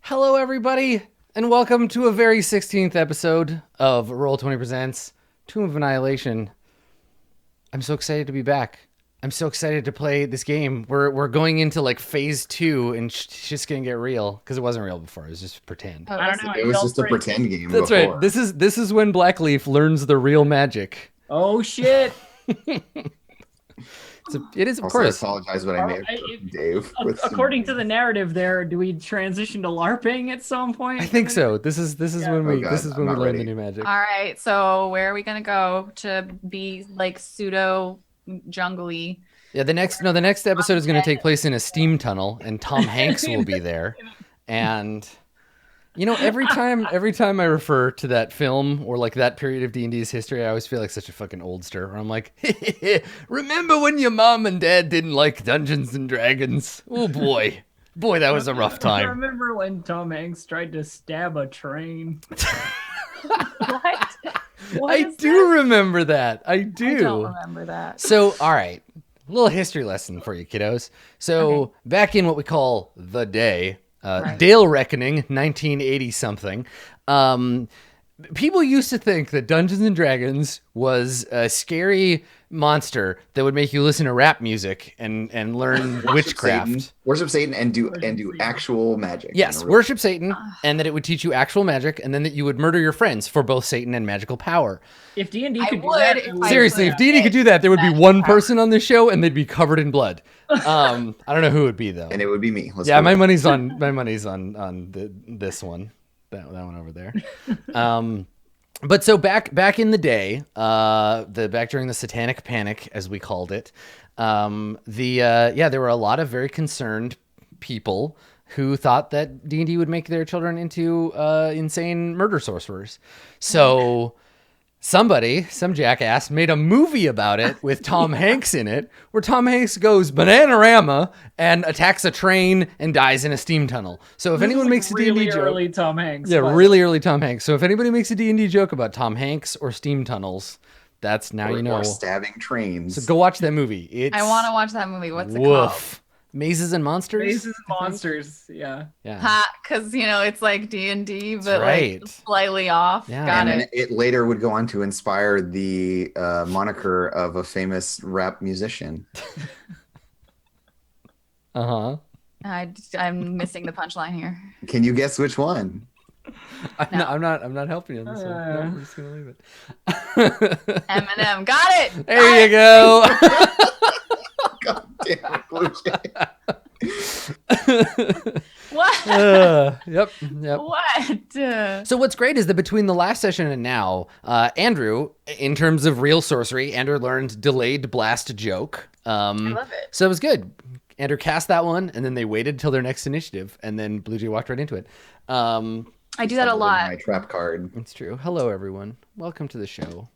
Hello, everybody, and welcome to a very 16th episode of Roll20 Presents Tomb of Annihilation. I'm so excited to be back. I'm so excited to play this game. We're going into like phase 2, and shit's gonna get real because it wasn't real before. It was just pretend. I don't know. It was just a pretend game. That's before. right. This is when Blackleaf learns the real magic. Oh shit! It is, of Also, course. I apologize, but I may have put Dave. With According to the narrative, there, do we transition to LARPing at some point? I think so. This is when we God, this is when we I'm not learn the ready. new magic. All right, so where are we gonna go to be like pseudo jungly? Yeah, the next episode is going to take place in a steam tunnel, and Tom Hanks will be there. And you know, every time I refer to that film or like that period of D&D's history, I always feel like such a fucking oldster. Where I'm like, remember when your mom and dad didn't like Dungeons and Dragons? Oh boy, that was a rough I time. remember when Tom Hanks tried to stab a train. What? I do remember that. I I do. don't remember that. So, all right, a little history lesson for you, kiddos. So, back in what we call the day, Right. Dale Reckoning, 1980 something. People used to think that Dungeons and Dragons was a scary monster that would make you listen to rap music and learn witchcraft. Worship Satan and do actual magic. Yes, worship Satan, and that it would teach you actual magic, and then that you would murder your friends for both Satan and magical power. If D&D I could do would that, if it would- Seriously, if D&D could do that, there would be one person on this show, and they'd be covered in blood. I don't know who it would be though. And it would be me. Let's Yeah, go. my money's on this one, that one over there. But so back in the day, back during the Satanic Panic, as we called it, there were a lot of very concerned people who thought that D&D would make their children into insane murder sorcerers. So some jackass made a movie about it with Tom Hanks in it, where Tom Hanks goes Bananarama and attacks a train and dies in a steam tunnel. So if This anyone is makes a D&D really joke, early Tom Hanks. yeah, but- really early Tom Hanks. So if anybody makes a D&D joke about Tom Hanks or steam tunnels, that's now you know. Or stabbing trains. So go watch that movie. It's I want to watch that movie. What's it called? Mazes and Monsters. Faces and Monsters. Yeah. Yeah. Ha, because it's like D&D, but right. like slightly off. Yeah. Got and it. then it later would go on to inspire the moniker of a famous rap musician. Uh-huh. I'm missing the punchline here. Can you guess which one? I'm not helping you on this one. No, I'm just gonna leave it. Eminem, got it. There you go. God damn it, Blue Jay. What? Yep. What? So what's great is that between the last session and now, Andrew, in terms of real sorcery, Andrew learned delayed blast joke. I love it. So it was good. Andrew cast that one, and then they waited till their next initiative, and then Blue Jay walked right into it. I do that a lot. My trap card. It's true. Hello, everyone. Welcome to the show.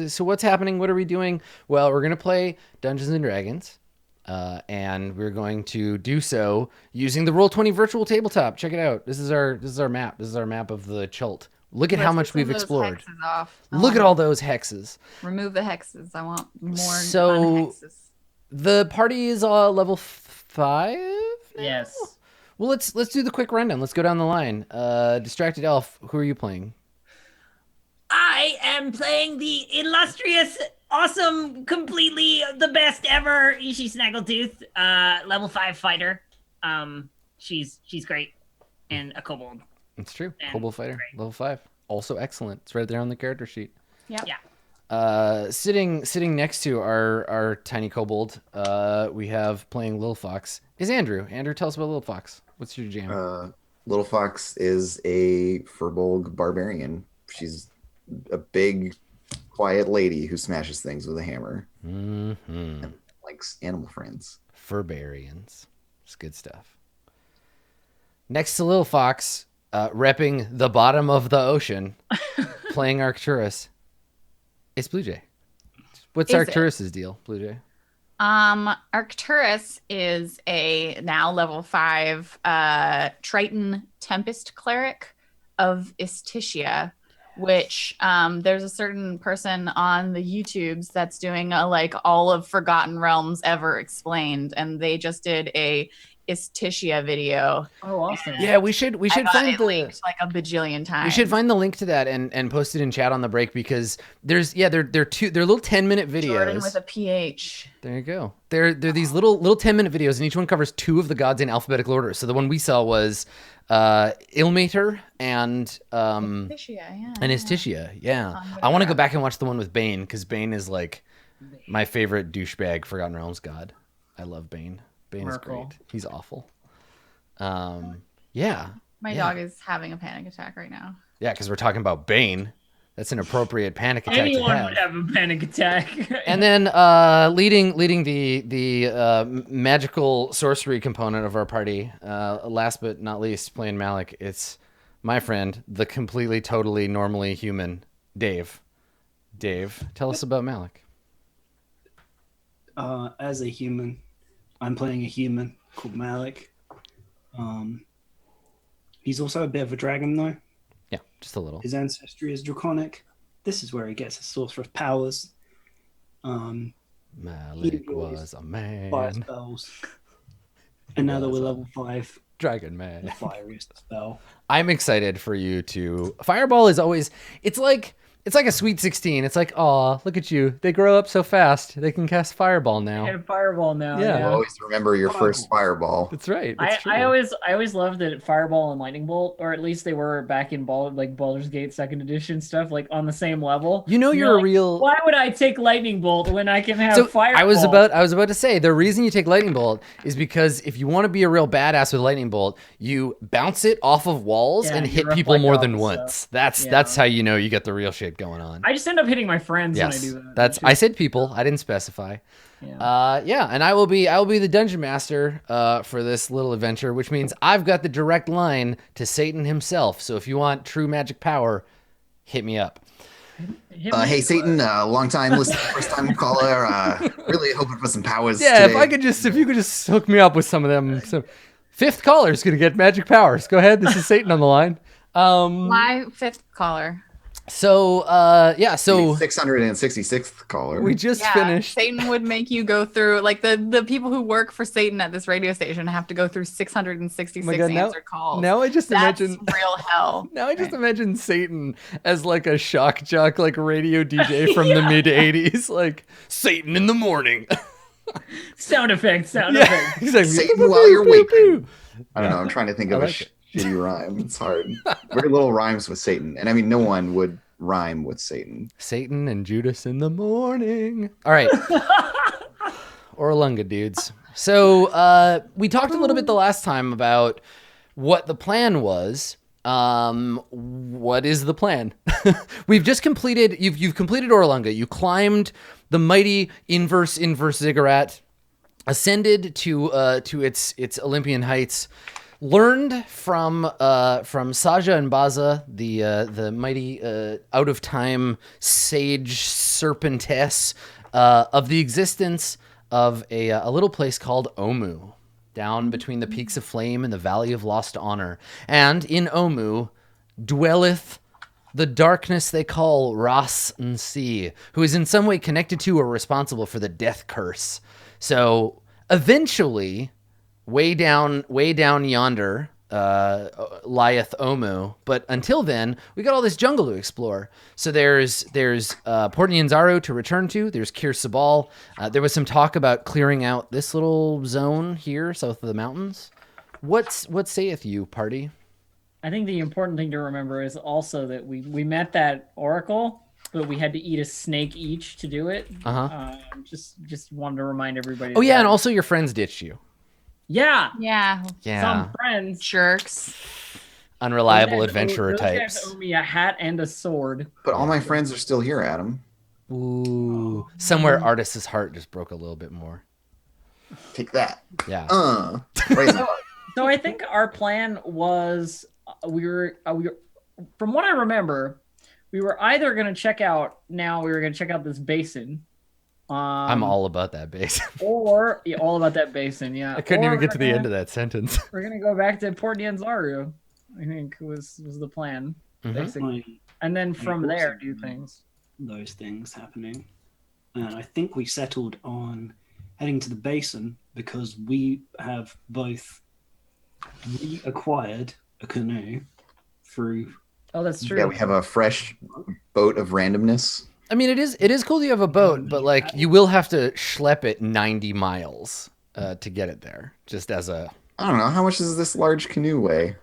So what's happening? What are we doing? Well, we're going to play Dungeons and Dragons, and we're going to do so using the Roll20 virtual tabletop. Check it out. This is our map. This is our map of the Chult. Look at how Let's much get we've some of those explored. hexes off. Look at all those hexes. Remove the hexes. I want more So- fun hexes. The party is level 5. Yes. Well, let's do the quick rundown. Let's go down the line. Distracted Elf, who are you playing? I am playing the illustrious, awesome, completely the best ever Ishi Snaggletooth, level 5 fighter. She's great, and a kobold. It's true. And Kobold Fighter, great. level 5. Also excellent. It's right there on the character sheet. Yep. Yeah. Sitting next to our tiny kobold, we have playing Lil Fox is Andrew. Andrew, tell us about Lil Fox. What's your jam? Little Fox is a Furbolg barbarian. She's a big, quiet lady who smashes things with a hammer. Mm-hmm. And likes animal friends. Furbarians. It's good stuff. Next to Lil Fox, repping the bottom of the ocean, playing Arcturus. It's Blue Jay. What's Is it? Arcturus's deal, Blue Jay? Arcturus is a now level 5 Triton Tempest cleric of Istitia, which there's a certain person on the YouTubes that's doing a like all of Forgotten Realms ever explained, and they just did a Istitia video. Oh, awesome. Yeah, we should I got find it the linked like a bajillion times. we should find the link to that and post it in chat on the break, because they're little 10-minute Jordan videos. with a PH. There you go. They're these little 10-minute videos, and each one covers 2 of the gods in alphabetical order. So the one we saw was Ilmater and Istitia, yeah. Istitia. Yeah. I'm gonna I want to go grab back and watch the one with Bane, because Bane is like my favorite douchebag Forgotten Realms god. I love Bane. Bane is Merkel. great. He's awful. Yeah. My Yeah. dog is having a panic attack right now. Yeah, because we're talking about Bane. That's an appropriate panic attack Anyone to have. would have a panic attack. And then leading the magical sorcery component of our party, last but not least, playing Malik, it's my friend, the completely, totally, normally human, Dave. Dave, tell us about Malik. As a human, I'm playing a human called Malik. He's also a bit of a dragon, though. Yeah, just a little. His ancestry is draconic. This is where he gets his sorcerer's powers. Malik was a Fire man. spells. And now that we're level 5, Dragon the man. fieriest spell. I'm excited for you to. Fireball is always. It's like a Sweet 16. It's like, aw, look at you. They grow up so fast. They can cast Fireball now. And Fireball now. Yeah. You'll always remember your first fireball. That's right. That's true. I always loved that Fireball and Lightning Bolt, or at least they were back in Baldur's Gate Second Edition stuff, like on the same level. You know, And you're a like, real. Why would I take Lightning Bolt when I can have So Fireball? I was about to say, the reason you take Lightning Bolt is because if you want to be a real badass with Lightning Bolt, you bounce it off of walls Yeah, and you hit people reflect more off than the once. stuff. That's Yeah. how you know you get the real shit going on. I just end up hitting my friends Yes, when I do that. that's. I said people. I didn't specify. Yeah. And I will be the dungeon master for this little adventure, which means I've got the direct line to Satan himself. So if you want true magic power, hit me up. Hey Satan, long time listener, first time caller. Really hoping for some powers. Yeah, today. if you could just hook me up with some of them. So, 5th caller's gonna get magic powers. Go ahead. This is Satan on the line. My 5th caller. So 666th caller. we just Yeah, finished. Satan would make you go through, like, the people who work for Satan at this radio station have to go through 666 Oh my God, answered calls. Now I just That's imagine. real hell. Now I just imagine Satan as like a shock jock, like radio DJ from the mid '80s, like Satan in the morning. Sound effects. Yeah, exactly. Satan while you're waking. I don't know. I'm trying to think of I a like it. shitty rhyme. It's hard. Very little rhymes with Satan, and I mean, no one would rhyme with Satan. Satan and Judas in the morning. All right. Orlunga dudes. So we talked a little bit the last time about what the plan was. What is the plan? We've just completed. You've completed Orlunga. You climbed the mighty inverse ziggurat, ascended to its Olympian heights. Learned from Saja and Baza, the mighty out of time sage serpentess, of the existence of a little place called Omu, down between the peaks of flame and the valley of lost honor. And in Omu dwelleth the darkness they call Ras Nsi, who is in some way connected to or responsible for the death curse. So eventually, way down yonder lieth Omu, but until then, we got all this jungle to explore. So there's Port Nyanzaru to return to. There's Kir Sabal. There was some talk about clearing out this little zone here south of the mountains. What saith you, party? I think the important thing to remember is also that we met that oracle, but we had to eat a snake each to do it. Just wanted to remind everybody. Oh of yeah, that. and also your friends ditched you. Yeah, Yeah, some friends. jerks. Unreliable Those guys adventurer owe- those guys types. owe me a hat and a sword. But all my friends are still here, Adam. Ooh, somewhere Artis's heart just broke a little bit more. Take that. Yeah. Raise up. So I think our plan was we were from what I remember, we were either going to check out this basin. I'm all about that base. Or all about that basin, yeah. I couldn't Or even get to the we're end of that sentence. We're gonna go back to Port Nyanzaru, I think was the plan, basically. And then from there do things. Those things happening. And I think we settled on heading to the basin because we have both reacquired a canoe through. Oh, that's true. Yeah, we have a fresh boat of randomness. I mean, it is cool that you have a boat, but like you will have to schlep it 90 miles to get it there. Just as a, I don't know, how much does this large canoe weigh?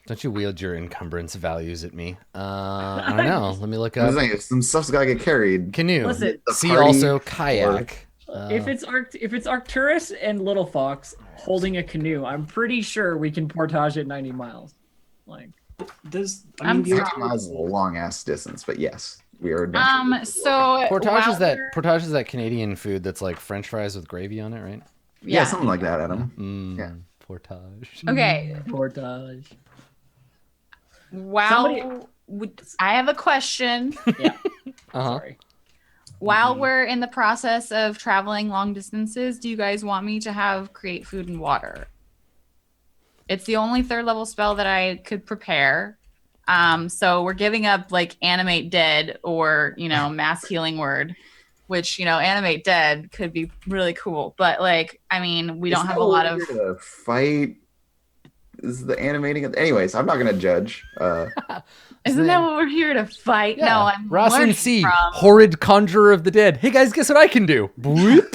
don't you wield your encumbrance values at me? I don't know. Let me look up. Some stuff's gotta get carried. Canoe. Listen, The See party also kayak. if it's Arcturus and Little Fox holding a canoe, I'm pretty sure we can portage it 90 miles. Like, I'm the 90 miles is a long ass distance, but yes, we are adventurous. So Portage while is that we're- portage is that Canadian food that's like French fries with gravy on it, right? Yeah, something like that, Adam. Mm, Yeah. Portage. Okay. portage. Wow. I have a question. Yeah. Uh-huh. Sorry. While we're in the process of traveling long distances, do you guys want me to create food and water? It's the only 3rd level spell that I could prepare. So we're giving up like animate dead or, mass healing word, which, animate dead could be really cool. But like, I mean, we don't have a lot of to fight. Is the animating? Anyways, I'm not gonna judge. Isn't that what we're here to fight? Yeah. No, I'm Ross learning and C, from. horrid conjurer of the dead. Hey guys, guess what I can do? Whoop.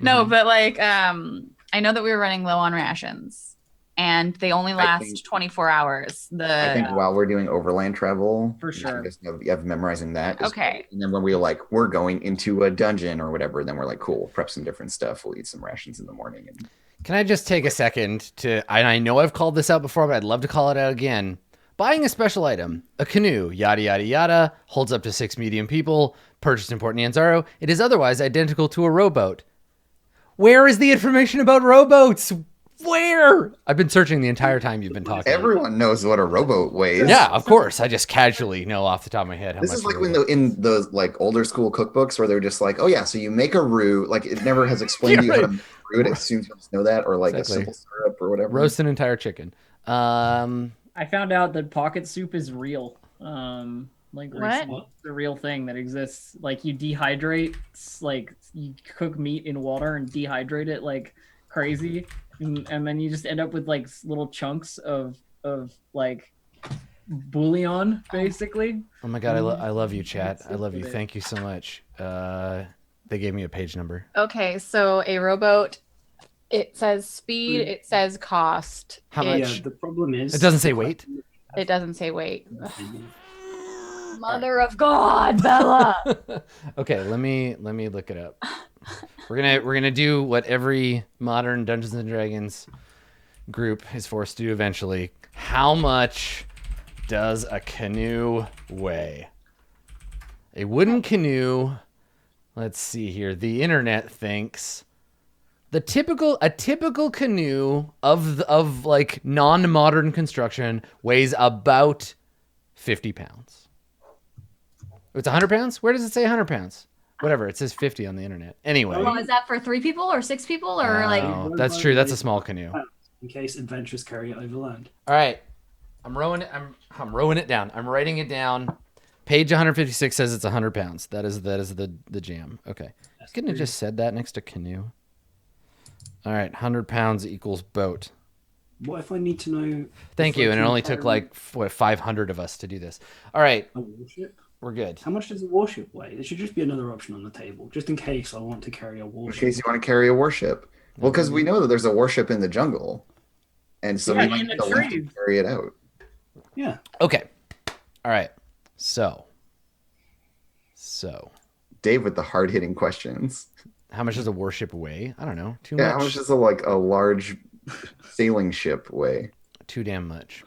No, but like, I know that we were running low on rations, and they only last 24 hours. I think while we're doing overland travel, For sure. you have memorizing that. Okay. And then when we're going into a dungeon or whatever, then we're like, cool, prep some different stuff. We'll eat some rations in the morning. And Can I just take a second and I know I've called this out before, but I'd love to call it out again. Buying a special item, a canoe, yada, yada, yada, holds up to 6 medium people, purchased in Port Nyanzaro. It is otherwise identical to a rowboat. Where is the information about rowboats? Where? I've been searching the entire time you've been talking. everyone knows what a rowboat weighs. Yeah, of course. I just casually know off the top of my head how This much is like a when rowboat- in the like older school cookbooks where they're just like, oh yeah, so you make a roux. Like it never has explained to you how to make a roux. It assumes you just know that, or like Exactly. a simple syrup or whatever. roast an entire chicken. I found out that pocket soup is real. Like What? recently, it's a real thing that exists. Like you dehydrate, like you cook meat in water and dehydrate it like crazy, and then you just end up with like little chunks of like bouillon, basically. Oh my god, I love you, chat. I love you. Thank you so much. They gave me a page number. Okay, so a rowboat. It says speed. It says cost. How Yeah, much? the problem is It doesn't say weight. It doesn't say weight. Mother of God, Bella. Okay, let me look it up. We're gonna do what every modern Dungeons and Dragons group is forced to do eventually. How much does a canoe weigh? A wooden canoe. Let's see here. The internet thinks a typical canoe of like non-modern construction weighs about 50 pounds. It's 100 pounds? Where does it say 100 pounds? Whatever, it says 50 on the internet. Anyway. Well, is that for 3 people or 6 people or like? Oh, that's true. That's a small canoe. in case adventurers carry it overland. All right. I'm rowing it down. I'm writing it down. Page 156 says it's 100 pounds. That is the jam. Okay. Couldn't have just said that next to canoe. All right. 100 pounds equals boat. What if I need to know? Thank if you. I And it can only took carry like 500 of us to do this. All right. a warship. We're good. How much does a warship weigh? There should just be another option on the table, just in case I want to carry a In warship. case you want to carry a warship. Well, because we know that there's a warship in the jungle. And so Yeah, we might in need the the left to trees. carry it out. Yeah. Okay. All right. So Dave with the hard hitting questions. how much does a warship weigh? I don't know. Too Yeah, much. how much does a large sailing ship weigh? Too damn much.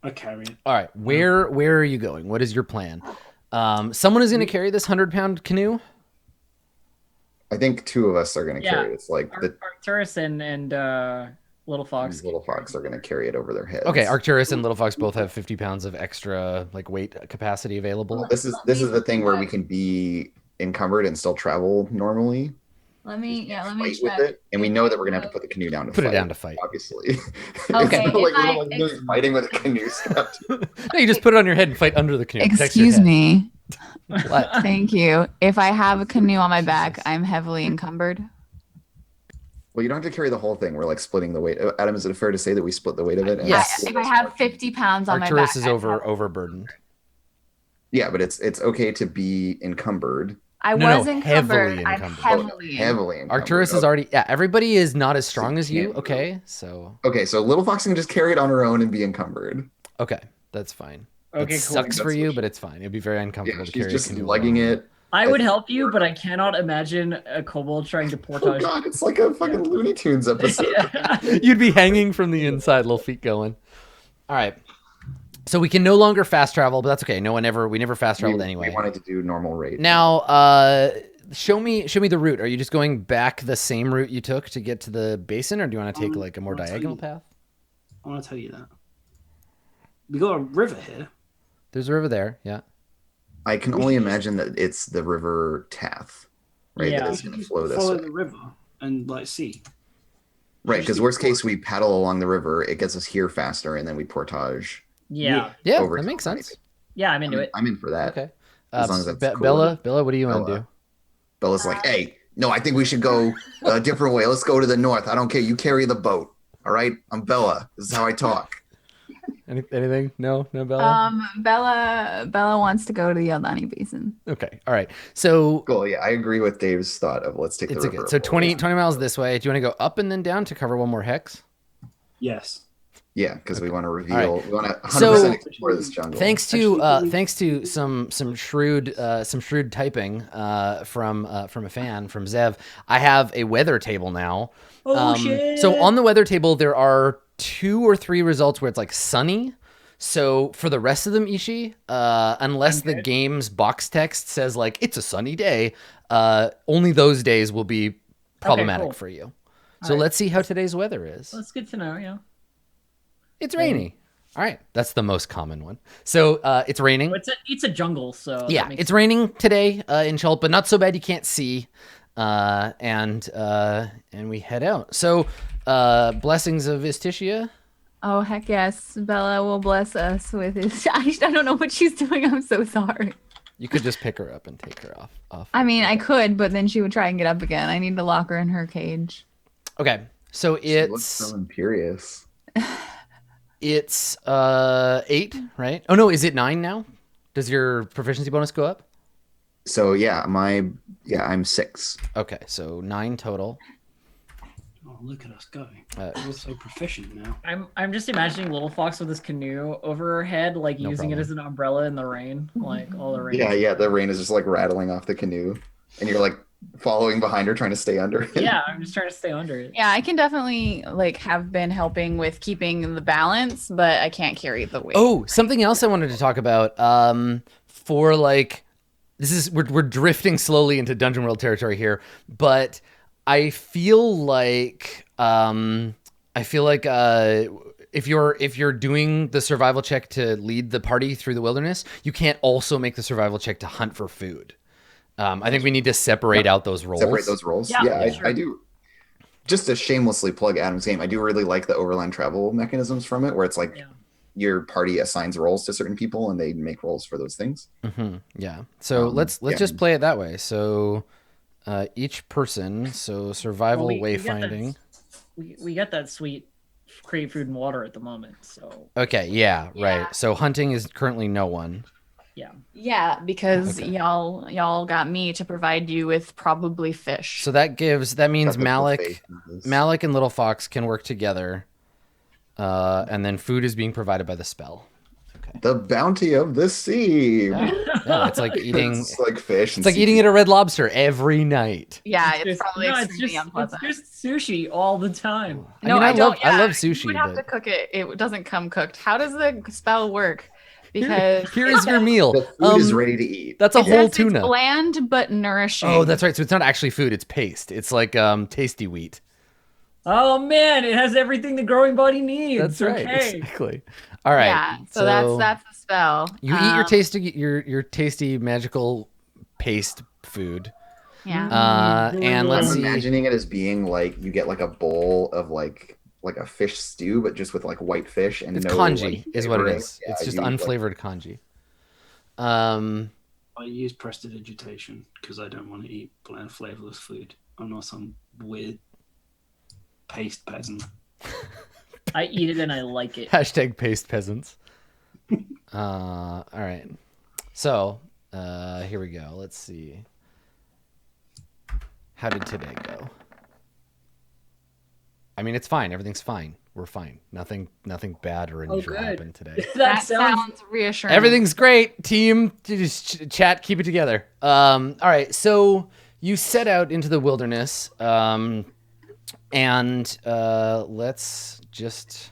I carry it. All right. Where are you going? What is your plan? Someone is going to carry this 100-pound canoe. I think two of us are going to Yeah. carry it. It's like the Arcturus and Little Fox. these little fox are going to carry it over their heads. Okay, Arcturus and Little Fox both have 50 pounds of extra like weight capacity available. This is the thing where we can be encumbered and still travel normally. Let me Fight check. with it, and we know that we're gonna have to put the canoe down to Put it fight. down to fight. Obviously. Okay, It's not like if we're fighting with a canoe strapped. No, you just put it on your head and fight under the canoe. Protects your Excuse head. me. What? Thank you. If I have a canoe on my back, I'm heavily encumbered. Well, you don't have to carry the whole thing. We're like splitting the weight. Adam, is it fair to say that we split the weight of it? And Yes. If I have 50 pounds on my back, Arcturus is I'm heavily- overburdened. Yeah, but it's okay to be encumbered. I No, was no, encumbered. heavily I'm encumbered. heavily. Heavily encumbered. Arcturus is Okay. already. Yeah, everybody is not as strong So as you. can't Okay, so Okay, so Little Fox can just carry it on her own and be encumbered. okay, that's fine. Okay, It cool. sucks for That's you, what but it's fine. It'd be very Yeah, uncomfortable to she's carry. just a canoe lugging alone. it. I would help you, but I cannot imagine a kobold trying to Oh portage. god, it's like a fucking Looney Tunes episode. You'd be hanging from the inside, little feet going. All right. So we can no longer fast travel, but that's okay. We never fast traveled anyway. We wanted to do normal rate. Now, show me the route. Are you just going back the same route you took to get to the basin, or do you want to take like a more I'll tell diagonal you. path? I want to tell you that. We got a river here. There's a river there. Yeah. I can only imagine that it's the river Tath, right? Yeah. That is going to flow this Follow way. the river and like see. Right, because worst case, we paddle along the river. It gets us here faster, and then we portage. Yeah. Yeah, Over that to makes the right. sense. Yeah, I'm into it. I'm in for that. Okay. As long as that's cool. Bella, what do you want to Bella. do? Bella's like, hey, no, I think we should go a different way. Let's go to the north. I don't care. You carry the boat. All right? I'm Bella. This is how I talk. Anything? No, Bella. Bella wants to go to the Yaldani Basin. Okay. All right. So Cool. Yeah, I agree with Dave's thought of let's take it's the a river. good. So 20 miles this way. Do you want to go up and then down to cover one more hex? Yes. Yeah, because we want to reveal. All right. We want to 100% So- explore this jungle. Thanks to Actually, some shrewd typing from a fan from Zev, I have a weather table now. Oh shit! So on the weather table there are 2 or 3 results where it's like sunny. So for the rest of them, Ishi, unless the game's box text says like it's a sunny day, only those days will be problematic cool. for you. All So right. let's see how today's weather is. That's good to know. Yeah. It's rainy. All right, that's the most common one. So it's raining. But it's a jungle, so Yeah, that makes it's raining today in Chult, but not so bad you can't see. And we head out. So blessings of Istishia. Oh, heck yes. Bella will bless us with his. I don't know what she's doing. I'm so sorry. You could just pick her up and take her off. I mean, I could, but then she would try and get up again. I need to lock her in her cage. Okay, so She looks it's so imperious. it's 8, right? Oh no, is it 9 now? Does your proficiency bonus go up? So yeah, I'm 6. Okay, so 9 total. Oh, look at us go. Uh, We're so proficient now. I'm just imagining Little Fox with his canoe over her head, like No using problem. it as an umbrella in the rain, like all the rain. Yeah. The rain is just like rattling off the canoe, and you're like following behind her, trying to stay under it. Yeah, I'm just trying to stay under it. Yeah, I can definitely have been helping with keeping the balance, but I can't carry the weight. Oh, something else I wanted to talk about. For like, we're drifting slowly into Dungeon World territory here, but I feel like if you're doing the survival check to lead the party through the wilderness, you can't also make the survival check to hunt for food. I think we need to separate out those roles. Separate those roles. Yeah, Yeah, sure. I do. Just to shamelessly plug Adam's game, I do really like the overland travel mechanisms from it, where it's like Yeah. your party assigns roles to certain people, and they make roles for those things. Yeah. So let's yeah. just play it that way. So each person, so survival Well, we got wayfinding. We got that sweet create food and water at the moment, so Okay, yeah, Yeah. right. So hunting is currently no one. yeah. Yeah, because Okay. y'all got me to provide you with probably fish. So that means Got the Malik faith in this. and Little Fox can work together. And then food is being provided by the spell. The bounty of the sea. Yeah, it's like eating It's like fish. it's like eating at a Red Lobster every night. Yeah, it's just- probably no, extremely unpleasant. It's just sushi all the time. I mean, I love sushi, You would have but to cook it. It doesn't come cooked. How does the spell work? Because here is your meal. The food is ready to eat. That's a it whole says tuna. It's bland but nourishing. Oh, that's right. So it's not actually food, it's paste. It's like tasty wheat. Oh man, it has everything the growing body needs. That's right. Okay. Exactly. All right. Yeah, so that's the spell. You eat your tasty magical paste food. Yeah. And let's I'm see. imagining it as being like you get like a bowl of like a fish stew, but just with like white fish and It's no kanji like, is what it flavoring. is. Yeah, It's just you eat, like, unflavored kanji. I use prestidigitation because I don't want to eat bland, flavorless food. I'm not some weird paste peasant. I eat it and I like it. Hashtag paste peasants. All right. So, here we go. Let's see. How did today go? I mean, it's fine. Everything's fine. We're fine. Nothing bad or unusual good. happened today. That sounds reassuring. Everything's great. Team, just chat, keep it together. All right. So you set out into the wilderness, and let's just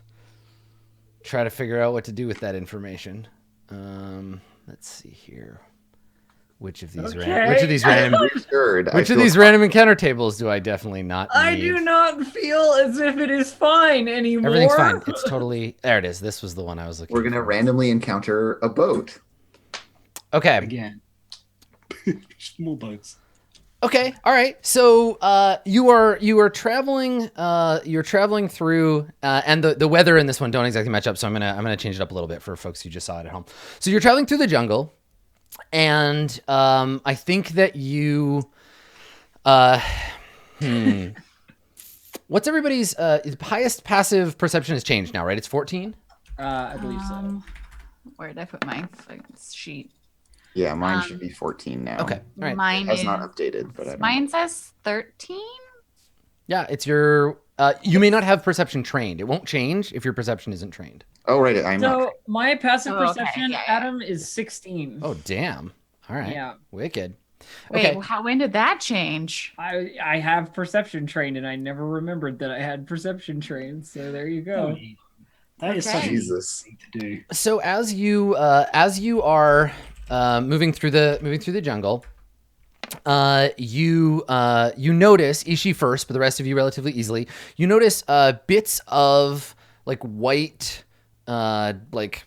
try to figure out what to do with that information. Let's see here. Which of these random encounter tables do I definitely not need? I do not feel as if it is fine anymore. Everything's fine. It's totally... There it is. This was the one I was looking for. We're going to randomly encounter a boat. Okay. Again. Small boats. Okay. All right. So you are traveling. You're traveling through, and the weather in this one don't exactly match up. So I'm gonna change it up a little bit for folks who just saw it at home. So you're traveling through the jungle, and I think that you, what's everybody's highest passive perception has changed now, right? It's 14. I believe so. Where did I put my sheet? Yeah, mine should be 14 now. Okay. All right. Mine It's is not updated, but I don't mine says 13. Yeah, it's your. You may not have perception trained. It won't change if your perception isn't trained. Oh, right. I'm So not. my passive Oh, okay. perception, Yeah. Adam, is 16. Oh, damn. All right. Yeah. Wicked. Wait, Okay. when did that change? I have perception trained, and I never remembered that I had perception trained. So there you go. That is such a Jesus. thing to do. So as you are moving through the jungle, you notice Ishi first, but the rest of you relatively easily. You notice bits of like white like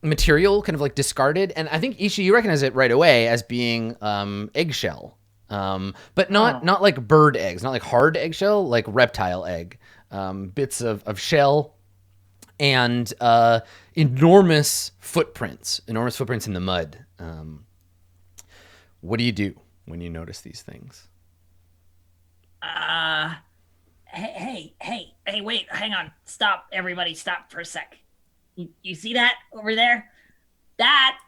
material, kind of like discarded, and I think Ishi, you recognize it right away as being eggshell, but not like bird eggs, not like hard eggshell, like reptile egg, bits of shell. And enormous footprints in the mud. What do you do when you notice these things? Hey, wait, hang on. Stop, everybody, stop for a sec. You see that over there? That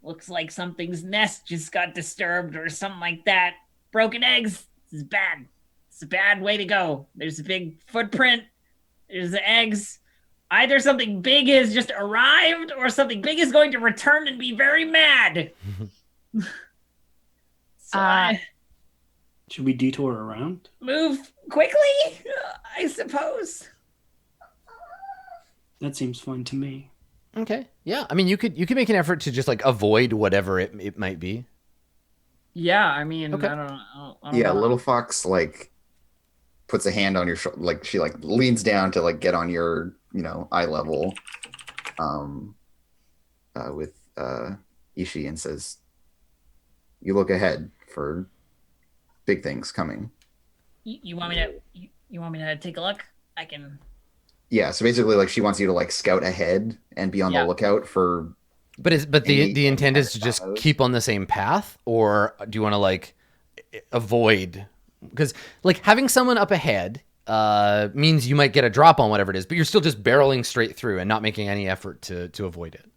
looks like something's nest just got disturbed or something like that. Broken eggs. This is bad. It's a bad way to go. There's a big footprint. There's the eggs. Either something big has just arrived or something big is going to return and be very mad. So Should we detour around? move quickly, I suppose. That seems fine to me. Okay, yeah. I mean, you could make an effort to just like avoid whatever it might be. Yeah, I mean, Okay. I don't Yeah, know. little fox like puts a hand on your shoulder, like she like leans down to like get on your eye level, with Ishi and says, "You look ahead for big things coming." You want me to? You want me to take a look? I can. Yeah, so basically, like she wants you to like scout ahead and be on Yeah. the lookout for. But the intent is to just shadows. keep on the same path, or do you want to like avoid? Because like having someone up ahead means you might get a drop on whatever it is, but you're still just barreling straight through and not making any effort to avoid it.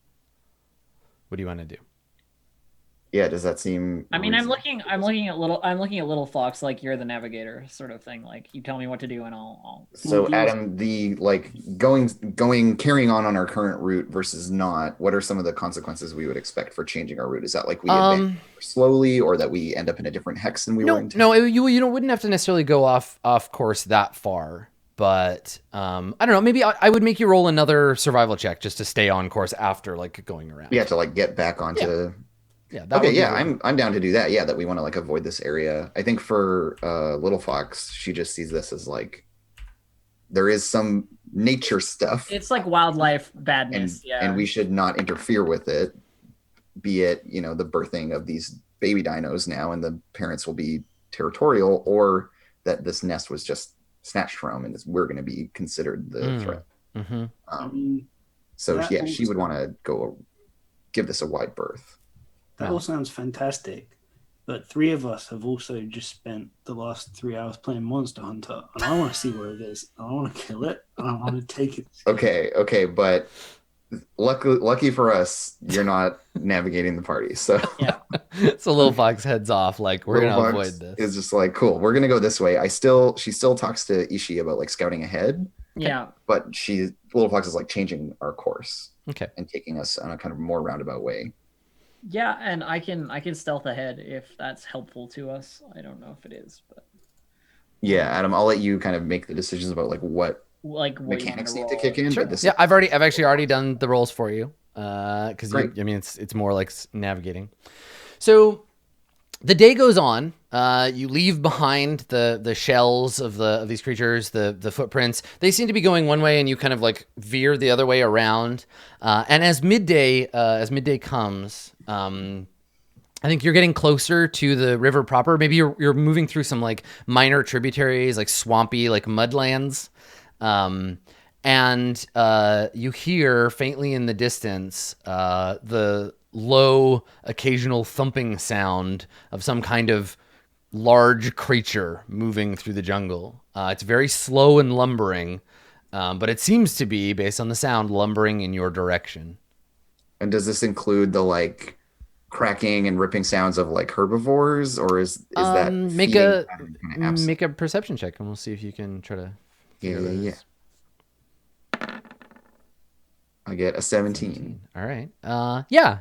What do you want to do? Yeah, does that seem? I mean, I'm reasonable? looking at little fox, like you're the navigator, sort of thing. Like you tell me what to do, and I'll. So Adam, the like carrying on our current route versus not. What are some of the consequences we would expect for changing our route? Is that like we advance slowly, or that we end up in a different hex than we were in? You wouldn't have to necessarily go off course that far, but I don't know. Maybe I would make you roll another survival check just to stay on course after like going around. We have to like get back onto. Yeah. That Okay, would be yeah, good. I'm down to do that. Yeah, that we want to like avoid this area. I think for Little Fox, she just sees this as like there is some nature stuff, It's like wildlife and badness. Yeah. and we should not interfere with it. Be it the birthing of these baby dinos now, and the parents will be territorial, or that this nest was just snatched from, and we're going to be considered the threat. Mm-hmm. So That yeah, also- she would want to give this a wide berth. That all sounds fantastic. But 3 of us have also just spent the last 3 hours playing Monster Hunter, and I want to see where it is. I want to kill it, and I want to take it. Okay, but lucky for us, you're not navigating the party. So Yeah. So Little Fox heads off like we're Little gonna Fox avoid this. is just like, cool, we're gonna go this way. She still talks to Ishii about like scouting ahead, Yeah. but Little Fox is like changing our course. Okay. And taking us on a kind of more roundabout way. Yeah, and I can stealth ahead if that's helpful to us. I don't know if it is, but Yeah, Adam, I'll let you kind of make the decisions about like what what mechanics you need wanna to kick in. Sure. But this Yeah, I've actually already done the rolls for you. Because I mean it's more like navigating. So the day goes on. You leave behind the shells of these creatures, the footprints. They seem to be going one way, and you kind of like veer the other way around. And as midday comes, I think you're getting closer to the river proper. Maybe you're moving through some like minor tributaries, like swampy, like mudlands. And you hear faintly in the distance the low, occasional thumping sound of some kind of large creature moving through the jungle. It's very slow and lumbering, but it seems to be, based on the sound, lumbering in your direction. And does this include the like cracking and ripping sounds of like herbivores, or is that make a perception check, and we'll see if you can try to. Yeah. I get a 17. All right. Yeah.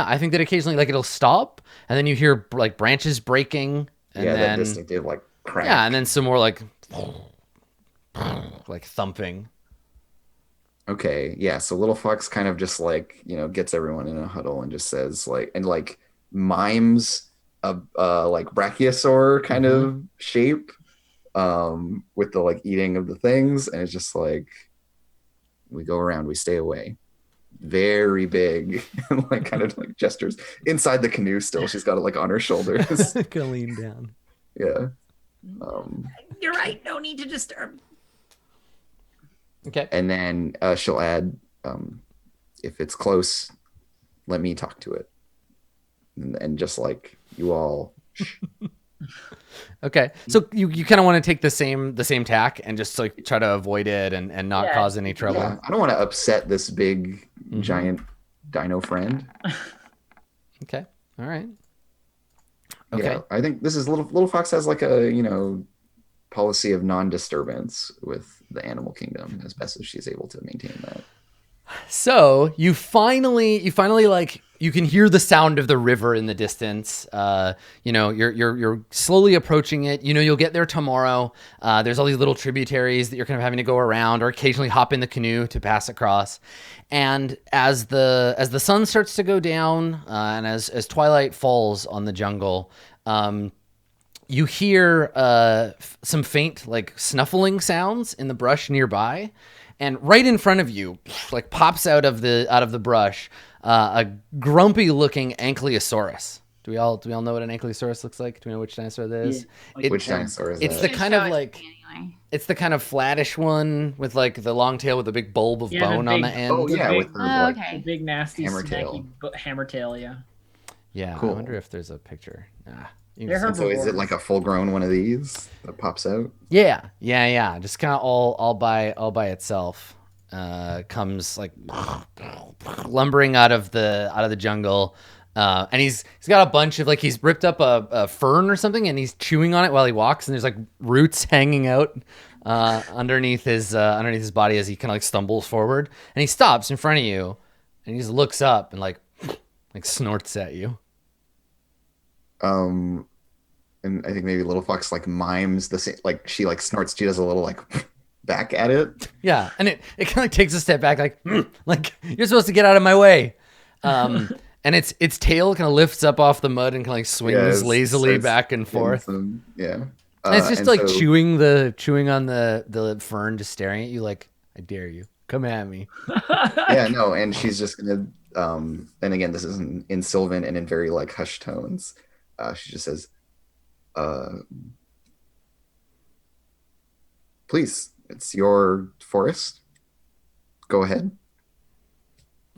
I think that occasionally, like, it'll stop, and then you hear like branches breaking, and then that distinctive like crack. Yeah, and then some more like thumping. Okay, yeah. So Little Fox kind of just like gets everyone in a huddle and just says like mimes a like brachiosaur kind of shape, with the like eating of the things, and it's just like. We go around, we stay away. Very big, and like kind of like gestures inside the canoe. Still, she's got it like on her shoulders. Gonna lean down. Yeah. You're right. No need to disturb. Okay. And then she'll add, if it's close, let me talk to it, and just like you all. Okay, so you kind of want to take the same tack and just like try to avoid it and not cause any trouble. Yeah, I don't want to upset this big giant dino friend. Okay, all right. Okay, Yeah, I think this is Little Fox has like a policy of non-disturbance with the animal kingdom as best as she's able to maintain that. So you finally like you can hear the sound of the river in the distance. You're slowly approaching it. You'll get there tomorrow. There's all these little tributaries that you're kind of having to go around, or occasionally hop in the canoe to pass across. And as the sun starts to go down, and as twilight falls on the jungle, you hear some faint like snuffling sounds in the brush nearby. And right in front of you, like pops out of the brush, a grumpy-looking ankylosaurus. Do we all know what an ankylosaurus looks like? Do we know which dinosaur that is? Yeah. Which dinosaur is It's that? the kind of like Anyway. it's the kind of flattish one with like the long tail with a big bulb of the bone on the big- end. Oh yeah, big- with her Oh, like The okay. big nasty Hammer snacky tail. hammer tail. Yeah. Yeah, Cool. I wonder if there's a picture. You can They're see- So is it like a full-grown one of these that pops out? Yeah. Just kind of all by itself. Comes like lumbering out of the jungle, and he's got a bunch of like he's ripped up a fern or something, and he's chewing on it while he walks, and there's like roots hanging out underneath his body as he kind of like stumbles forward, and he stops in front of you, and he just looks up and like snorts at you. And I think maybe Little Fox like mimes the same, like she like snorts, she does a little like back at it. Yeah, and it kind of like takes a step back, like you're supposed to get out of my way. And its tail kind of lifts up off the mud and kind of like swings lazily starts back and forth. Yeah. And it's just and like so- chewing on the fern, just staring at you like, I dare you, come at me. Yeah, no, and she's just gonna and again, this is in Sylvan and in very like hushed tones. She just says, please, it's your forest. Go ahead.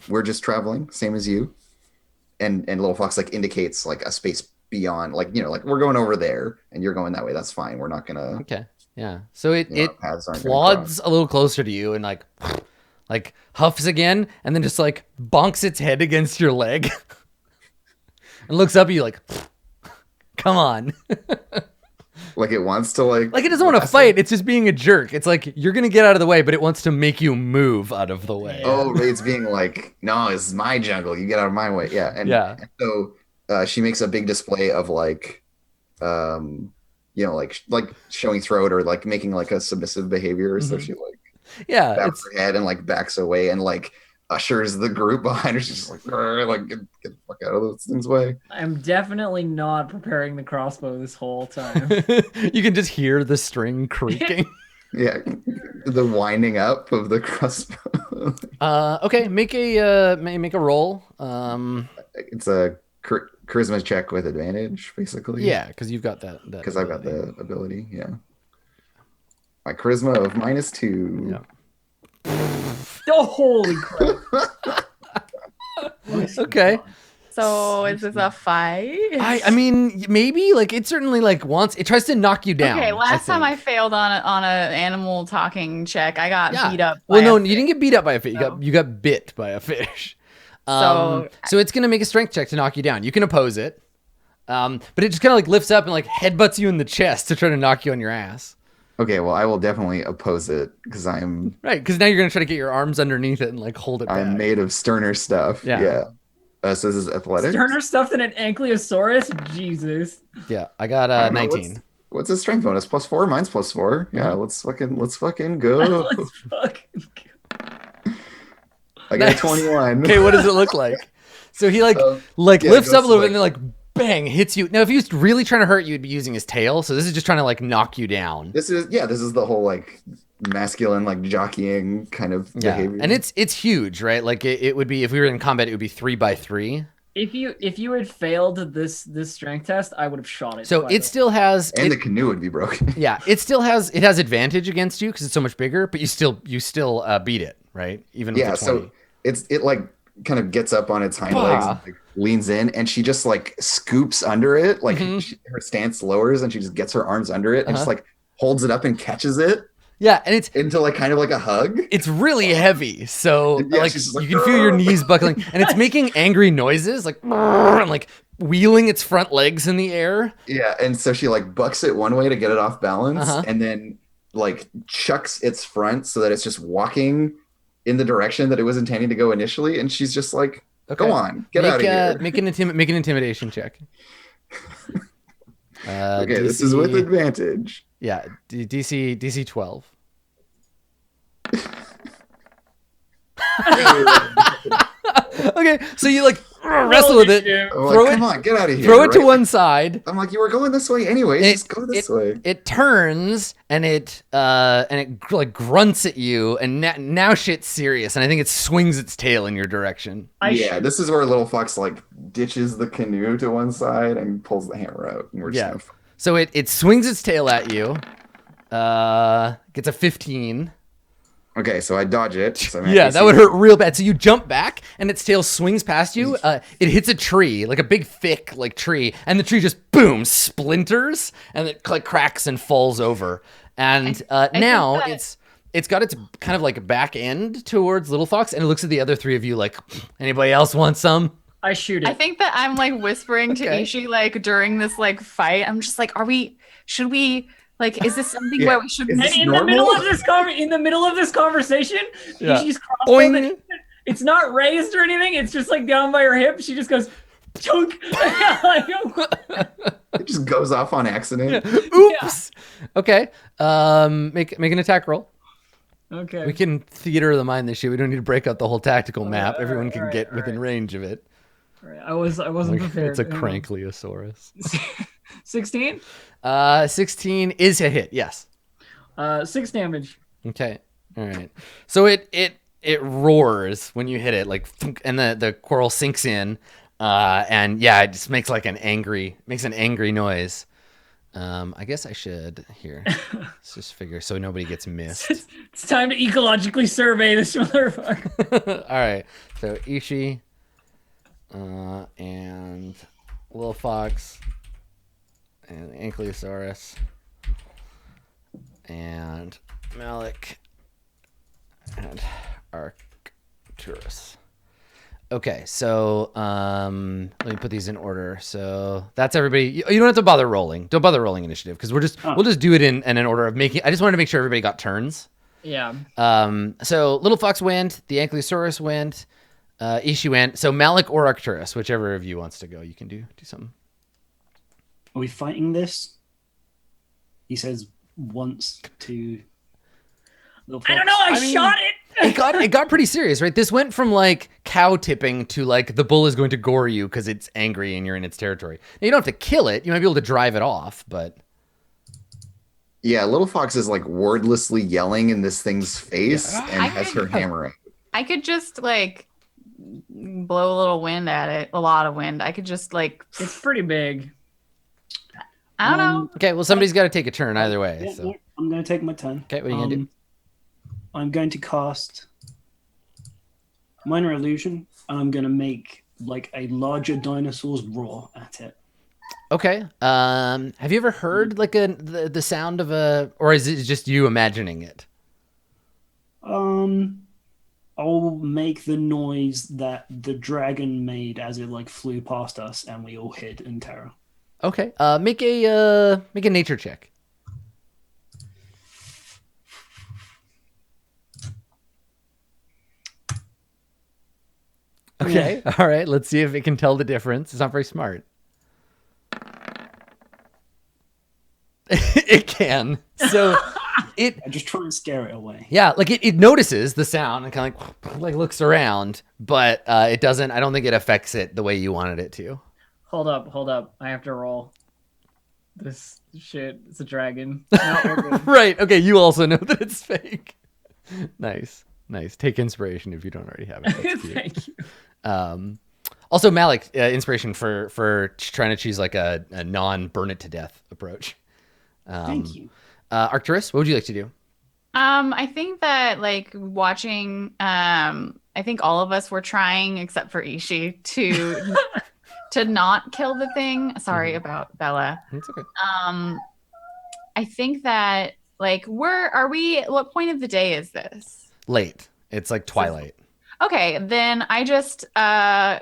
We're just traveling, same as you. and Little Fox like indicates like a space beyond, like, you know, like we're going over there and you're going that way. That's fine. We're not gonna. Okay. Yeah. So it You know, it our paths aren't gonna plods cross. a little closer to you and like huffs again and then just like bonks its head against your leg and looks up at you like, come on. Like it wants to like. Like it doesn't want to fight. It's just being a jerk. It's like you're gonna get out of the way, but it wants to make you move out of the way. Oh, it's being like, no, this is my jungle. You get out of my way. Yeah. And so she makes a big display of like, you know, like showing throat or like making like a submissive behavior. So she like Yeah. bows her head and like backs away and like ushers the group behind her. She's just like, "Grr," like get the fuck out of this thing's way. I'm definitely not preparing the crossbow this whole time. You can just hear the string creaking. Yeah. The winding up of the crossbow. Okay, make a roll. It's a charisma check with advantage, basically. Yeah, because you've got that. Because I've got the ability. Yeah. My charisma of -2. Yeah. Oh, holy crap. Okay. So is this a fight? I mean, maybe like it certainly like wants. It tries to knock you down. Okay, last time I think. failed on a animal talking check. I got beat up. Well, by no, a you didn't get beat up by a fish. so- You got bit by a fish. So- So it's gonna make a strength check to knock you down. You can oppose it, but it just kind of like lifts up and like headbutts you in the chest to try to knock you on your ass. Okay, well, I will definitely oppose it because I'm Right, because now you're gonna try to get your arms underneath it and like hold it back. I'm made of sterner stuff. Yeah. Yeah. So this is athletics. Sterner stuff than an Ankylosaurus? Jesus. Yeah, I got I don't know, 19. What's the strength bonus? +4. Mine's +4. Yeah, let's fucking go. Let's fucking I got Nice. a 21. Okay, what does it look like? So he like Yeah, lifts goes up a little to, bit and then like bang hits you. Now if he was really trying to hurt you, he'd be using his tail. So this is just trying to like knock you down. This is the whole like masculine like jockeying kind of behavior. And it's huge, right? Like it would be if we were in combat, it would be 3x3. If you had failed this strength test, I would have shot it. So by the it way. still has and the canoe would be broken. yeah, it has advantage against you because it's so much bigger, but you still beat it, right? Even with Yeah, the 20. so it like kind of gets up on its hind Bah. legs and like, leans in and she just like scoops under it, like Mhm. her stance lowers and she just gets her arms under it and just Uh-huh. like holds it up and catches it Yeah, and it's into like kind of like a hug. it's really heavy, so Yeah, like she's just you like, can feel your knees buckling, and it's making angry noises, like and like wheeling its front legs in the air. Yeah, and so she like bucks it one way to get it off balance, Uh-huh. and then like chucks its front so that it's just walking in the direction that it was intending to go initially, and she's just like, Okay. "Go on, get out of here." Make an intimidation check. Okay, this is with advantage. Yeah, DC 12. Okay, so you like wrestle with it, shit. I'm like, throw it, come on, get out of here. throw it to right? one side. I'm like, you were going this way anyways. It- Just go this way. It turns and it like grunts at you, and now shit's serious. And I think it swings its tail in your direction. Yeah, this is where Little Fox like ditches the canoe to one side and pulls the hammer out, and we're just Yeah. gonna So it swings its tail at you. Gets a 15. Okay, so I dodge it. So I'm Yeah, actually that would hurt real bad. So you jump back, and its tail swings past you. It hits a tree, like a big, thick, like tree, and the tree just boom splinters, and it like cracks and falls over. And now think that- it's got its kind of like back end towards Little Fox, and it looks at the other three of you like, anybody else want some? I shoot it. I think that I'm like whispering to Okay. Ishi like during this like fight. I'm just like, should we like, is this something Yeah. where we should? Is and this in normal? the middle of this conveation, Yeah. she's crossbow. Boing. It's not raised or anything. It's just like down by her hip. She just goes, chunk. Like, It just goes off on accident. Oops. Okay. Make an attack roll. okay. We can theater the mind this shit. We don't need to break out the whole tactical map. all Everyone right, can all get right, within all range of it. Right. I wasn't prepared. It's a Crankliosaurus. 16. 16 is a hit. Yes. 6 damage. Okay. All right. So it roars when you hit it, like, thunk, and the coral sinks in, and yeah, it just makes like an angry noise. I guess I should here. Let's just figure so nobody gets missed. It's time to ecologically survey this motherfucker. All right. So Ishi. and Little Fox, and Ankylosaurus, and Malik, and Arcturus. Okay, so let me put these in order. So that's everybody. You don't have to bother rolling. Don't bother rolling initiative because we'll just do it in an order of making. I just wanted to make sure everybody got turns. Yeah. So Little Fox went. The Ankylosaurus went. Ishi went. So Malik or Arcturus, whichever of you wants to go, you can do something. Are we fighting this? He says once to. I don't know. I shot it. It got pretty serious, right? This went from like cow tipping to like the bull is going to gore you because it's angry and you're in its territory. Now, you don't have to kill it. You might be able to drive it off, but Yeah, Little Fox is like wordlessly yelling in this thing's face and has her hammer out. I could just like blow a little wind at it, a lot of wind. I could just like. It's pretty big. I don't know. okay. Well, somebody's got to take a turn either way. Yeah, So I'm going to take my turn. okay, what are you gonna do? I'm going to cast Minor Illusion, and I'm going to make like a larger dinosaur's roar at it. Okay. Have you ever heard like the sound of a, or is it just you imagining it? I'll make the noise that the dragon made as it like flew past us, and we all hid in terror. Okay. Make a nature check. Okay. All right. Let's see if it can tell the difference. It's not very smart. It can. So I just try and scare it away. yeah, like it notices the sound and kind of like looks around, but it doesn't. I don't think it affects it the way you wanted it to. Hold up. I have to roll. This shit, it's a dragon. No, we're good. Right. Okay. You also know that it's fake. Nice. Take inspiration if you don't already have it. That's cute. Thank you. Also, Malik, inspiration for trying to choose like a non-burn it to death approach. Thank you. Arcturus, what would you like to do? I think that like watching, I think all of us were trying, except for Ishi, to not kill the thing. Sorry about Bella. It's okay. I think that like what point of the day is this? Late. It's like twilight. Okay, then I just I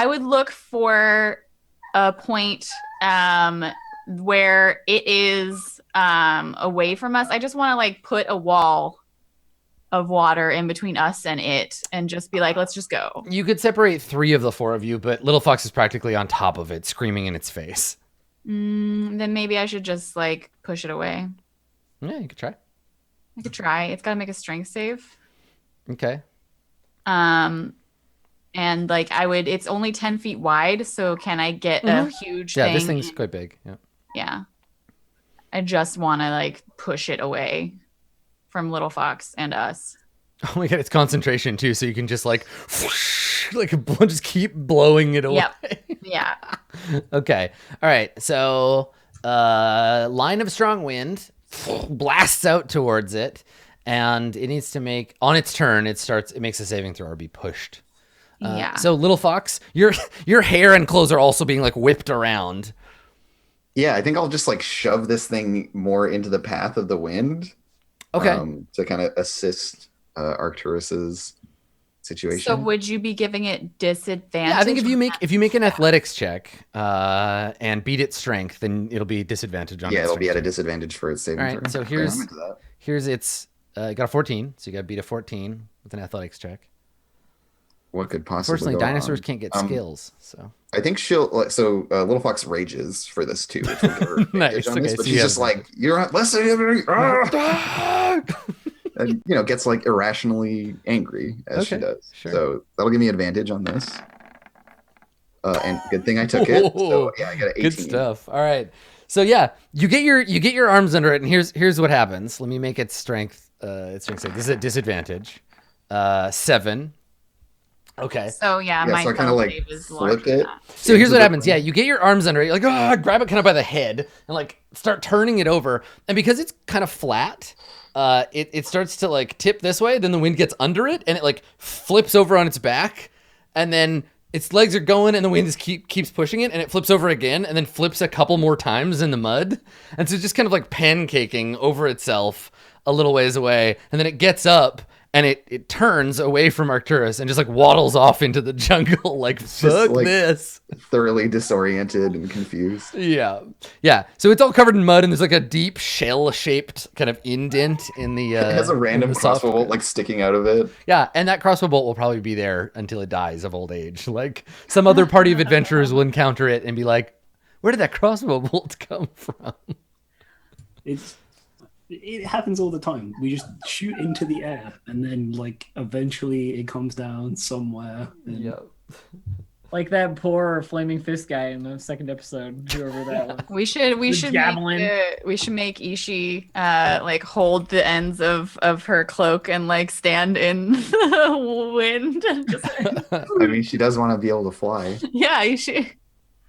would look for a point where it is away from us. I just want to like put a wall of water in between us and it and just be like, let's just go. You could separate 3 of the 4 of you, but Little Fox is practically on top of it, screaming in its face. Then maybe I should just like push it away. Yeah, you could try. I could try. It's got to make a strength save. Okay. And like it's only 10 feet wide, so can I get a huge thing? Yeah, this thing's quite big. Yeah. Yeah. I just want to like push it away from Little Fox and us. Oh my god, it's concentration too, so you can just like just keep blowing it away. Yep. Yeah. Okay. All right. So line of strong wind blasts out towards it, and it needs to make on its turn. It makes a saving throw or be pushed. Yeah. So Little Fox, your hair and clothes are also being like whipped around. Yeah, I think I'll just like shove this thing more into the path of the wind. Okay. To kind of assist Arcturus's situation. So would you be giving it disadvantage? Yeah, I think if you make an athletics check and beat its strength, then it'll be disadvantage on. Yeah, its it'll be at a strength. disadvantage for its saving All right. throw. So Yeah, I'm into that. here's its. Got a 14, so you got to beat a 14 with an athletics check. What could possibly Unfortunately, go dinosaurs wrong? can't get skills, so. I think she'll. So Little Fox rages for this too. Which will give her Nice, advantage on this, okay, but so she's you just have- like, "You're not listening to me," and gets like irrationally angry as she Okay, does. sure. So that'll give me advantage on this. And good thing I took it. So yeah, I got an 18. Good stuff. All right. So yeah, you get your arms under it, and here's what happens. Let me make its strength. Its strength save. This is a disadvantage. 7. Okay. So yeah, my so I kind of like save is flip larger than it. that. So here's into what the happens. Yeah, you get your arms under it. You're like, grab it kind of by the head and like start turning it over. And because it's kind of flat, it starts to like tip this way. Then the wind gets under it and it like flips over on its back. and then its legs are going, and the wind just keeps pushing it, and it flips over again, and then flips a couple more times in the mud, and so just kind of like pancaking over itself a little ways away, and then it gets up. And it turns away from Arcturus and just like waddles off into the jungle like, fuck like, this. Thoroughly disoriented and confused. Yeah. So it's all covered in mud and there's like a deep shell-shaped kind of indent in the... It has a random crossbow bolt like sticking out of it. Yeah, and that crossbow bolt will probably be there until it dies of old age. Like some other party of adventurers will encounter it and be like, where did that crossbow bolt come from? It happens all the time. We just shoot into the air, and then like eventually it comes down somewhere. And... Like that poor flaming fist guy in the second episode. Whoever that was. We should make Ishi like hold the ends of her cloak and like stand in the wind. And just... I mean, she does want to be able to fly. Yeah, Ishi.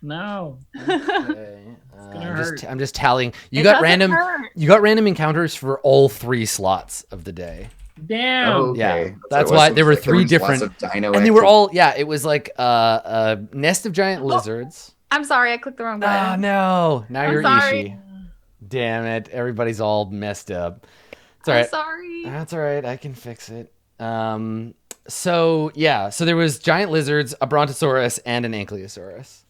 No. Okay. hurt. I'm just tallying. You It got doesn't random. hurt. You got random encounters for all 3 slots of the day. Damn. Okay. Yeah, So that's it why was there were like 3 was lots different, of dino and they were activity. all. Yeah, it was like a nest of giant lizards. I'm sorry, I clicked the wrong Oh button. no! Now I'm you're sorry. Ishi. Damn it! Everybody's all messed up. It's all I'm right. sorry. That's all right. I can fix it. So there was giant lizards, a brontosaurus, and an ankylosaurus.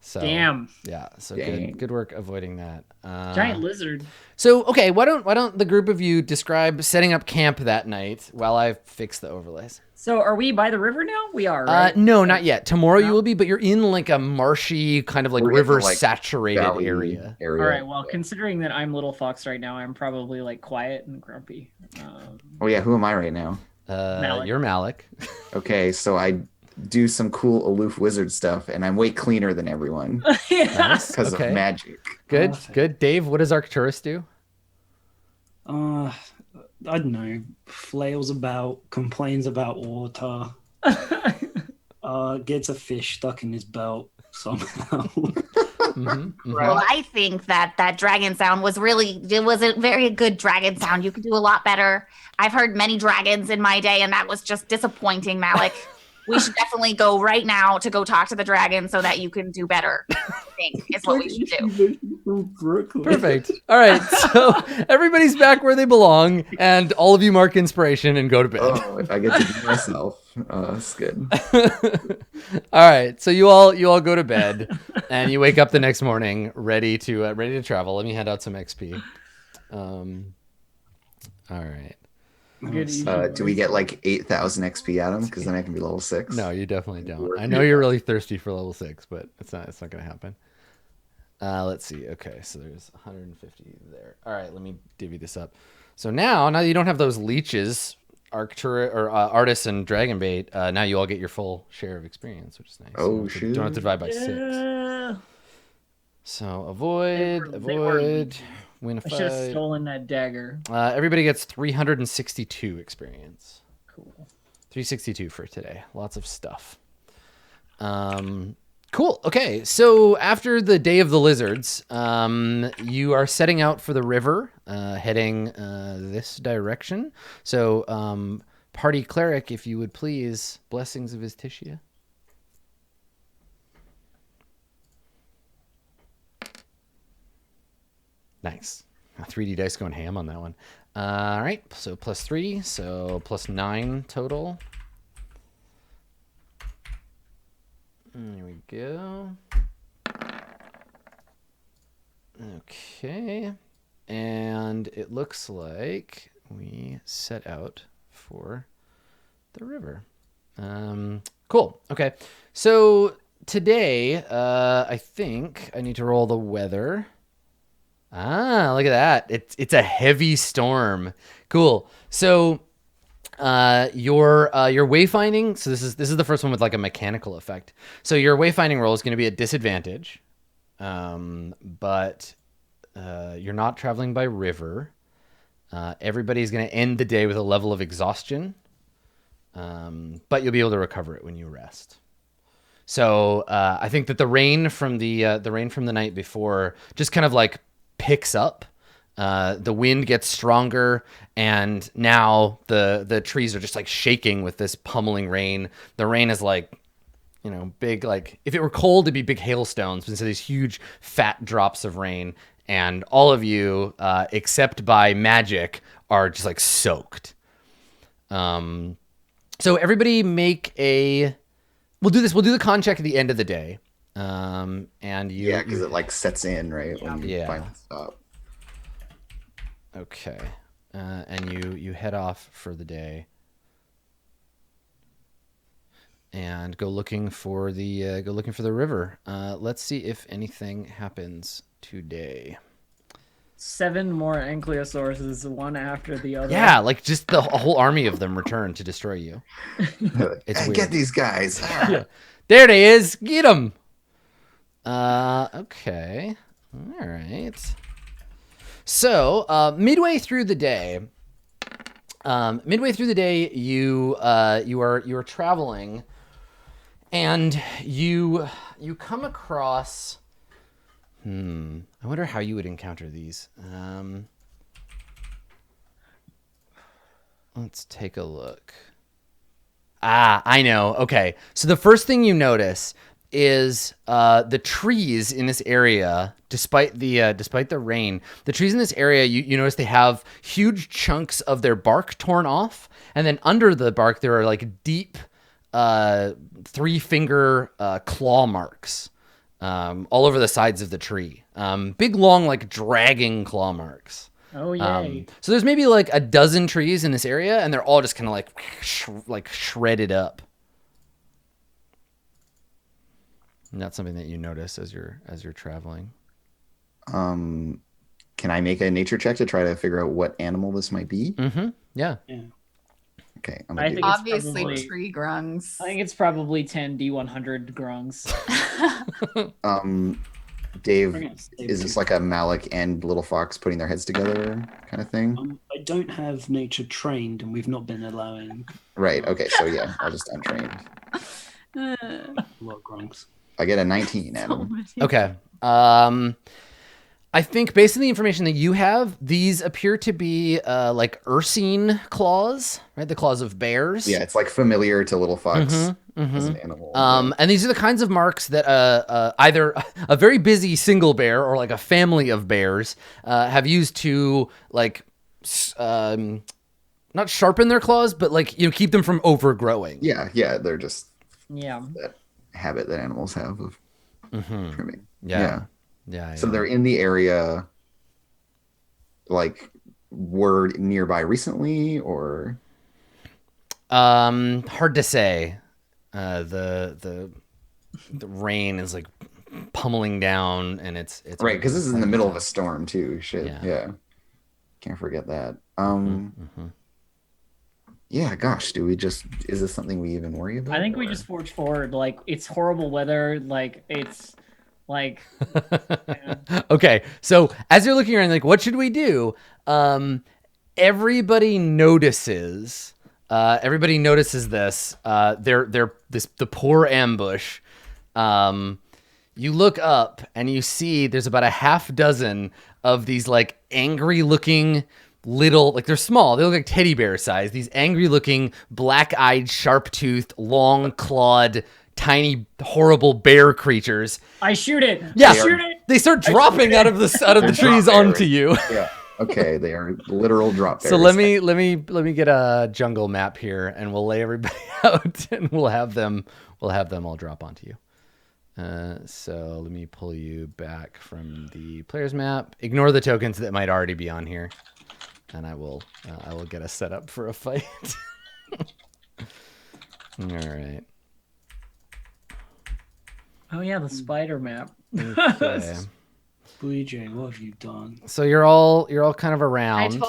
So Damn. yeah. So Dang. good work avoiding that. Giant lizard. So okay, why don't the group of you describe setting up camp that night while I fix the overlays? So are we by the river now? We are, right? No, not yet. Tomorrow you No? will be, but you're in like a marshy kind of like We're in the, river like, saturated Valley area. All right. Well, considering that I'm Little Fox right now, I'm probably like quiet and grumpy. Oh yeah, who am I right now? Malik. You're Malik. Okay, so I do some cool aloof wizard stuff, and I'm way cleaner than everyone Nice. because Okay. of magic. Good. Perfect. Good. Dave, what does Arcturus do? I don't know. Flails about, complains about water, gets a fish stuck in his belt somehow. Well, I think that dragon sound was a very good dragon sound. You could do a lot better. I've heard many dragons in my day, and that was just disappointing, Malik. We should definitely go right now to go talk to the dragon so that you can do better. I think is what we should do. From Brooklyn. Perfect. All right. So everybody's back where they belong, and all of you mark inspiration and go to bed. Oh, I get to be myself. That's good. All right. So you all go to bed, and you wake up the next morning ready to travel. Let me hand out some XP. All right. Good Do we get like 8,000 XP out of them? Because then I can be level 6. No, you definitely don't. I know you're really thirsty for level 6, but it's not going to happen. Let's see. Okay, so there's 150 there. All right, let me divvy this up. So now that you don't have those leeches, Artis and Dragonbait, now you all get your full share of experience, which is nice. Oh, You shoot. don't have to divide by 6. Yeah. So avoid, They were- win a I should have fight. stolen that dagger. Everybody gets 362 experience. Cool. 362 for today. Lots of stuff. Cool. Okay. So after the Day of the Lizards, you are setting out for the river, heading this direction. So party cleric, if you would please, blessings of Istitia. Nice. 3D dice going ham on that one. All right, so +3, so +9 total. There we go. Okay, and it looks like we set out for the river. Cool. Okay, so today I think I need to roll the weather. Ah, look at that. It's a heavy storm. Cool. So your wayfinding, so this is the first one with like a mechanical effect. So your wayfinding roll is going to be at disadvantage. But you're not traveling by river. Everybody's going to end the day with a level of exhaustion. But you'll be able to recover it when you rest. So I think that the rain from the night before just kind of like picks up. The wind gets stronger, and now the trees are just like shaking with this pummeling rain. The rain is like big, like, if it were cold, it'd be big hailstones, but instead these huge fat drops of rain, and all of you, except by magic, are just like soaked. So everybody make we'll do the con check at the end of the day. And you, Yeah, because it like sets in, right? When you Yeah. finally stop. Okay. And you head off for the day. And go looking for the river. Let's see if anything happens today. 7 more ankylosaurus, one after the other. Yeah, like just a whole army of them return to destroy you. It's Hey, weird. get these guys. Yeah. There they is. Get them. Okay. All right. So, midway through the day, you are traveling, and you come across. I wonder how you would encounter these. Let's take a look. I know. Okay. So the first thing you notice is the trees in this area, despite the rain, the trees in this area, you notice they have huge chunks of their bark torn off, and then under the bark there are like deep 3-finger claw marks all over the sides of the tree. Big, long, like dragging claw marks. Oh yay! So there's maybe like a dozen trees in this area, and they're all just kind of like shredded up. And that's something that you notice as you're traveling. Can I make a nature check to try to figure out what animal this might be? Mm-hmm. Yeah. Okay, I'm I gonna do think this. Obviously, probably- tree grungs. I think it's probably 10 D100 grungs. Dave, We're gonna stay is with this you. like a Malik and Little Fox putting their heads together kind of thing? I don't have nature trained, and we've not been allowing Right. Okay. So yeah, I'll just untrained. a lot of grunts. I get a 19, Adam. Okay. I think based on the information that you have, these appear to be like ursine claws, right? The claws of bears. Yeah, it's like familiar to Little Fox Mhm, as mhm. an animal. And these are the kinds of marks that either a very busy single bear or like a family of bears have used to like not sharpen their claws, but like keep them from overgrowing. Yeah, they're just Yeah. that habit that animals have of trimming. Yeah. So they're in the area, like, were nearby recently, or hard to say. The rain is like pummeling down, and it's right, because this is in the middle of a storm too. Shit, Yeah. yeah. Can't forget that. Mhm. Yeah, gosh, is this something we even worry about? I think we or- just forge forward. Like, it's horrible weather. Like, it's like. Okay, so as you're looking around, like, what should we do? Everybody notices. Everybody notices this. The poor ambush. You look up and you see there's about a half dozen of these like angry-looking little, like they're small. They look like teddy bear size. These angry-looking, black-eyed, sharp-toothed, long-clawed, tiny, horrible bear creatures. I shoot it. Yeah, I shoot it. they start dropping out of the They're trees drop onto bears. you. Yeah. Okay, they are literal drop bears. So let me get a jungle map here, and we'll lay everybody out, and we'll have them all drop onto you. So let me pull you back from the player's map. Ignore the tokens that might already be on here, and I will get us set up for a fight. All right. Oh yeah, the spider map. Okay. Luigi, what have you done? So you're all kind of around.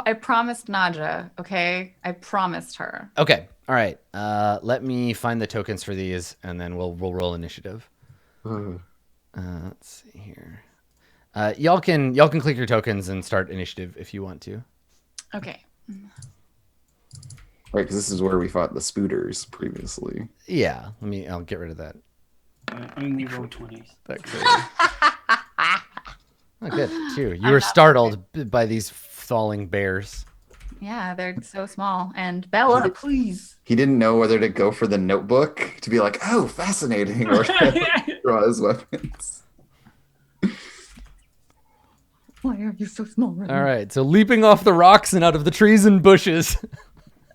I promised Naja, okay? I promised her. Okay. All right. Let me find the tokens for these, and then we'll roll initiative. Let's see here. Y'all can click your tokens and start initiative if you want to. Okay. Right, because this is where we fought the Spooters previously. Yeah. I'll get rid of that. Only roll 20s. That oh, good. Too. You were startled by these falling bears. Yeah, they're so small. And Bella, please. He didn't know whether to go for the notebook to be like, oh, fascinating, or to draw his weapons. Why are you so small? All right, so leaping off the rocks and out of the trees and bushes,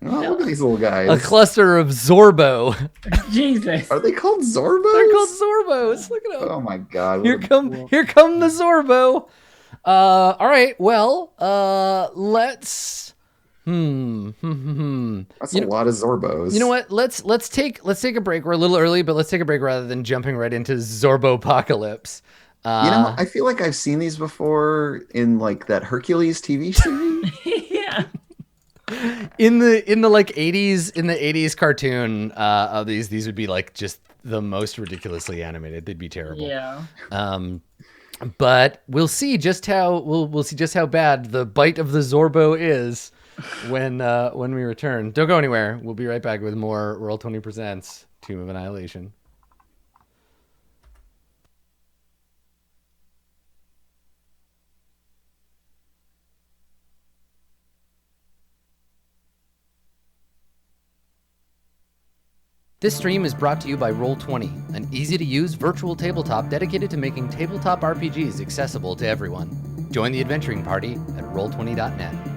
Oh, look at these little guys. a cluster of Zorbo. Jesus. Are they called Zorbos? They're called Zorbos. Look at them. Oh my god. Here come the Zorbo. All right, well, let's. That's a lot of Zorbos. You know what? Let's take a break. We're a little early, but let's take a break rather than jumping right into Zorbopocalypse. You know, I feel like I've seen these before in like that Hercules TV series. Yeah. In the like 80s cartoon of these would be like just the most ridiculously animated. They'd be terrible. Yeah. But we'll see just how bad the bite of the Zorbo is when we return. Don't go anywhere. We'll be right back with more Roll20 Presents Tomb of Annihilation. This stream is brought to you by Roll20, an easy-to-use virtual tabletop dedicated to making tabletop RPGs accessible to everyone. Join the adventuring party at roll20.net.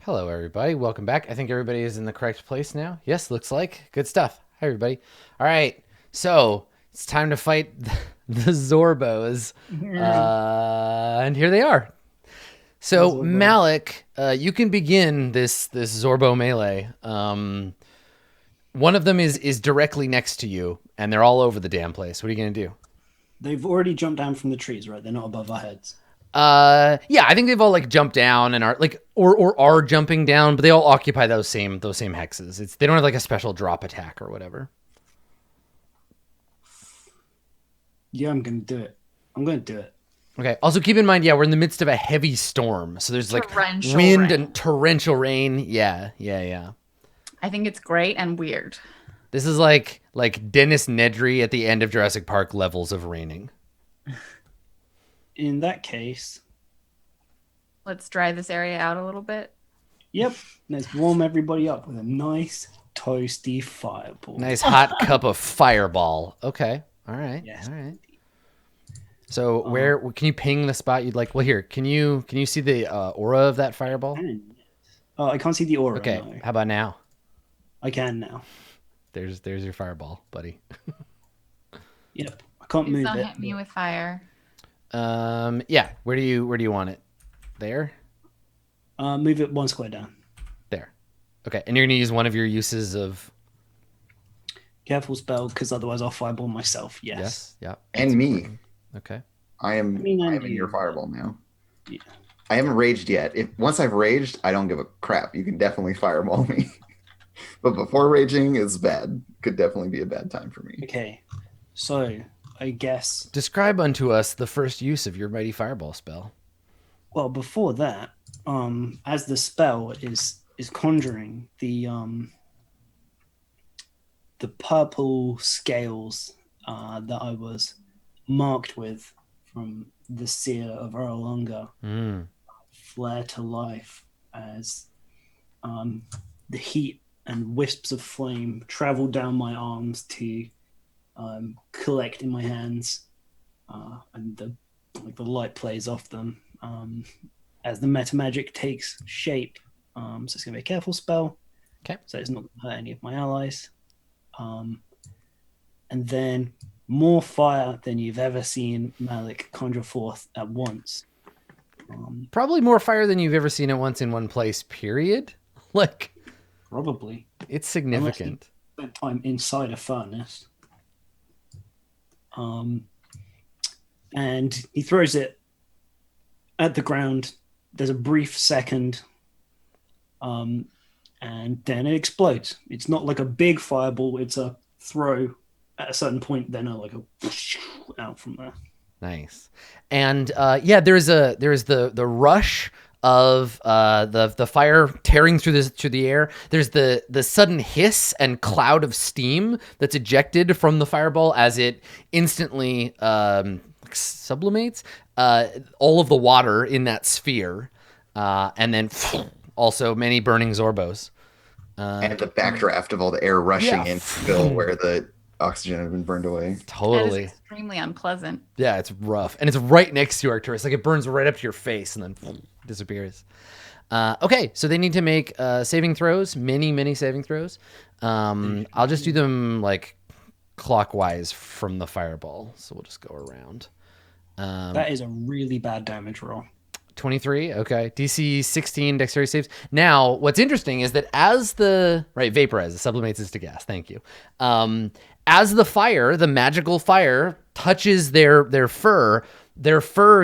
Hello, everybody. Welcome back. I think everybody is in the correct place now. Yes, looks like. Good stuff. Hi, everybody. All right. So it's time to fight the Zorbos. And here they are. So, Zorbo. Malik, you can begin this Zorbo melee. One of them is directly next to you, and they're all over the damn place. What are you going to do? They've already jumped down from the trees, right? They're not above our heads. Yeah, I think they've all like jumped down and are like or are jumping down, but they all occupy those same hexes. They don't have like a special drop attack or whatever. Yeah, I'm going to do it. I'm going to do it. Okay. Also keep in mind, yeah, we're in the midst of a heavy storm, so there's like Torrential wind rain. and torrential rain. Yeah. I think it's great and weird. This is like Dennis Nedry at the end of Jurassic Park levels of raining. In that case, Let's dry this area out a little bit. yep, let's warm everybody up with a nice toasty fireball. Nice hot cup of fireball. Okay. All right. Yes. All right. So where can you ping the spot you'd like? Well, here, can you see the aura of that fireball? Oh, I can't see the aura. Okay. No. How about now? I can now. There's your fireball, buddy. Yep. I can't Please move don't it. hit me with fire. Yeah. Where do you want it? There? Move it one square down. There. Okay. And you're gonna use one of your uses of Careful spell, because otherwise I'll fireball myself. Yes. Yeah. And me. Okay. I am and in you. your fireball now. Yeah. I haven't raged yet. Once I've raged, I don't give a crap. You can definitely fireball me. But before raging is bad. Could definitely be a bad time for me. Okay. So I guess. Describe unto us the first use of your mighty fireball spell. Well, before that, as the spell is conjuring the purple scales that I was marked with from the seer of Erlunga flare to life as the heat and wisps of flame travel down my arms to collect in my hands, and the light plays off them as the meta magic takes shape. So it's gonna be a careful spell. Okay. So it's not gonna hurt any of my allies. And then more fire than you've ever seen Malik conjure forth at once. Probably more fire than you've ever seen at once in one place, period. Like, Probably. it's significant. Spent time inside a furnace. And he throws it at the ground. There's a brief second, and then it explodes. It's not like a big fireball. It's a throw at a certain point, then like a out from there. Nice. And yeah, there's the rush of the fire tearing through the air. There's the sudden hiss and cloud of steam that's ejected from the fireball as it instantly sublimates all of the water in that sphere, and then also many burning Zorbos. And the backdraft of all the air rushing in to fill where the oxygen had been burned away. Totally. That is extremely unpleasant. Yeah, it's rough. And it's right next to you, Arcturus. Like, it burns right up to your face and then disappears. Okay, so they need to make saving throws. Many saving throws. I'll just do them, like, clockwise from the fireball. So we'll just go around. That is a really bad damage roll. 23, okay. DC 16 dexterity saves. Now, what's interesting is that as the vaporize, sublimates this to gas. Thank you. As the magical fire touches their fur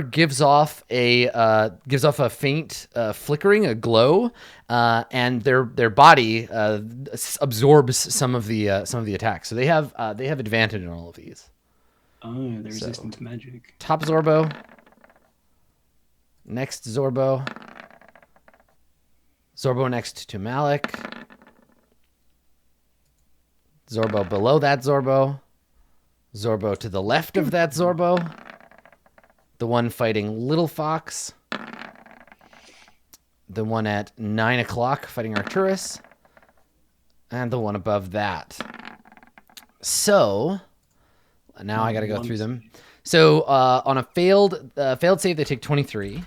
gives off a faint flickering, a glow, and their body absorbs some of the attacks. So they have advantage in all of these. Oh, they're resistant to magic. Top Zorbo. Next Zorbo. Zorbo next to Malik. Zorbo below that Zorbo. Zorbo to the left of that Zorbo. The one fighting Little Fox. The one at 9 o'clock fighting Arcturus. And the one above that. So, now I got to go through them. So, on a failed save, they take 23.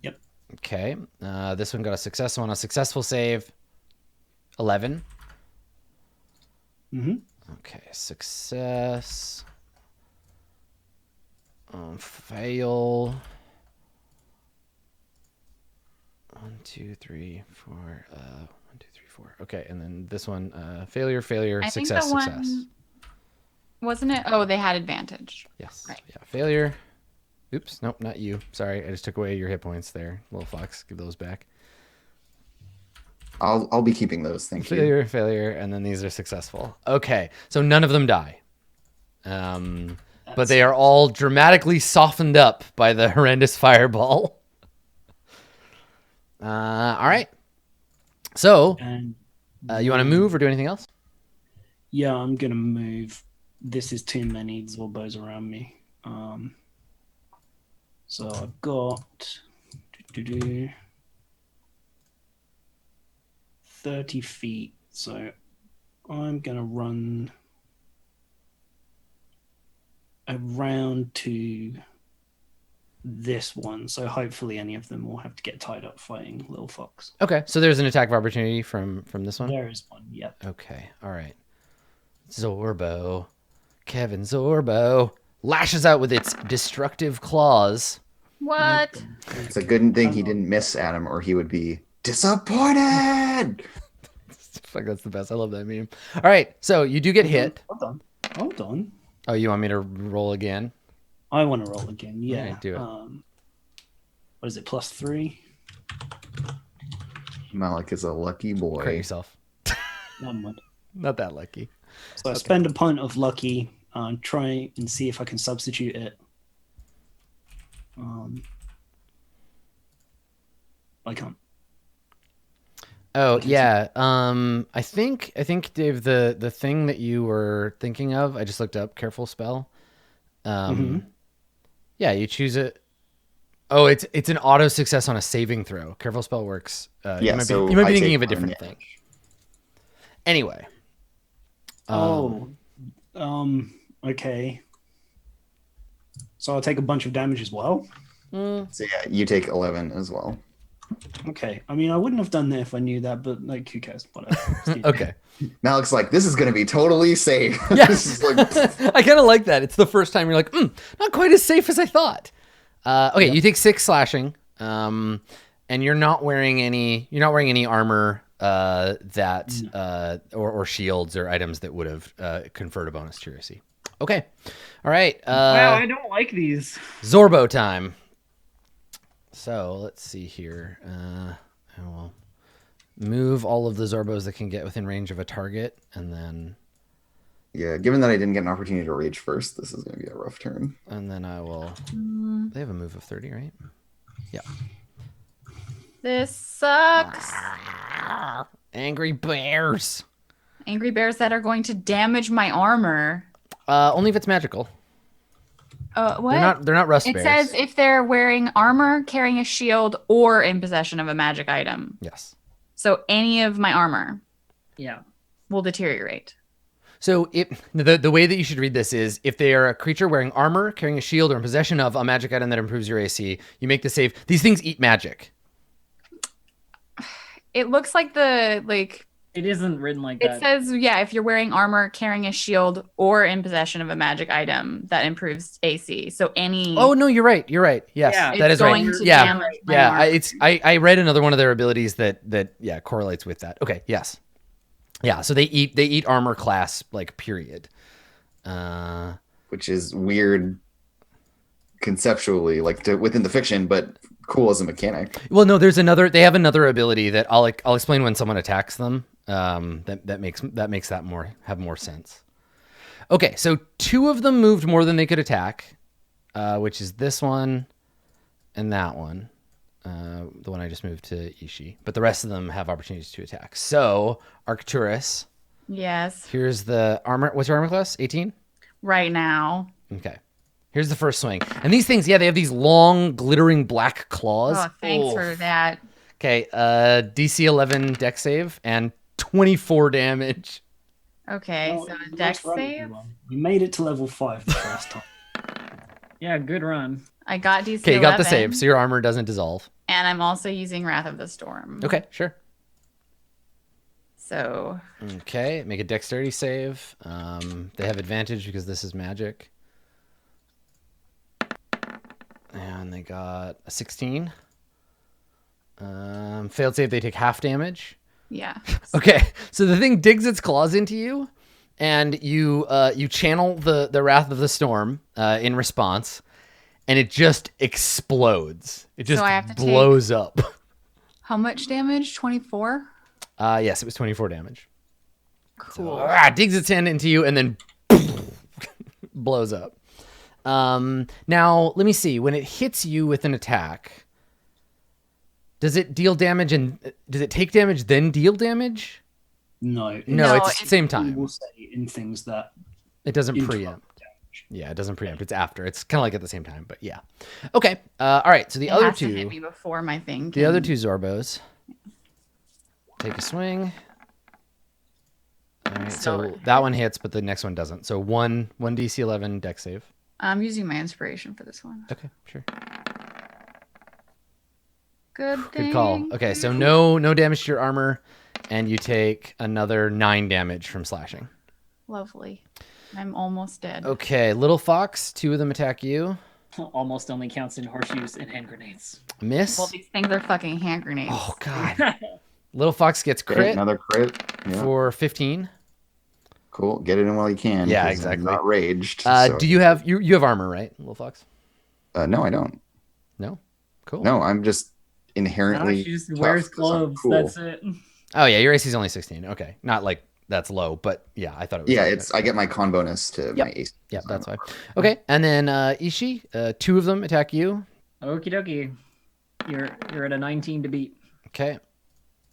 Yep. Okay. This one got a success on a successful save. 11. Mm-hmm. Okay, success. Fail. 1, 2, 3, 4. 1, 2, 3, 4. Okay, and then this one, failure, I think success, the success. one wasn't it? Oh, they had advantage. Yes. Right. Yeah. Failure. Oops. Nope. Not you. Sorry. I just took away your hit points there. Little fox. Give those back. I'll be keeping those. Thank you. Failure. And then these are successful. Okay. So none of them die. But they are all dramatically softened up by the horrendous fireball. All right. So And you want to move or do anything else? yeah, I'm gonna move. This is too many Zorbos around me. So I've got 30 feet. So I'm gonna run around to this one. So hopefully any of them will have to get tied up fighting Little Fox. Okay. So there's an attack of opportunity from this one. There is one. Yep. Okay. All right. Zorbo. Kevin Zorbo lashes out with its destructive claws. What? It's a good thing he didn't miss Adam, or he would be disappointed. Fuck, that's the best. I love that meme. All right. So you do get hit. Hold on. Oh, you want me to roll again? I want to roll again. Yeah. Alright, do it. What is it? +3. Malik is a lucky boy. Crit yourself. One would. Not that lucky. So I spend a point of lucky, try and see if I can substitute it. I can't. Oh yeah. I think Dave, the thing that you were thinking of, I just looked up. Careful spell. Yeah, you choose it. Oh, it's an auto success on a saving throw. Careful spell works. Yeah, you might be I thinking take of a one different damage. thing. Anyway. Okay. So I'll take a bunch of damage as well. So yeah, you take 11 as well. Okay. I mean, I wouldn't have done that if I knew that, but like, who cares? Whatever. Okay. Malik's like, this is going to be totally safe. Yes. This is like, I kind of like that. It's the first time you're like, not quite as safe as I thought. Okay, you take 6 slashing, and you're not wearing any armor that or shields or items that would have conferred a bonus to your AC. Okay, all right. Wow, I don't like these. Zorbo time. So let's see here. I will move all of the Zorbos that can get within range of a target, and then yeah, given that I didn't get an opportunity to rage first, this is going to be a rough turn. I will. They have a move of 30, right? Yeah. This sucks. Angry bears. Angry bears that are going to damage my armor. Only if it's magical. What? They're not rust It bears. says if they're wearing armor, carrying a shield, or in possession of a magic item. Yes. So any of my armor Yeah. will deteriorate. So the way that you should read this is if they are a creature wearing armor, carrying a shield, or in possession of a magic item that improves your AC, you make the save. These things eat magic. It looks like It isn't written like it that. says, yeah, if you're wearing armor, carrying a shield, or in possession of a magic item that improves AC. So any Oh no, you're right. Yes, Yeah. that it's is right. going to Yeah, damage my yeah. armor. I read another one of their abilities that correlates with that. Okay, yes, yeah. So they eat armor class like period. Which is weird conceptually, like within the fiction, but cool as a mechanic. Well, no, they have another ability that I'll explain when someone attacks them. That makes that have more sense. Okay, so 2 of them moved more than they could attack, which is this one and that one, the one I just moved to Ishii. But the rest of them have opportunities to attack. So Arcturus, Yes, here's the armor. What's your armor class? 18. right now. Okay. Here's the first swing. And these things, yeah, they have these long, glittering black claws. Oh, thanks for that. Okay, DC 11 dex save and 24 damage. Okay, No, so it a dex looks right, save. everyone. We made it to level 5 the first time. Yeah, good run. I got DC Okay, you got the 11, save, so your armor doesn't dissolve. and And I'm also using Wrath of the Storm. Okay, sure. So. Okay, make a dexterity save. They have advantage because this is magic. And they got a 16. Failed save, they take half damage. Yeah. Okay, so the thing digs its claws into you, and you channel the Wrath of the Storm in response, and it just explodes. It just So I have to blows up. How much damage? 24? Yes, it was 24 damage. Cool. So, digs its hand into you, and then blows up. Now, let me see. When it hits you with an attack, does it deal damage and does it take damage then deal damage? No. No, it's at the same We time. will say in things that It doesn't interrupt preempt. damage. Yeah, it doesn't preempt. It's after. It's kind of like at the same time, but yeah. Okay. All right. So the It other has to hit two, me before my thing. the other can- two Zorbos, take a swing. All right. So that one hits, but the next one doesn't. So one DC 11 dex save. I'm using my inspiration for this one. Okay, sure. Good call. thing. Okay, so no damage to your armor, and you take another 9 damage from slashing. Lovely. I'm almost dead. Okay, Little Fox, 2 of them attack you. Almost only counts in horseshoes and hand grenades. Miss. Well, these things are fucking hand grenades. Oh god. Little Fox gets Great, crit another crit. Yeah. for 15. Cool. Get it in while you can. Yeah, 'cause I'm exactly. not raged. So. Do you have you have armor, right, Little Fox? No, I don't. No. Cool. No, I'm just No, inherently. she just tough wears 'cause I'm clothes. cool. That's it. Oh yeah, your AC is only 16. Okay, not like that's low, but yeah, I thought it was. Yeah, like it's. I get my con bonus to Yep. my AC. Yeah, that's why. Okay, and then Ishi, 2 of them attack you. Okie dokie. You're at a 19 to beat. Okay,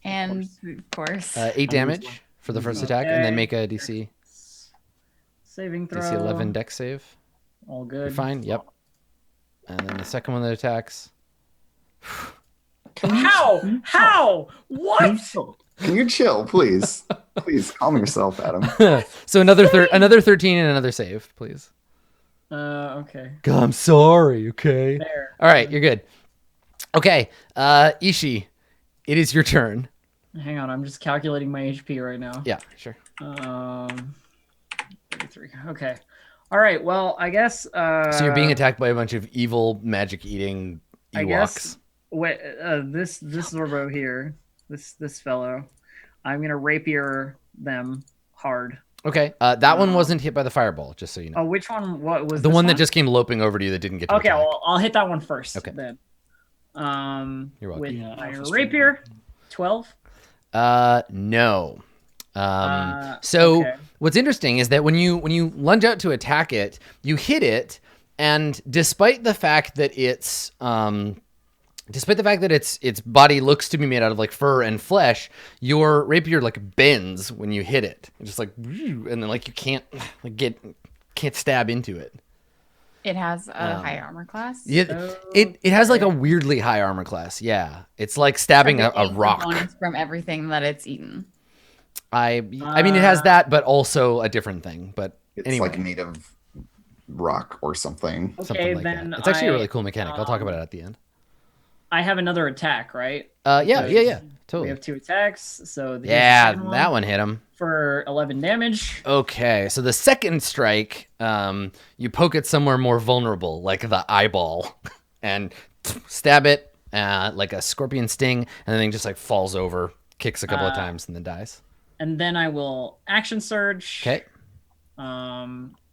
And of course. 8 damage for the first attack, and then Okay. make a DC Saving throw. 11 dex save. All You're good. fine. Yep. And then the second one that attacks. How? What? Can you chill, please? Please calm yourself, Adam. So another 13 and another save, please. Okay. God, I'm sorry. Okay. There. All right, you're good. Okay, Ishi, it is your turn. Hang on, I'm just calculating my HP right now. Yeah, sure. 33. Okay. All right. Well, I guess. So you're being attacked by a bunch of evil magic-eating I Ewoks. guess. Wait. This Zorbo here. This fellow. I'm gonna rapier them hard. Okay, that one wasn't hit by the fireball, just so you know. Oh, which one? What was The this one that just came loping over to you that didn't get to Okay, attack. well, I'll hit that one first. Okay. Then. You're welcome. With Yeah, my Alpha rapier, 12. No. So okay. what's interesting is that when you lunge out to attack it, you hit it, and despite the fact that its body looks to be made out of like fur and flesh, your rapier like bends when you hit it. It's just like, and then like you can't stab into it. It has a high armor class. Yeah, it has like a weirdly high armor class. Yeah, it's like stabbing a It's rock. bonus from everything that it's eaten. I mean, it has that, but also a different thing. But It's anyway, like made of rock or something. Okay, something like then that. It's actually a I, really cool mechanic. I'll talk about it at the end. I have another attack, right? Yeah, We totally. have 2 attacks, so here's the Yeah, second that one hit him. for 11 damage. Okay, so the second strike, you poke it somewhere more vulnerable, like the eyeball, and stab it like a scorpion sting, and the thing just like falls over, kicks a couple of times, and then dies. And then I will action surge. Okay.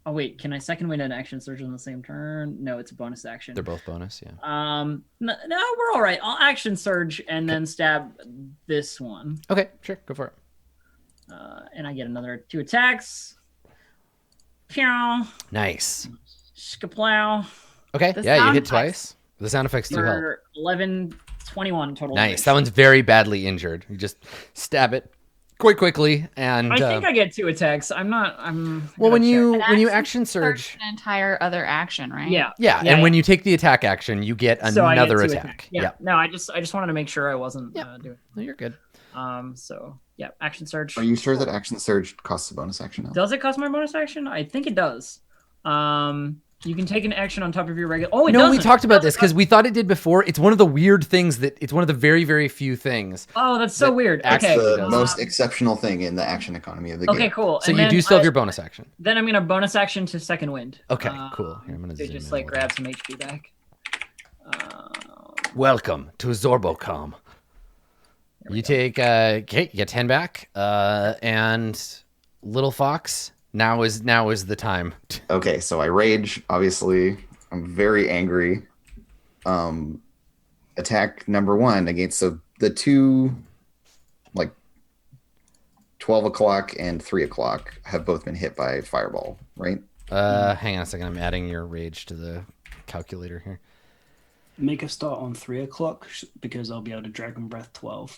Oh wait, can I second wind and action surge on the same turn? No, it's a bonus action. They're both bonus, yeah. No, we're all right. I'll action surge and then stab this one. Okay, sure, go for it. And I get another 2 attacks. Pew, Nice. skaplow. Okay, The yeah, you sound hit effects. twice. The sound effects do help. For 11, 21 total. Nice. damage. That one's very badly injured. You just stab it quite quickly, and I think I get 2 attacks. I'm not. well, when you An action surge, an entire other action, right? Yeah. yeah, and when you take the attack action, you get So I get another 2 attack. Yeah. No, I just wanted to make sure I wasn't Yeah. doing. No, you're good. So yeah, action surge. Are you sure that action surge costs a bonus action now? Does it cost my bonus action? I think it does. You can take an action on top of your regular. Oh, it No, doesn't. we talked about this because we thought it did before. It's one of the weird things that it's one of the very, very few things. Oh, that's so that weird. acts Okay. The does most exceptional thing in the action economy of the Okay, game. cool. So And you then do still have your bonus action. Then I'm gonna bonus action to second wind. Okay, cool. Here, I'm gonna To zoom just in like a grab little. some HP back. Welcome to Zorbocom. You take okay, you get 10 back, and Little Fox. Now is the time. Okay, so I rage. Obviously, I'm very angry. Attack number 1 against the two, like 12 o'clock and 3 o'clock have both been hit by fireball, right? Hang on a second. I'm adding your rage to the calculator here. Make a start on 3 o'clock because I'll be able to Dragon Breath 12.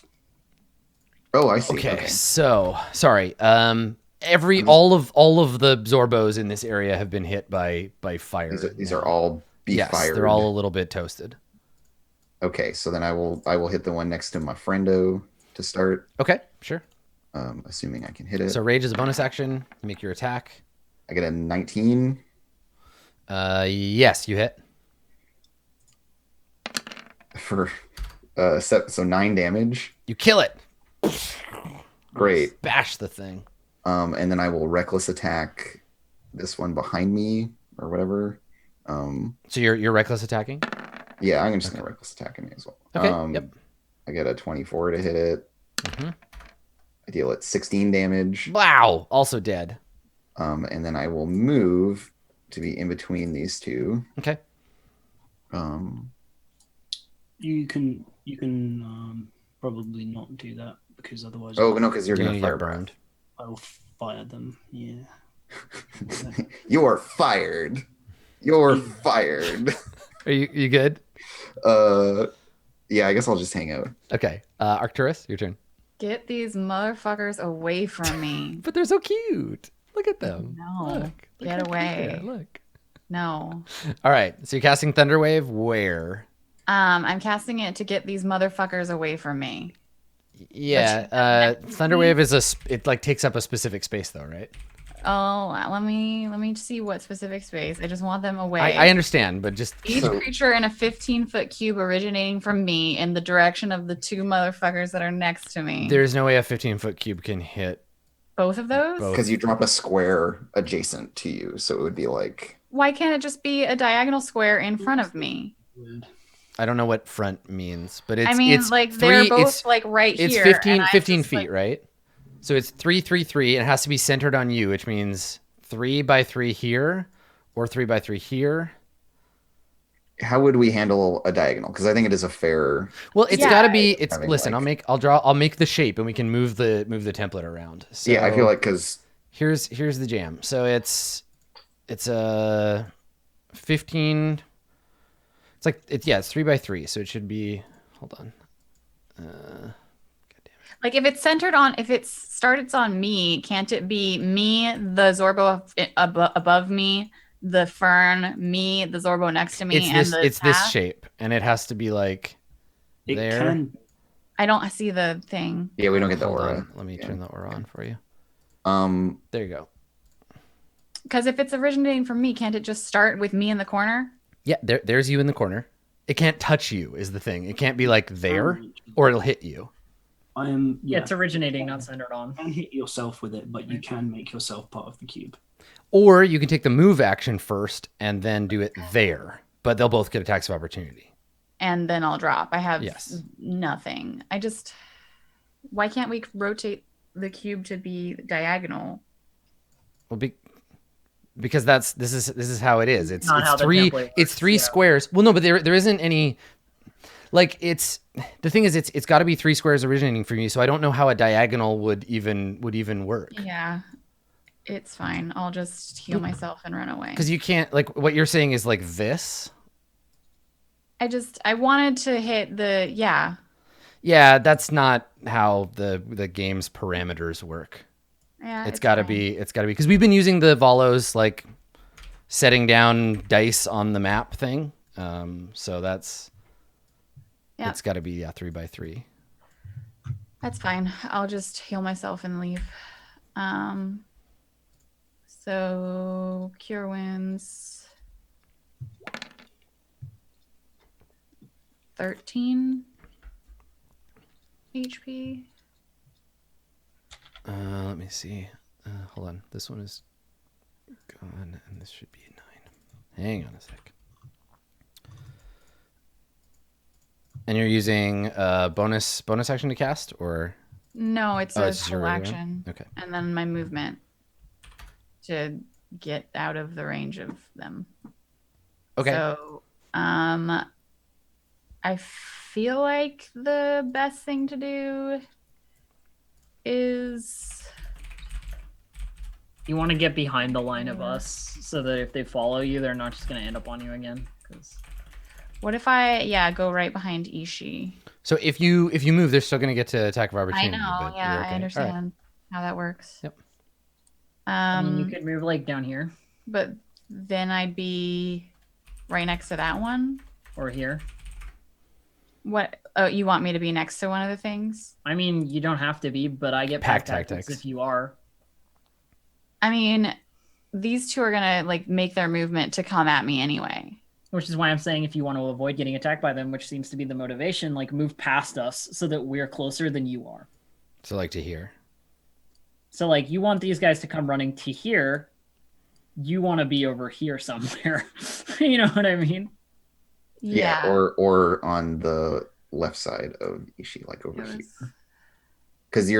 Oh, I see. Okay, so sorry. All of the Zorbos in this area have been hit by fire. These are all yes, fired. they're all a little bit toasted. Okay, so then I will hit the one next to my friendo to start. Okay, sure. Assuming I can hit it. So rage is a bonus action. Make your attack. I get a 19. Yes, you hit. For so 9 damage. You kill it. Great. Bash the thing. And then I will reckless attack this one behind me or whatever. So you're reckless attacking? Yeah, I'm just gonna reckless attack him as well. Okay. Yep. I get a 24 to hit it. Mm-hmm. I deal it 16 damage. Wow. Also dead. And then I will move to be in between these two. Okay. You can probably not do that because otherwise. Oh no, because you're gonna get fire burned. I'll fire them. Yeah. You are fired. You're fired. Are you good? Yeah, I guess I'll just hang out. Okay. Arcturus, your turn. Get these motherfuckers away from me. But they're so cute. Look at them. No. Look Get how cute they away. are. Look. No. All right. So you're casting Thunderwave where? I'm casting it to get these motherfuckers away from me. Yeah. Thunderwave is it like takes up a specific space though, right? Oh, let me see what specific space. I just want them away. I understand, but just Each creature in a 15-foot cube originating from me in the direction of the two motherfuckers that are next to me. there's no way a 15-foot cube can hit Both of those? both. Because you drop a square adjacent to you, so it would be like. Why can't it just be a diagonal square in front of me? I don't know what front means, but it's it's like they're both like right it's here. 15 feet, right? So it's 3, 3, 3, and it has to be centered on you, which means 3 by 3 here, or 3 by 3 here. How would we handle a diagonal? Because I think it is a fair. Well, it's Yeah. got to be. It's Having, listen. like- I'll make the shape, and we can move the template around. So Yeah, I feel like because here's the jam. So it's a 15. It's like it's 3 by 3, so it should be. Hold on. Like if it starts on me, can't it be me, the Zorbo above me, the fern, me, the Zorbo next to me, It's this shape, and it has to be like It there. can. I don't see the thing. yeah, we don't get the Hold aura. on. Let me turn the aura on for you. There you go. Because if it's originating from me, can't it just start with me in the corner? Yeah, there's you in the corner. It can't touch you is the thing. It can't be like there, or it'll hit you. I am. Yeah, Yeah, it's originating, not centered on. you can hit yourself with it, but you can make yourself part of the cube. Or you can take the move action first and then do it there. But they'll both get attacks of opportunity. And then I'll drop. I have Yes. nothing. Why can't we rotate the cube to be diagonal? Well, because this is how it is. It's Not how the three template it's works, 3 yeah. squares. Well, no, but there isn't any. Like the thing is it's got to be 3 squares originating from you. So I don't know how a diagonal would even work. Yeah, it's fine. I'll just heal myself and run away. Because you can't like what you're saying is like this. I wanted to hit the Yeah, that's not how the game's parameters work. Yeah, It's got to be because we've been using the Volos like setting down dice on the map thing. So that's it's got to be 3 by 3. That's fine. I'll just heal myself and leave. So cure wounds. 13 HP. Let me see. Hold on. This one is gone, and this should be a 9. Hang on a sec. And you're using bonus action to cast, or? No, it's Oh, a it's your full regular action. one? Okay. And then my movement to get out of the range of them. Okay. So, I feel like the best thing to do is You want to get behind the line of us so that if they follow you, they're not just going to end up on you again. 'Cause what if I go right behind Ishii? So if you move, they're still going to get to attack of I opportunity. know, but yeah, you're okay. I All understand how that works. Yep. I mean, you could move like down here But then I'd be right next to that one. or here. What? Oh, you want me to be next to one of the things? I mean, you don't have to be, but I get Pack pack tactics tactics. if you are. I mean, these two are gonna like make their movement to come at me anyway. Which is why I'm saying if you want to avoid getting attacked by them, which seems to be the motivation, like move past us so that we're closer than you are. So like to here. So like you want these guys to come running to here. You want to be over here somewhere. You know what I mean? Yeah. or on the left side of Ishii, like over here. Because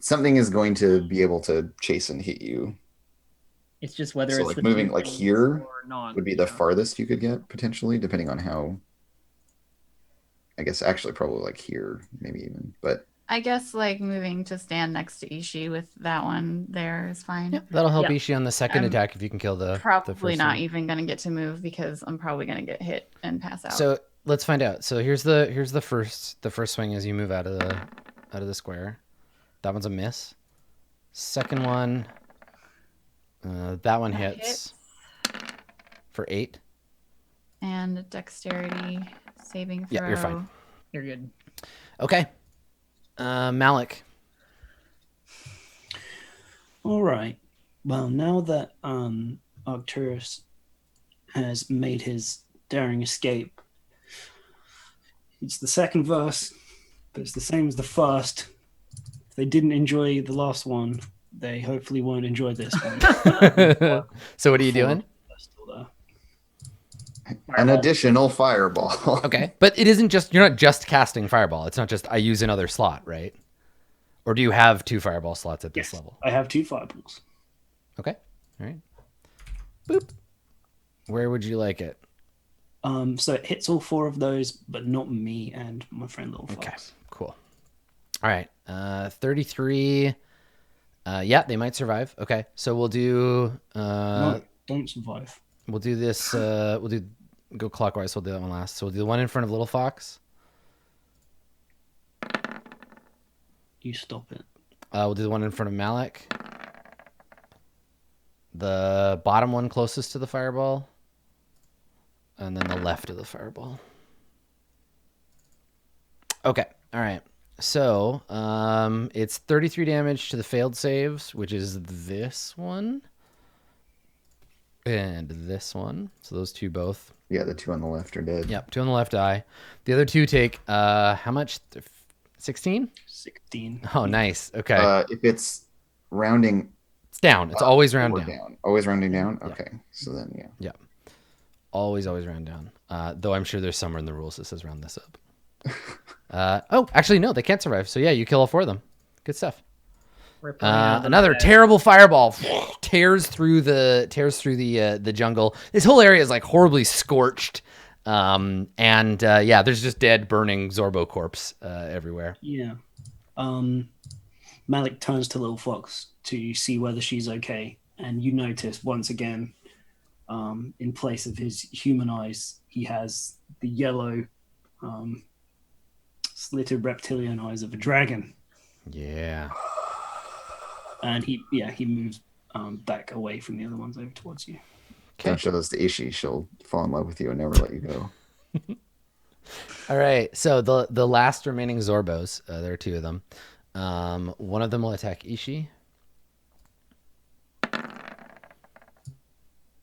something is going to be able to chase and hit you. It's just whether So it's like the moving two like things here or not. would be the farthest you could get potentially, depending on how. I guess actually probably like here, maybe even, but I guess like moving to stand next to Ishii with that one there is fine. Yeah, that'll help Yeah. Ishii on the second I'm attack if you can kill the Probably first not one. even gonna get to move because I'm probably gonna get hit and pass out. So let's find out. So here's the first swing as you move out of the square. That one's a miss. Second one, that one That hits for 8. And dexterity saving throw. Yeah, you're fine. You're good. Okay. Malik. All right. Well, now that Arcturus has made his daring escape, it's the second verse, but it's the same as the first. If they didn't enjoy the last one, they hopefully won't enjoy this one. So what are you doing? Still there. an Fireball. additional fireball. Okay, but it isn't just, you're not just casting fireball. It's not just I use another slot, right? Or do you have 2 fireball slots at this Yes, level? I have 2 fireballs. Okay, all right. Boop. Where would you like it? So it hits all 4 of those, but not me and my friend Little Fox. Okay, cool. All right, 33. Yeah, they might survive. Okay, so we'll do. No, don't survive. We'll do this. Go clockwise. We'll do that one last. So we'll do the one in front of Little Fox. You stop it. We'll do the one in front of Malik. The bottom one closest to the fireball. And then the left of the fireball. Okay. All right. So it's 33 damage to the failed saves, which is this one. And this one. So those 2 both. Yeah, the 2 on the left are dead. Yep. 2 on the left eye. The other 2 take, how much? 16? 16. Oh, nice. Okay. If it's rounding It's down. It's always round or down. Always rounding down? Yeah. Okay. So then, yeah. Yeah. Always round down. Though I'm sure there's somewhere in the rules that says round this up. Oh, actually, no, they can't survive. So yeah, you kill all 4 of them. Good stuff. Another terrible fireball tears through the jungle. This whole area is like horribly scorched. Yeah, there's just dead, burning Zorbo corpse everywhere. Yeah. Malik turns to Little Fox to see whether she's okay, and you notice once again, in place of his human eyes, he has the yellow, slitted reptilian eyes of a dragon, Yeah. and he moves back away from the other ones over towards you. Don't show those to Ishii. She'll fall in love with you and never let you go. All right. So the last remaining Zorbos, there are 2 of them. One of them will attack Ishii.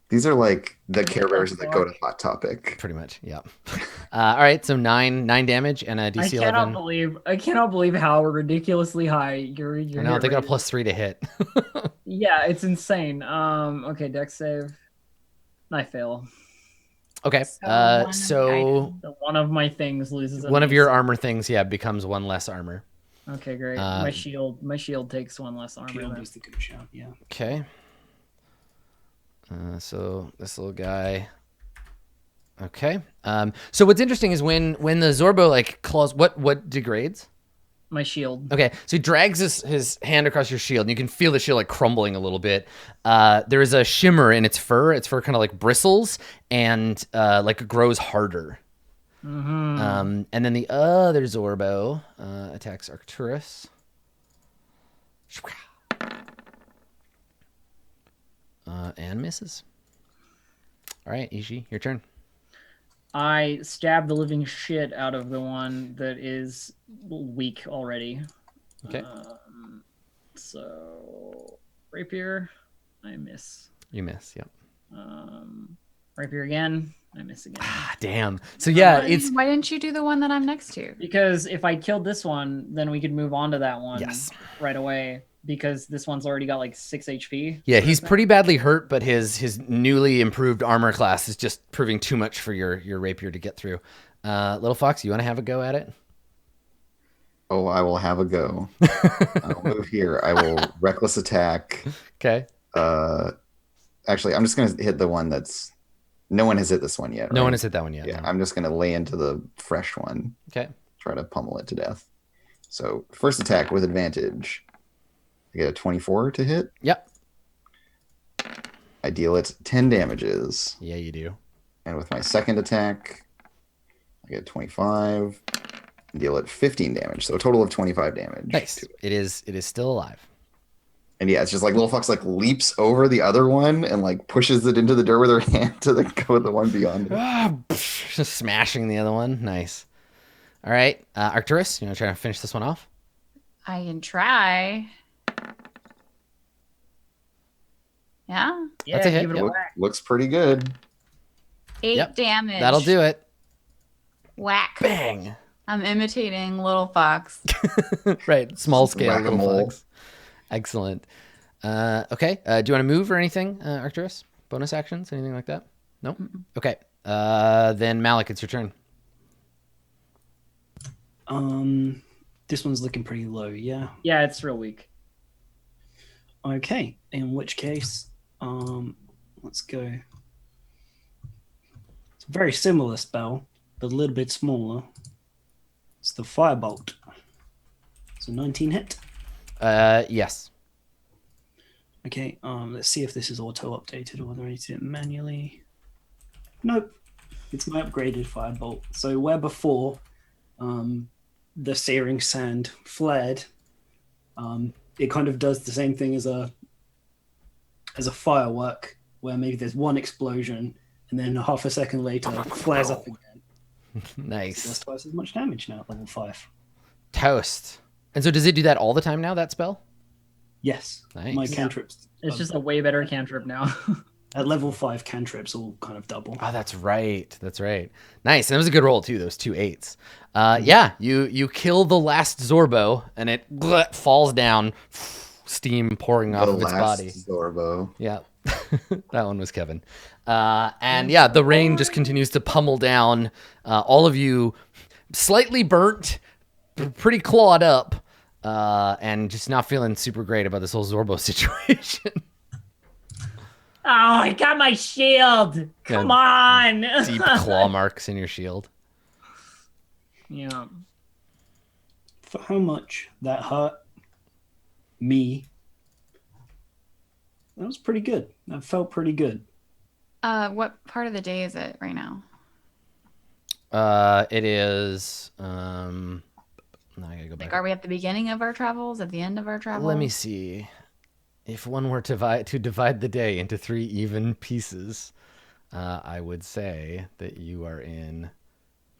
These are like the Care Bears that go to Hot Topic. Pretty much, yeah. All right, so nine damage and a I DC cannot 11. believe how ridiculously high your I know hit they got a rate is. +3 to hit. Yeah, it's insane. Okay, dex save. I fail. Okay, So one of the so So one of my things loses. one of your armor things, becomes 1 less armor. Okay, great. My shield takes 1 less armor. Shield then. is the good shout, yeah. Okay. So this little guy. Okay. So what's interesting is when the Zorbo like claws, what degrades? My shield. Okay, so he drags his hand across your shield, and you can feel the shield like crumbling a little bit. There is a shimmer in its fur. Its fur kind of like bristles and like grows harder. Mm-hmm. And then the other Zorbo attacks Arcturus. And misses. All right, Ishi, your turn. I stab the living shit out of the one that is weak already. Okay. So rapier, I miss. You miss, yep. Rapier again, I miss again. Ah, damn. So yeah, it's Why didn't you do the one that I'm next to? Because if I killed this one, then we could move on to that one Yes. right away. Because this one's already got like 6 HP. yeah, he's pretty badly hurt, but his newly improved armor class is just proving too much for your rapier to get through. Little Fox, you want to have a go at it? Oh, I will have a go. I'll move here. I will reckless attack. Okay. Actually, I'm just going to hit the one that's... No one has hit this one yet, No right? one has hit that one yet. Yeah, no. I'm just going to lay into the fresh one. Okay. Try to pummel it to death. So, first attack with advantage. I get a 24 to hit. Yep. I deal it 10 damages. Yeah, you do. And with my second attack, I get 25 and deal it 15 damage. So a total of 25 damage. Nice. to it. It is still alive. And yeah, it's just like Little Fox like leaps over the other one and like pushes it into the dirt with her hand to then go with the one beyond it. Just smashing the other one. Nice. All right, Arcturus, you want to try to finish this one off? I can try. Yeah. Yeah, That's a hit, give it yep. a whack. Looks pretty good. 8 Yep, damage. That'll do it. Whack. Bang. I'm imitating Little Fox. Right, small scale Little Whack-a-mole. Fox. Excellent. Okay, do you want to move or anything, Arcturus? Bonus actions, anything like that? Nope. Okay, then Malik, it's your turn. This one's looking pretty low, yeah. Yeah, it's real weak. Okay, in which case, let's go. It's a very similar spell, but a little bit smaller. It's the Firebolt. It's a 19 hit. Yes. Okay, let's see if this is auto updated or whether I need to do it manually. Nope, it's my upgraded Firebolt. So where before the searing sand flared, it kind of does the same thing as a firework, where maybe there's one explosion and then half a second later it flares up again. It does Nice. twice as much damage now at level 5. Toast. And so does it do that all the time now, that spell? Yes, Nice. my cantrips. It's just a way better cantrip now. At level 5, cantrips all kind of double. Oh, that's right. That's right. Nice. And it was a good roll too, those 2 8s. Yeah, you kill the last Zorbo and it falls down, steam pouring off of its body. Zorbo. Yeah. That one was Kevin. And yeah, the rain just continues to pummel down. All of you slightly burnt, pretty clawed up, and just not feeling super great about this whole Zorbo situation. Oh, I got my shield. Come on. Deep claw marks in your shield. Yeah. For how much that hurt me, that was pretty good. That felt pretty good. What part of the day is it right now? It is. No, I gotta go back. Like, are we at the beginning of our travels? At the end of our travels? Let me see. If one were to divide the day into 3 even pieces, I would say that you are in,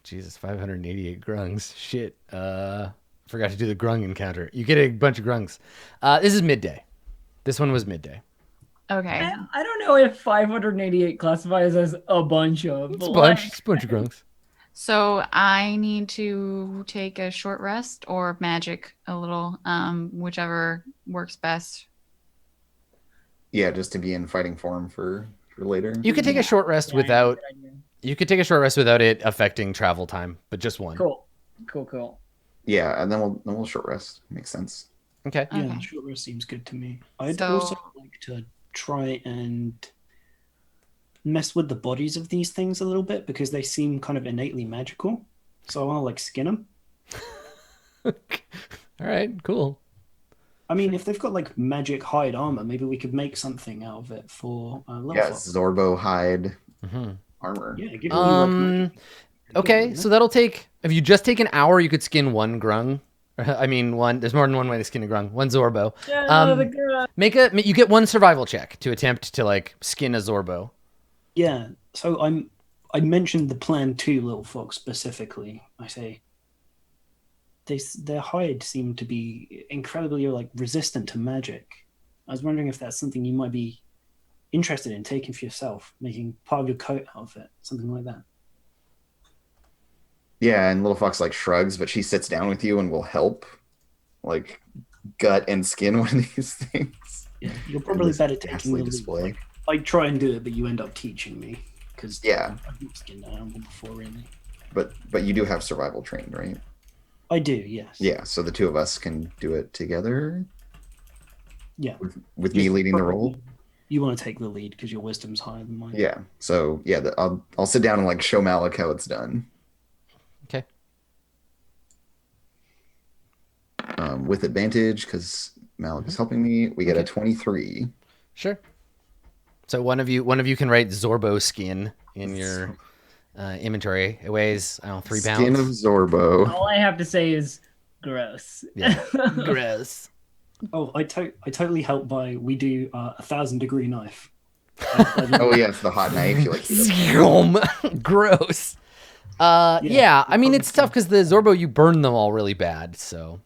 Jesus, 588 grungs. Shit. Forgot to do the grung encounter. You get a bunch of grungs. This is midday. This one was midday. Okay. I don't know if 588 classifies as a bunch of. It's a bunch of grungs. So I need to take a short rest or magic a little, whichever works best. Yeah, just to be in fighting form for later. You could take a short rest Yeah, without. good idea. You could take a short rest without it affecting travel time, but just one. Cool. Yeah, and then we'll short rest. Makes sense. Okay. Yeah, Okay. short rest seems good to me. I'd So- also like to try and mess with the bodies of these things a little bit because they seem kind of innately magical. So I want to like skin them. All right. Cool. I mean, if they've got like magic hide armor, maybe we could make something out of it for level Yeah, up. Zorbo hide hmm armor. Yeah, give me like magic. Okay, Yeah. so that'll take. If you just take an hour, you could skin one grung. I mean, one. There's more than one way to skin a grung. One Zorbo. You get one survival check to attempt to like skin a Zorbo. Yeah, so I mentioned the plan to Little Fox specifically. I say their hide seemed to be incredibly like resistant to magic. I was wondering if that's something you might be interested in taking for yourself, making part of your coat out of it, something like that. Yeah, and Little Fox like shrugs, but she sits down with you and will help, like gut and skin one of these things. Yeah, you're probably this better taking ghastly the lead. display. Like, I try and do it, but you end up teaching me because Yeah. I've not skinned an animal before, really. But you do have survival trained, right? I do, yes. Yeah, so the two of us can do it together Yeah. with me leading the Probably role. You want to take the lead because your wisdom's higher than mine. Yeah. So yeah, I'll sit down and like show Malik how it's done. Okay. With advantage because Malik is helping me. We get a 23. Sure. So one of you can write Zorbo skin in your inventory. It weighs 3 pounds. Skin of Zorbo. All I have to say is gross. Yeah. Gross. Oh, I totally help by we do 1,000-degree knife. Oh yeah, it's the hot knife. You like Gross. Yeah, I mean it's tough because the Zorbo you burn them all really bad. So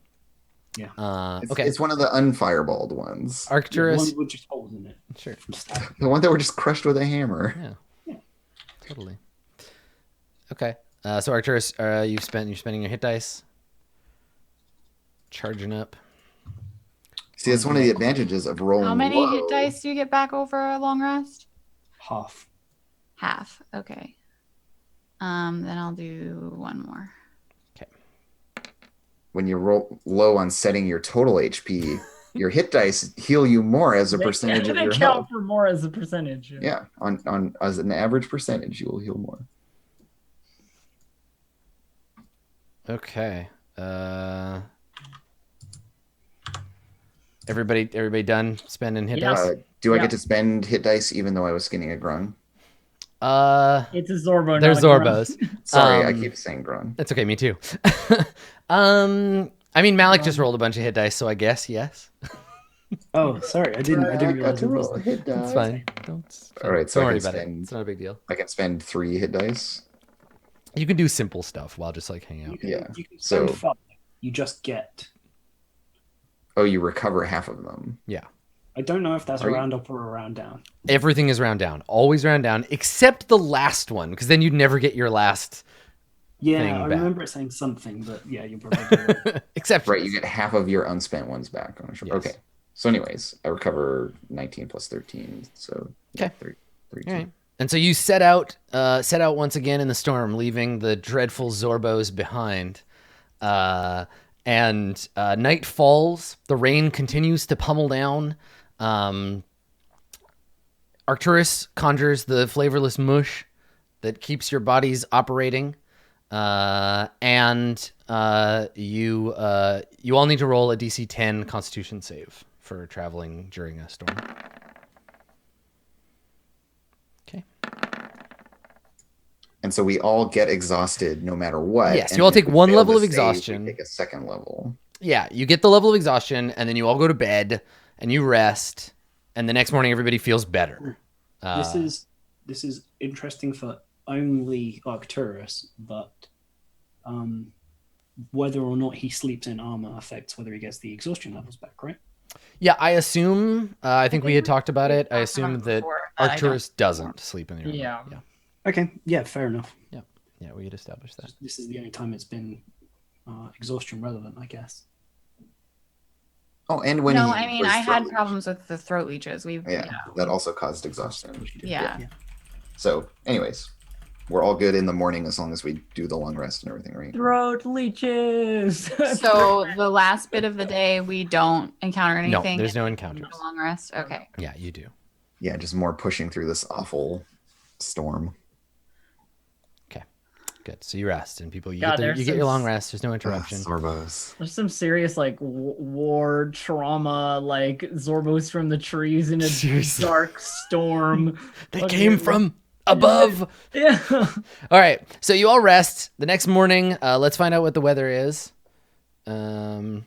Yeah. it's, okay. it's one of the unfireballed ones. Arcturus. One with just holes in it. Sure. From stabbing. The one that were just crushed with a hammer. Yeah. Totally. Okay. So Arcturus, you're spending your hit dice. Charging up. See, that's one of the advantages of rolling. How many low. hit dice do you get back over a long rest? Half. Half. Okay. Then I'll do one more. When you roll low on setting your total HP, your hit dice heal you more as a percentage of they your count health. for more as a percentage. Yeah, on as an average percentage, you will heal more. Okay. Everybody done spending hit Yeah. dice? Do I Yeah. get to spend hit dice even though I was skinning a grung? It's a Zorbo. There's not a Grung. Zorbos. Sorry, I keep saying grung. That's okay, me too. I mean Malik just rolled a bunch of hit dice, so I guess yes. Oh, sorry, I didn't I got realize to it was roll a hit die. It's fine. Don't All right, so don't I worry can about it. spend- It's not a big deal. I can spend 3 hit dice. You can do simple stuff while just like hang out. Yeah, You can spend so- 5. You just get. Oh, you recover half of them. Yeah. I don't know if that's Are a you- round up or a round down. Everything is round down. Always round down, except the last one, because then you'd never get your last Yeah, thing I back. remember it saying something, but yeah, you're probably right. except Right, you get half of your unspent ones back. Yes. Okay. So anyways, I recover 19 plus 13, so Okay. 32. All right. And so you set out once again in the storm, leaving the dreadful Zorbos behind. And night falls. The rain continues to pummel down. Arcturus conjures the flavorless mush that keeps your bodies operating. And you all need to roll a DC 10 Constitution save for traveling during a storm. Okay. And so we all get exhausted no matter what. Yes, and you all if take we one fail level to of save, exhaustion. We take a second level. Yeah, you get the level of exhaustion, and then you all go to bed, and you rest, and the next morning everybody feels better. This is interesting for only Arcturus, but whether or not he sleeps in armor affects whether he gets the exhaustion levels back, right? Yeah, I assume. I think we had talked about it. I talked assume about that before, that I Arcturus doesn't sleep in the armor. Yeah. Okay, yeah, fair enough. Yeah, we had established that. This is the only time it's been exhaustion relevant, I guess. Oh, and when No, he I mean, was I had throat problems with the throat leeches. leech. That also caused exhaustion. Yeah. So, anyways, we're all good in the morning as long as we do the long rest and everything, right? Throat leeches. So the last bit of the day, we don't encounter No, anything. there's no encounters. No long rest. Okay. Yeah, you do. Yeah, just more pushing through this awful storm. Good. So you rest, and people, you God, get your there's long some- rest. There's no interruption. Sorbos. There's some serious like war trauma, like Zorbos from the trees in a Seriously. dark storm. They Okay. came from above. Yeah. All right. So you all rest. The next morning, let's find out what the weather is. The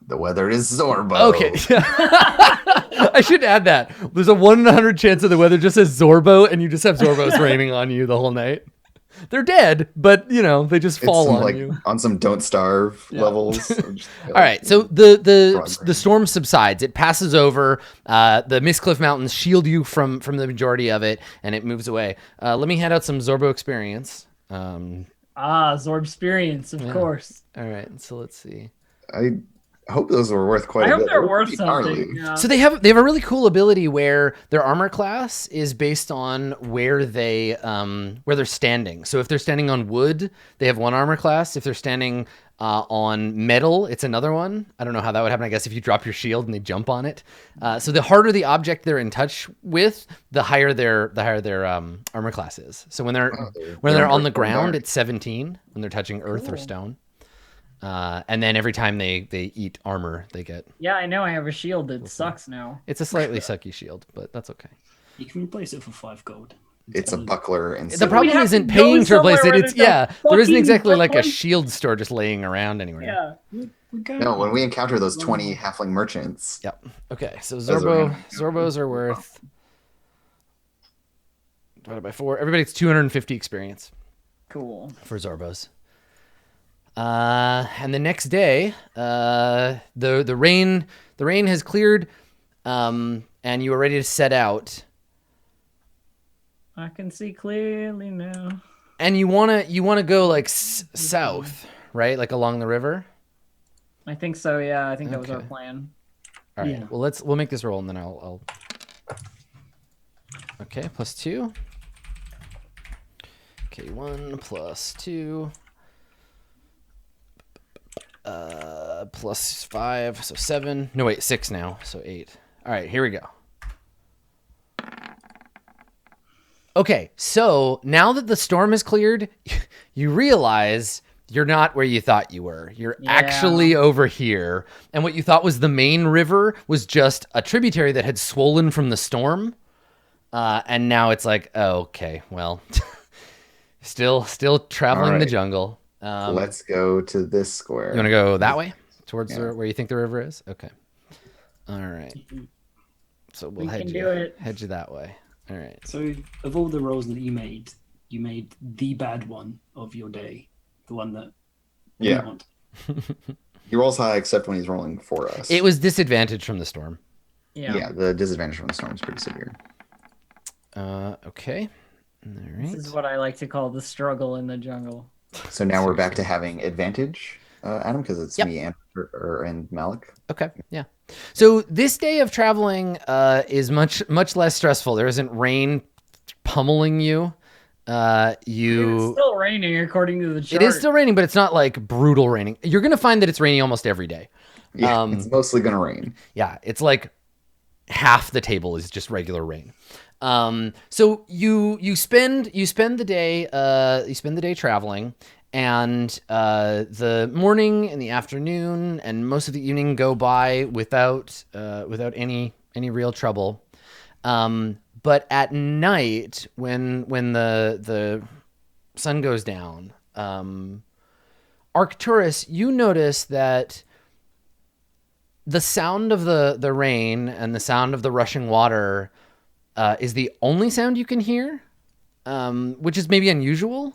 weather is Zorbo. Okay. I should add that. There's a 1 in 100 chance of the weather just says Zorbo, and you just have Zorbos raining on you the whole night. They're dead, but they just fall It's on like you. on some don't starve Yeah. levels. All right, so the storm subsides. It passes over. The Mistcliff Mountains shield you from the majority of it, and it moves away. Let me hand out some Zorbo experience. Zorb experience, of Yeah. course. All right, so let's see. I hope those were worth quite I a hope bit. they're They were worth pretty gnarly. something. Yeah. So they have a really cool ability where their armor class is based on where they're standing. So if they're standing on wood, they have one armor class. If they're standing on metal, it's another one. I don't know how that would happen. I guess if you drop your shield and they jump on it. So the harder the object they're in touch with, the higher their armor class is. So when they're on the ground, it's 17 when they're touching earth or Cool. stone. And then every time they eat armor, they get. Yeah, I know I have a shield that sucks now. It's a slightly sucky shield, but that's okay. You can replace it for 5 gold. It's a buckler and The problem have isn't to go paying to replace somewhere it. where It's there's no there isn't fucking exactly like a buckling. shield store just laying around anywhere. Yeah. No, when we encounter those 20 halfling merchants, Yep. Okay. So Those are Zorbos are worth divided by 4. Everybody gets 250 experience Cool. for Zorbos. And the next day, the rain has cleared, and you are ready to set out. I can see clearly now. And you wanna go like south, right? Like along the river. I think so, yeah. I think that was our Okay. plan. All right. Yeah. Well, we'll make this roll, and then I'll. Okay, +2. Okay, 1 + 2. +5, so 7. No, wait, 6 now, so 8. All right, here we go. Okay, so now that the storm is cleared, you realize you're not where you thought you were. You're Yeah. actually over here. And what you thought was the main river was just a tributary that had swollen from the storm. And now it's like, oh, okay, well, still traveling the right. jungle. let's go to this square. You want to go that way towards Yeah. where you think the river is? Okay. All right. So we'll We head can you do it. head you that way. All right. So, of all the rolls that you made the bad one of your day, the one that you Yeah. want. He rolls high except when he's rolling for us. It was disadvantage from the storm. Yeah, the disadvantage from the storm is pretty severe. Okay. All This right. is what I like to call the struggle in the jungle. So now we're back to having advantage, Adam, because it's Yep. me and Malik. Okay. Yeah. So this day of traveling is much less stressful. There isn't rain pummeling you. It's still raining according to the chart. It is still raining, but it's not like brutal raining. You're gonna find that it's raining almost every day. Yeah, it's mostly gonna rain. Yeah, it's like half the table is just regular rain. So you spend the day traveling, and the morning and the afternoon and most of the evening go by without any real trouble. But at night, when the sun goes down, Arcturus, you notice that the sound of the rain and the sound of the rushing water is the only sound you can hear, which is maybe unusual,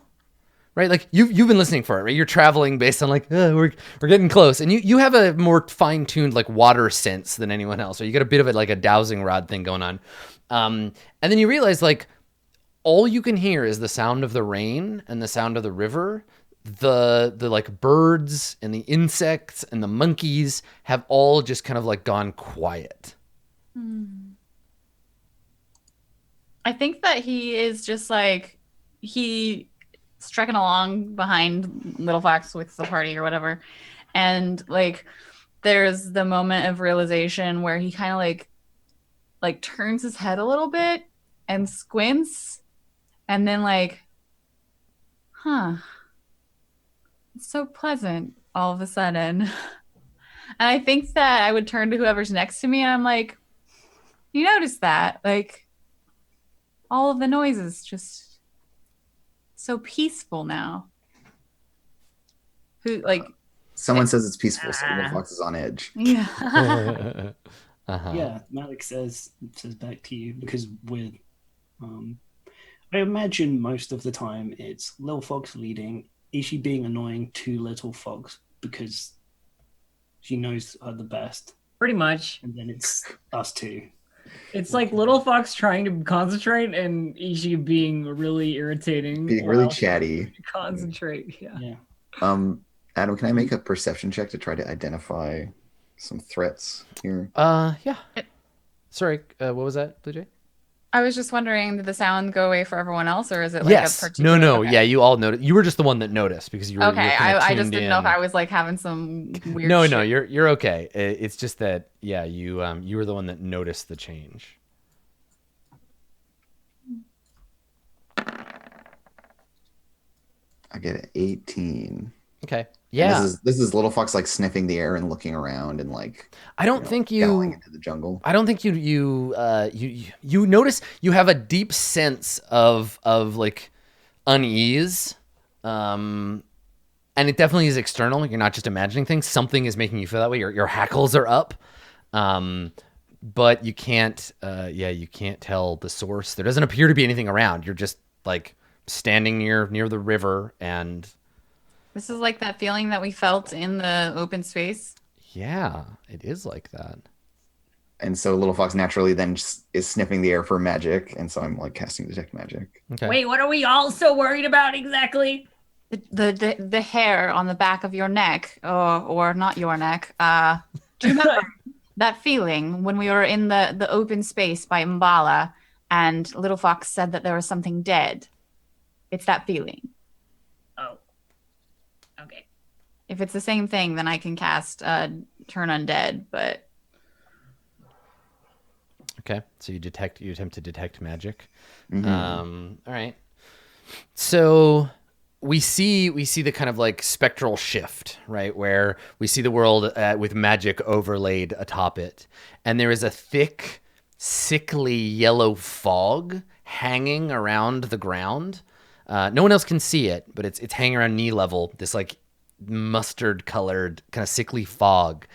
right? Like you've been listening for it, right? You're traveling based on like, we're getting close, and you have a more fine-tuned like water sense than anyone else, or you got a bit of it like a dowsing rod thing going on, and then you realize like all you can hear is the sound of the rain and the sound of the river. The like birds and the insects and the monkeys have all just kind of like gone quiet. I think that he is just like, he trekking along behind Little Fox with the party or whatever. And like, there's the moment of realization where he kind of like turns his head a little bit and squints. And then like, huh, it's so pleasant all of a sudden. And I think that I would turn to whoever's next to me and I'm like, you notice that? Like, all of the noises just so peaceful now. Who like Someone says it's peaceful, so Little Fox is on edge. yeah. Yeah, Malik says back to you because I imagine most of the time it's Little Fox leading. Is she being annoying to Little Fox because she knows her the best? Pretty much. And then it's us two. It's like Little Fox trying to concentrate and Ishi being really irritating. Being really while chatty. Concentrate, yeah. Adam, can I make a perception check to try to identify some threats here? Yeah. Sorry, what was that, Blue Jay? I was just wondering, did the sound go away for everyone else, or is it like a particular? No. Okay. Yeah, you all noticed. You were just the one that noticed because you were. Okay, You were kinda I just tuned didn't know if in. I was like having some weird. No, shit. you're okay. It's just that you were the one that noticed the change. I get an 18. Okay. And Yeah. this is Little Fox like sniffing the air and looking around and like. I don't think going you. into the jungle. I don't think you notice you have a deep sense of like unease, and it definitely is external. You're not just imagining things. Something is making you feel that way. Your hackles are up, but you can't. You can't tell the source. There doesn't appear to be anything around. You're just like standing near the river, and This is like that feeling that we felt in the open space. yeah, it is like that. And so Little Fox naturally then just is sniffing the air for magic, and so I'm like casting detect magic. Okay. Wait, what are we all so worried about exactly? The hair on the back of your neck, or not your neck. Do you remember that feeling when we were in the open space by Mbala, and Little Fox said that there was something dead? It's that feeling. Oh. Okay. If it's the same thing, then I can cast Turn Undead, but Okay. So you attempt to detect magic. Mhm. All right. So we see the kind of like spectral shift, right? Where we see the world with magic overlaid atop it. And there is a thick, sickly yellow fog hanging around the ground. No one else can see it, but it's hanging around knee level, this like mustard colored kind of sickly fog.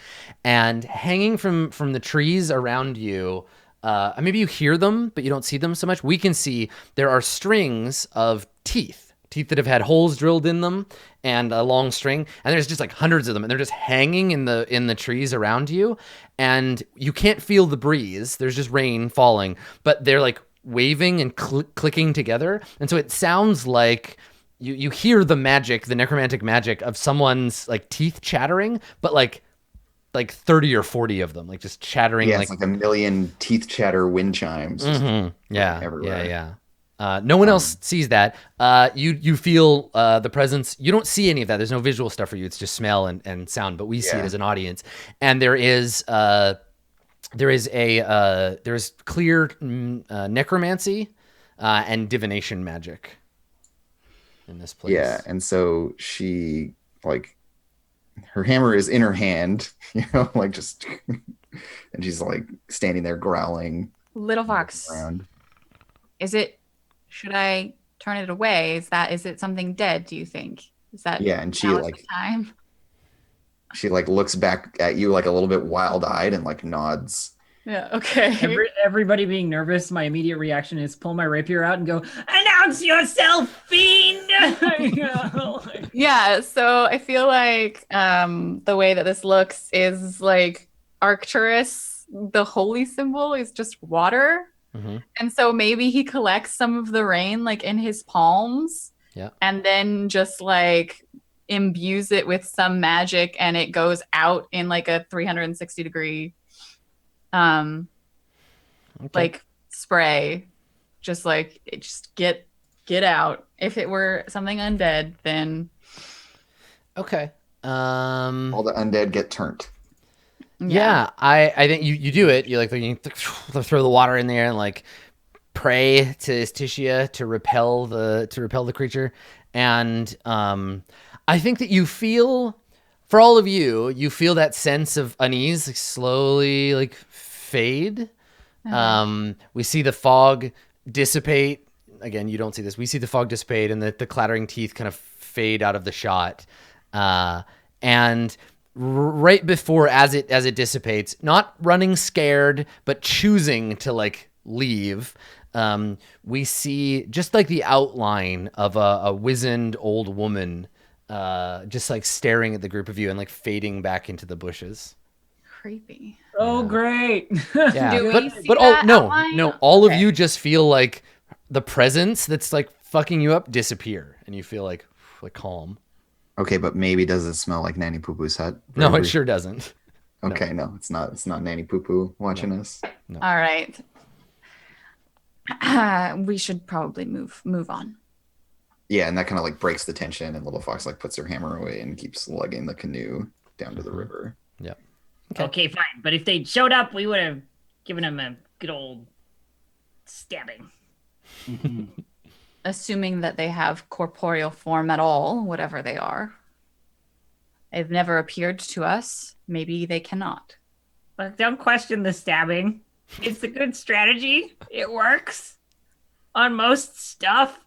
And hanging from the trees around you, maybe you hear them, but you don't see them so much. We can see there are strings of teeth that have had holes drilled in them, and a long string, and there's just like hundreds of them, and they're just hanging in the trees around you, and you can't feel the breeze. There's just rain falling, but they're like waving and clicking together, and so it sounds like you hear the magic, the necromantic magic of someone's like teeth chattering, but like 30 or 40 of them, like just chattering. Yeah, it's like a million teeth chatter wind chimes. Yeah, everywhere. yeah. No one else sees that. You feel the presence. You don't see any of that. There's no visual stuff for you. It's just smell and sound. But we see it as an audience. And there is clear necromancy and divination magic in this place. Yeah, and so she like her hammer is in her hand, like just, and she's like standing there growling. Little Fox, Around. should I turn it away? Is it something dead, do you think? Is that And she now is like the time? she like looks back at you like a little bit wild-eyed and like nods. Yeah, okay. Everybody being nervous, my immediate reaction is pull my rapier out and go, Announce yourself, fiend! Yeah, so I feel like the way that this looks is like Arcturus, the holy symbol, is just water. And so maybe he collects some of the rain like in his palms. Yeah. And then just like imbues it with some magic and it goes out in like a 360 degree like spray. Just like it just get out. If it were something undead, then Okay. All the undead get turned. Yeah, I think you do it. You throw the water in there and like pray to Istitia to repel the creature. And I think that you feel, for all of you feel that sense of unease like, slowly like fade. We see the fog dissipate. Again, you don't see this. We see the fog dissipate and the clattering teeth kind of fade out of the shot. And right before, as it dissipates, not running scared, but choosing to like leave, we see just like the outline of a wizened old woman, just like staring at the group of you and like fading back into the bushes. Creepy. Oh, great. Yeah, Do we see but that all outline? all of Okay. you just feel like the presence that's like fucking you up disappear, and you feel like calm. Okay, but maybe does it smell like Nanny Poo Poo's hut? No, it sure doesn't. Okay, no, it's not. It's not Nanny Poo Poo watching us. All right. We should probably move on. Yeah, and that kind of like breaks the tension, and Little Fox like puts her hammer away and keeps lugging the canoe down to the river. Yeah. Okay, fine. But if they'd showed up, we would have given them a good old stabbing. Assuming that they have corporeal form at all, whatever they are. They've never appeared to us. Maybe they cannot. But don't question the stabbing. It's a good strategy. It works on most stuff.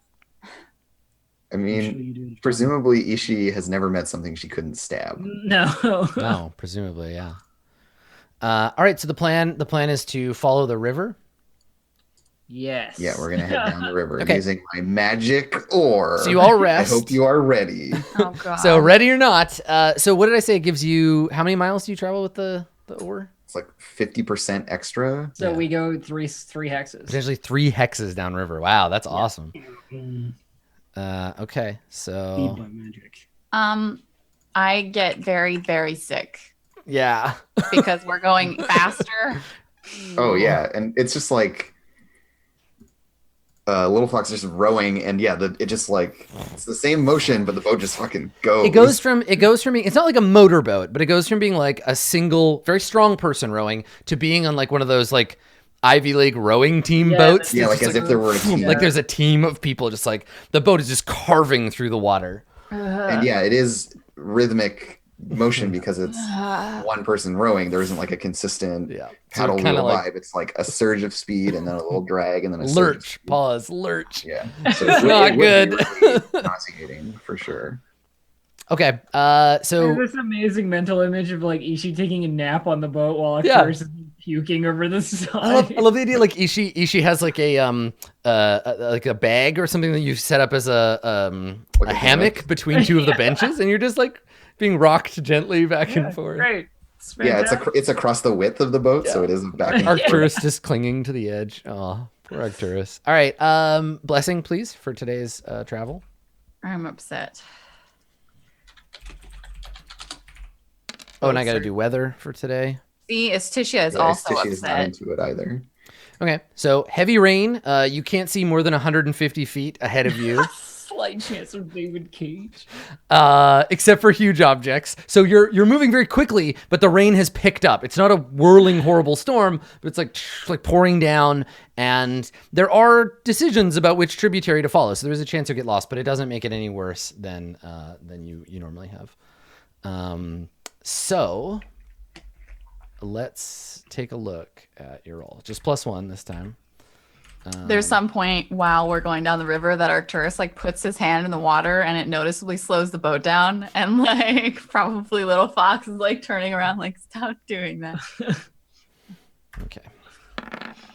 I mean, presumably Ishii has never met something she couldn't stab. No. No, presumably, yeah. All right, so the plan is to follow the river. Yes. Yeah, we're gonna head down the river Okay. using my magic ore. So you all rest. I hope you are ready. Oh god. So ready or not? So what did I say? It gives you how many miles do you travel with the oar? It's like 50% extra. So Yeah. we go three hexes. Potentially 3 hexes downriver. Wow, that's awesome. Okay, Feed so by magic. I get very, very sick yeah. because we're going faster. Oh yeah, and it's just like Little Fox just rowing, and yeah, it just like it's the same motion, but the boat just fucking goes. It goes from being, it's not like a motorboat, but it goes from being like a single very strong person rowing to being on like one of those like Ivy League rowing team boats. Yeah, It's like just as if there were a team. like there's a team of people, just like the boat is just carving through the water. And yeah, it is rhythmic motion because it's one person rowing. There isn't like a consistent paddle kinda wheel like- vibe. It's like a surge of speed and then a little drag and then a surge of Lurch, speed. pause, lurch. Yeah, so It's it not would be good. really nauseating for sure. Okay, There's so this amazing mental image of like Ishii taking a nap on the boat while Arcturus is puking over the side. I love the idea. Like Ishii has like a bag or something that you set up as a Like a hammock between two of the benches, and you're just like being rocked gently back and forth. Great. Yeah, it's across the width of the boat, so it is back and forth. Arcturus just clinging to the edge. Oh, poor Arcturus. All right, blessing please for today's travel. I'm upset. Oh, and I got to do weather for today. See, Istitia is Yeah, also Istitia is not upset. into it either. Okay, so heavy rain. You can't see more than 150 feet ahead of you. Slight chance of David Cage. Except for huge objects. So you're moving very quickly, but the rain has picked up. It's not a whirling, horrible storm, but it's like pouring down. And there are decisions about which tributary to follow. So there is a chance you'll get lost, but it doesn't make it any worse than you normally have. So let's take a look at your roll. Just +1 this time. There's some point while we're going down the river that Arcturus like puts his hand in the water and it noticeably slows the boat down, and like probably Little Fox is like turning around like, stop doing that. Okay.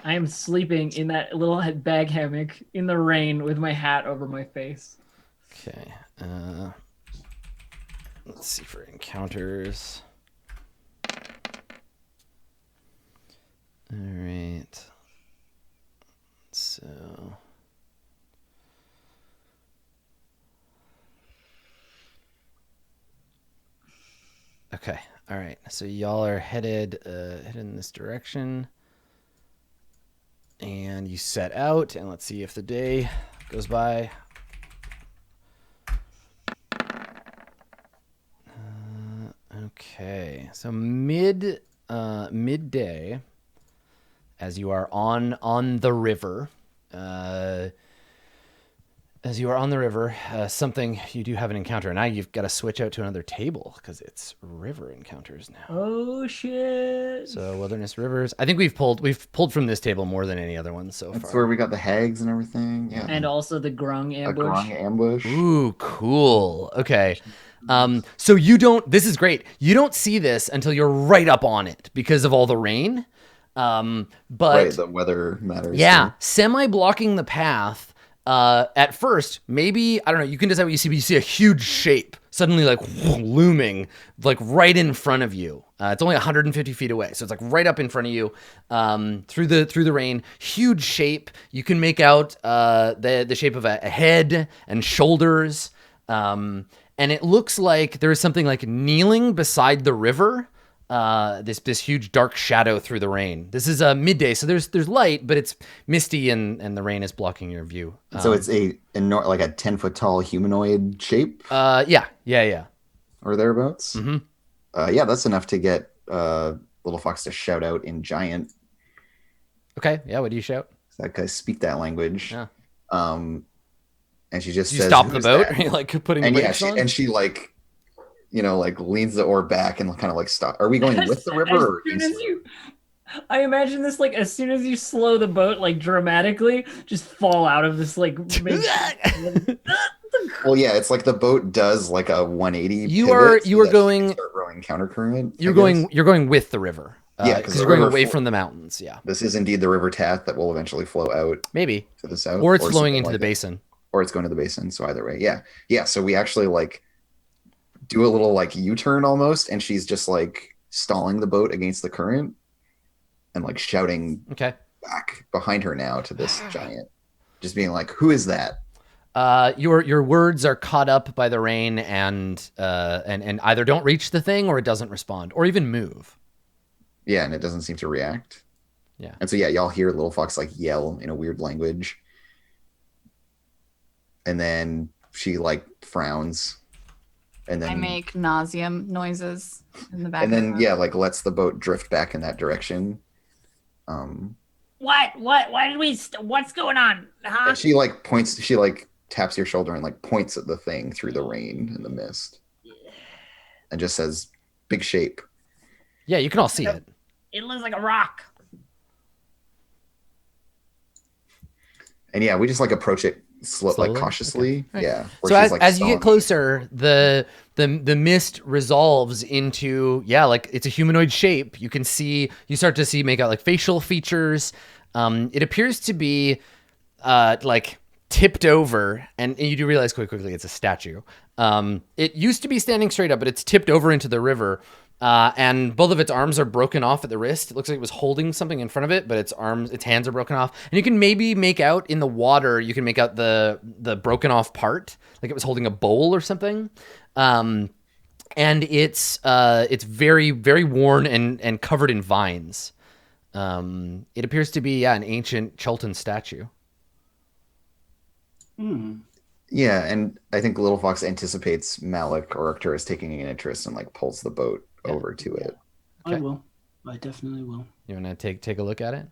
I am sleeping in that little bag hammock in the rain with my hat over my face. Okay. Let's see for encounters. All right. Okay. All right. So y'all are headed in this direction. And you set out, and let's see if the day goes by. Okay. So midday, as you are on the river, something you do have an encounter. Now you've got to switch out to another table because it's river encounters now. Oh shit! So wilderness rivers. I think we've pulled from this table more than any other one so far. That's where we got the hags and everything. Yeah. And also the grung a ambush. grung ambush. Ooh, cool. Okay. So you don't. This is great. You don't see this until you're right up on it because of all the rain. But Right, the weather matters. yeah, too. semi-blocking the path. At first, maybe, I don't know, you can decide what you see, but you see a huge shape suddenly like looming like right in front of you. It's only 150 feet away. So it's like right up in front of you, through the rain, huge shape. You can make out, the shape of a head and shoulders. And it looks like there is something like kneeling beside the river. This huge dark shadow through the rain. This is midday, so there's light, but it's misty and the rain is blocking your view. So it's like a 10-foot tall humanoid shape Yeah, or thereabouts. Mm-hmm. Yeah, that's enough to get Little Fox to shout out in giant. Okay, yeah. What do you shout? That guy speak that language. Yeah. And she just Do you says, stop the "Who's boat? that?" Are you like putting And the yeah, brakes on? she like, like leans the oar back and kind of like stop. Are we going with the river or As soon against as the you, I imagine this like as soon as you slow the boat like dramatically, just fall out of this like. Well, yeah, it's like the boat does like a 180. You pivot are- so you are that she can going- start rowing countercurrent. You're I guess. going with the river. Yeah, because the you're going river away flo- from the mountains. Yeah, This is indeed the river Tath that will eventually flow out maybe, to the south, or it's flowing something into like the it. basin. Or it's going to the basin. So either way, yeah. So we actually like do a little like U-turn almost, and she's just like stalling the boat against the current and like shouting Okay. back behind her now to this giant, just being like, "Who is that?" Your words are caught up by the rain and either don't reach the thing or it doesn't respond or even move. Yeah, and it doesn't seem to react. Yeah. And so yeah, y'all hear Little Fox like yell in a weird language. And then she like frowns. And then I make nauseum noises in the back. and of then the yeah, like lets the boat drift back in that direction. What? Why did we? What's going on? Huh? And she like points, she like taps your shoulder and like points at the thing through the rain and the mist. And just says, "Big shape." Yeah, you can all see it. It looks like a rock. And yeah, we just like approach it Slowly? like cautiously. Okay. Right. Yeah. where So she's, like, as you get stalling. closer, the mist resolves into like it's a humanoid shape. You start to make out like facial features. It appears to be like tipped over, and you do realize quite quickly it's a statue. It used to be standing straight up, but it's tipped over into the river. And both of its arms are broken off at the wrist. It looks like it was holding something in front of it, but its hands are broken off. And you can maybe make out in the water, you can make out the broken off part, like it was holding a bowl or something. And it's very, very worn and covered in vines. It appears to be an ancient Chultan statue. Yeah, and I think Little Fox anticipates Malik or Arcturus taking an interest and like pulls the boat over to it. I Okay. will. I definitely will. You want to take a look at it?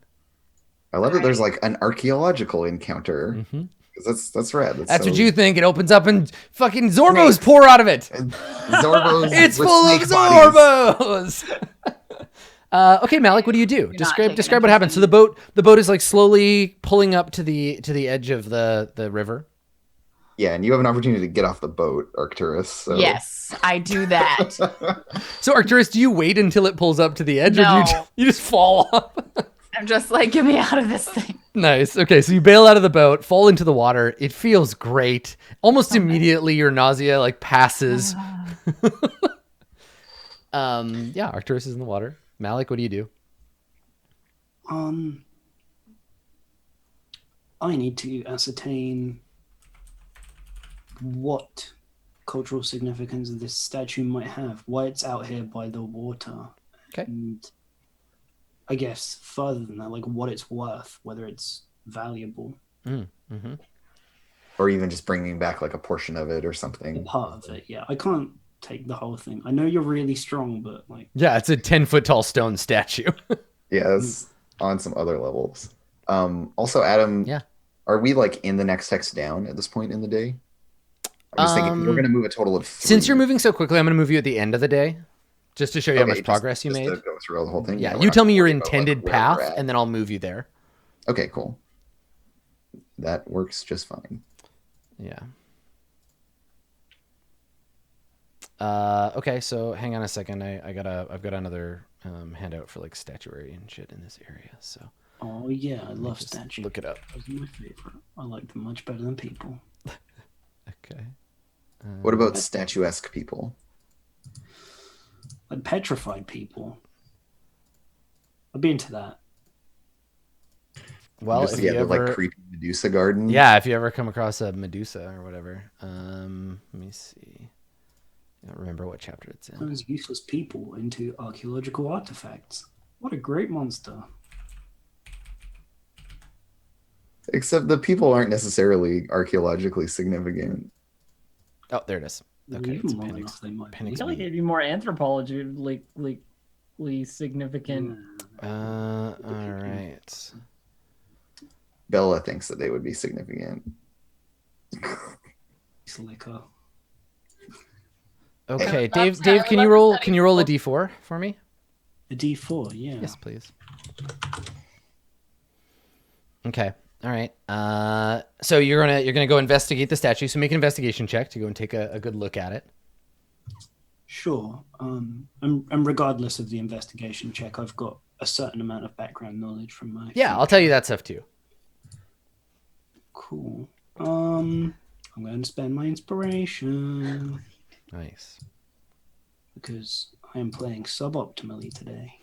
I love that there's like an archaeological encounter. Mm-hmm. 'Cause that's rad. That's what you think. It opens up and fucking Zorbos pour out of it. Zorbos. It's with full of snake bodies. Zorbos. Okay, Malik, what do you do? not Describe taking what happens. So the boat is like slowly pulling up to the edge of the river. Yeah, and you have an opportunity to get off the boat, Arcturus. So. Yes, I do that. So Arcturus, do you wait until it pulls up to the edge, or do No. you just fall off? I'm just like, get me out of this thing. Nice. Okay, so you bail out of the boat, fall into the water. It feels great. Almost immediately, your nausea like passes. Yeah, Arcturus is in the water. Malik, what do you do? I need to ascertain what cultural significance this statue might have, why it's out here by the water. Okay. And I guess further than that, like what it's worth, whether it's valuable. Mm-hmm. Or even just bringing back like a portion of it or A something. part of it, yeah. I can't take the whole thing. I know you're really strong, but like, Yeah, it's a 10-foot tall stone statue. Yeah, it's on some other levels. Also, Adam, Yeah. are we like in the next text down at this point in the day? I'm just thinking we're going to move a total of 3. Since you're moving so quickly, I'm going to move you at the end of the day, just to show you how much just- progress you just made. to go through the whole thing. Yeah, we're you not tell me your worried about, like, intended where path, we're at. and then I'll move you there. Okay, cool. That works just fine. Yeah. Okay, so hang on a second. I've got another handout for like statuary and shit in this area. So oh yeah, I love just statues. look it up. Those are my favorite. I like them much better than people. Okay. What about statuesque people? Like petrified people. I'd be into that. Well, Just if yeah, you the ever, like creepy Medusa garden. yeah, if you ever come across a Medusa or whatever, let me see. I don't remember what chapter it's in. Turns useless people into archaeological artifacts. What a great monster. Except the people aren't necessarily archaeologically significant. Oh, there it is. Okay, Even it's long appendix. enough, they might I appendix feel like B. it'd be more anthropologically significant. All right. Bella thinks that they would be significant. Slicker. Okay, I Dave. love Dave, to can you roll? study Can you roll a people. d4 for me? A D4, yeah. Yes, please. Okay. All right. So you're gonna go investigate the statue. So make an investigation check to go and take a good look at it. Sure. And regardless of the investigation check, I've got a certain amount of background knowledge from my. Yeah, I'll tell you that stuff too. Cool. I'm going to spend my inspiration Nice. because I am playing suboptimally today.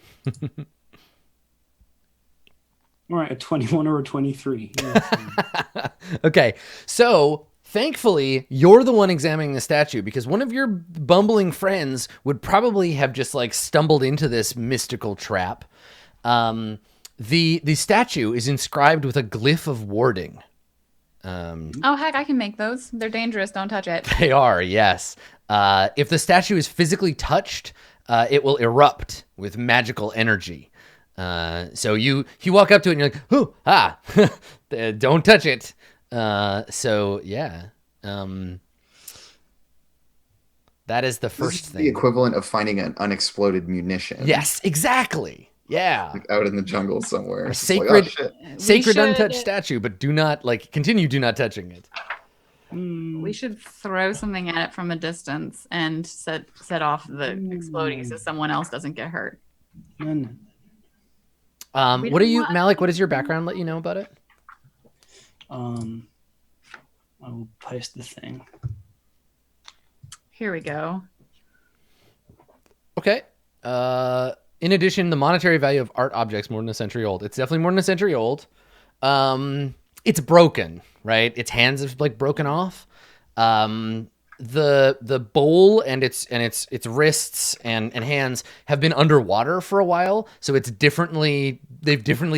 All right, a 21 or a 23. Yeah, fine. Okay, so thankfully you're the one examining the statue because one of your bumbling friends would probably have just like stumbled into this mystical trap. The statue is inscribed with a glyph of warding. Oh, heck, I can make those. They're dangerous. Don't touch it. They are, yes. If the statue is physically touched, it will erupt with magical energy. So you walk up to it and you're like, "Ooh, ah, don't touch it." So yeah, that is the This first is the thing. equivalent of finding an unexploded munition. Yes, exactly. Yeah, Like out in the jungle somewhere. A It's like, sacred- oh, shit. sacred should- untouched statue, but do not continue touching it. We should throw something at it from a distance and set off the exploding so someone else doesn't get hurt. No. We What are don't you, want- Malik? What does your background let you know about it? I will post the thing. Here we go. Okay. In addition, the monetary value of art objects more than a century old. It's definitely more than a century old. It's broken, right? Its hands have like broken off. The bowl and its wrists and hands have been underwater for a while, so they've differently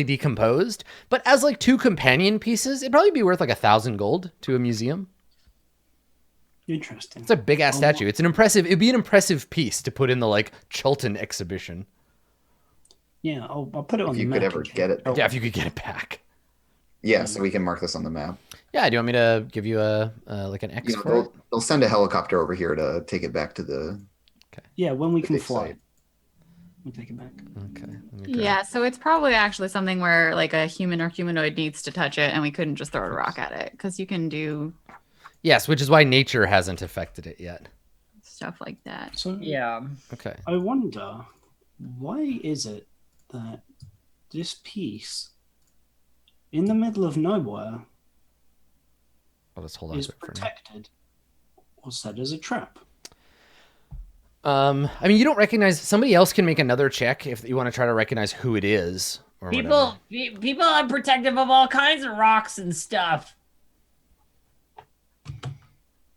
decomposed. But as like two companion pieces, it'd probably be worth like 1,000 gold to a museum. Interesting. It's a big ass statue. It'd be an impressive piece to put in the like Chulton exhibition. Yeah, I'll put it on If the you map. could ever again. get it. Yeah, if you could get it back. Yeah, so we can mark this on the map. Yeah, do you want me to give you a like an X You know, for it? they'll send a helicopter over here to take it back to the. Yeah, when we can big fly, site. we'll take it back. Okay. let me grab- Yeah, so it's probably actually something where like a human or humanoid needs to touch it and we couldn't just throw a rock at it because you can do Yes, which is why nature hasn't affected it yet. stuff like that. So Yeah. Okay. I wonder, why is it that this piece in the middle of nowhere I'll just hold on is to it for now. protected or set as a trap? I mean, you don't recognize. Somebody else can make another check if you want to try to recognize who it is or whatever. People are protective of all kinds of rocks and stuff.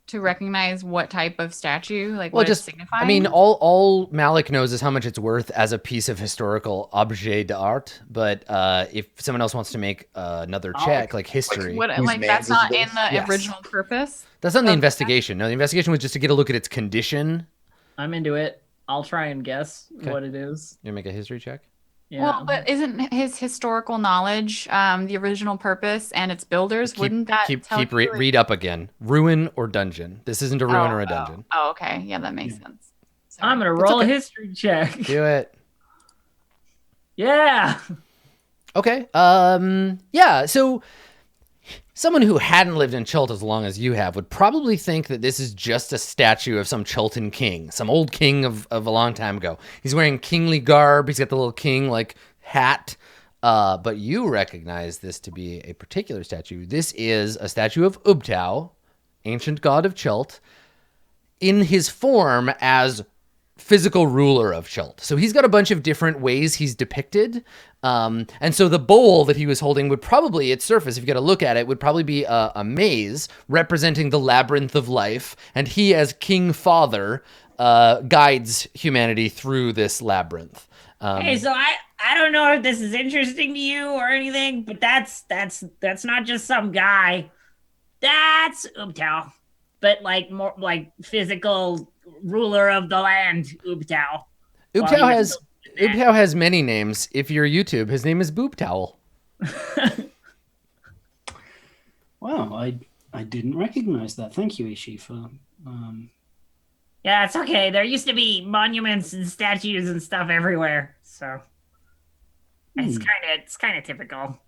to recognize what type of statue, like Well, what just it's signifying? I mean, all Malik knows is how much it's worth as a piece of historical objet d'art. But if someone else wants to make another check, like history, what, whose like man's that's is not this? in the Yes. original purpose. that's not the Okay. investigation. No, the investigation was just to get a look at its condition. I'm into it. I'll try and guess Okay. what it is. You make a history check. Yeah. Well, but isn't his historical knowledge the original purpose and its builders? Wouldn't that tell you, like- read up again? Ruin or dungeon? This isn't a ruin or a dungeon. Oh, okay. Yeah, that makes sense. Sorry. I'm gonna roll okay. a history check. Do it. Yeah. Okay. Yeah. So someone who hadn't lived in Chult as long as you have would probably think that this is just a statue of some Chultan king, some old king of a long time ago. He's wearing kingly garb. He's got the little king like hat. But you recognize this to be a particular statue. This is a statue of Ubtao, ancient god of Chult, in his form as physical ruler of Chult. So he's got a bunch of different ways he's depicted. And so the bowl that he was holding would probably, its surface, if you got to look at it, would probably be a maze representing the labyrinth of life. And he, as King Father, guides humanity through this labyrinth. Hey, so I don't know if this is interesting to you or anything, but that's not just some guy. That's Ubtao, but like more like physical ruler of the land, Ubtao. Ubtao has many names. If you're YouTube, his name is Boob Towel. Wow, I didn't recognize that. Thank you, Ishi, for Yeah, it's okay. There used to be monuments and statues and stuff everywhere, so it's kind of typical.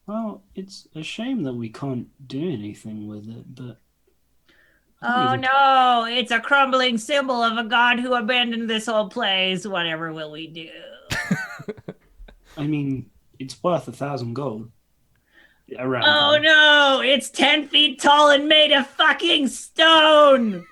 Well, it's a shame that we can't do anything with it, but Oh no, it's a crumbling symbol of a god who abandoned this whole place. Whatever will we do? I mean, it's worth 1,000 gold. Around Oh there. no, it's 10 feet tall and made of fucking stone.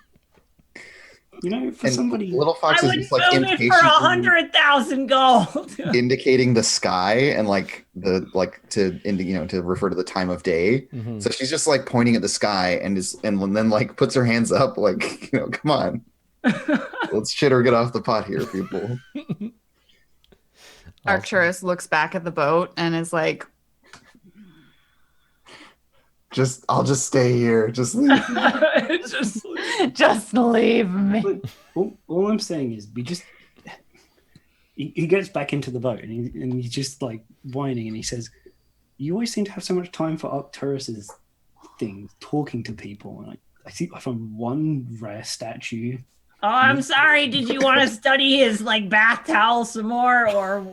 You know, for And somebody, Little Fox I is wouldn't just like move it for impatiently 100,000 gold. indicating the sky and like to refer to the time of day. Mhm. So she's just like pointing at the sky and then like puts her hands up like, come on, let's shit or get off the pot here, people. Arcturus looks back at the boat and is like, I'll just stay here. Just leave. just leave me. but all I'm saying is, he gets back into the boat and he's just like whining and he says, "You always seem to have so much time for Arcturus's thing, talking to people. And I found one rare statue." Oh, I'm sorry. Did you want to study his like bath towel some more, or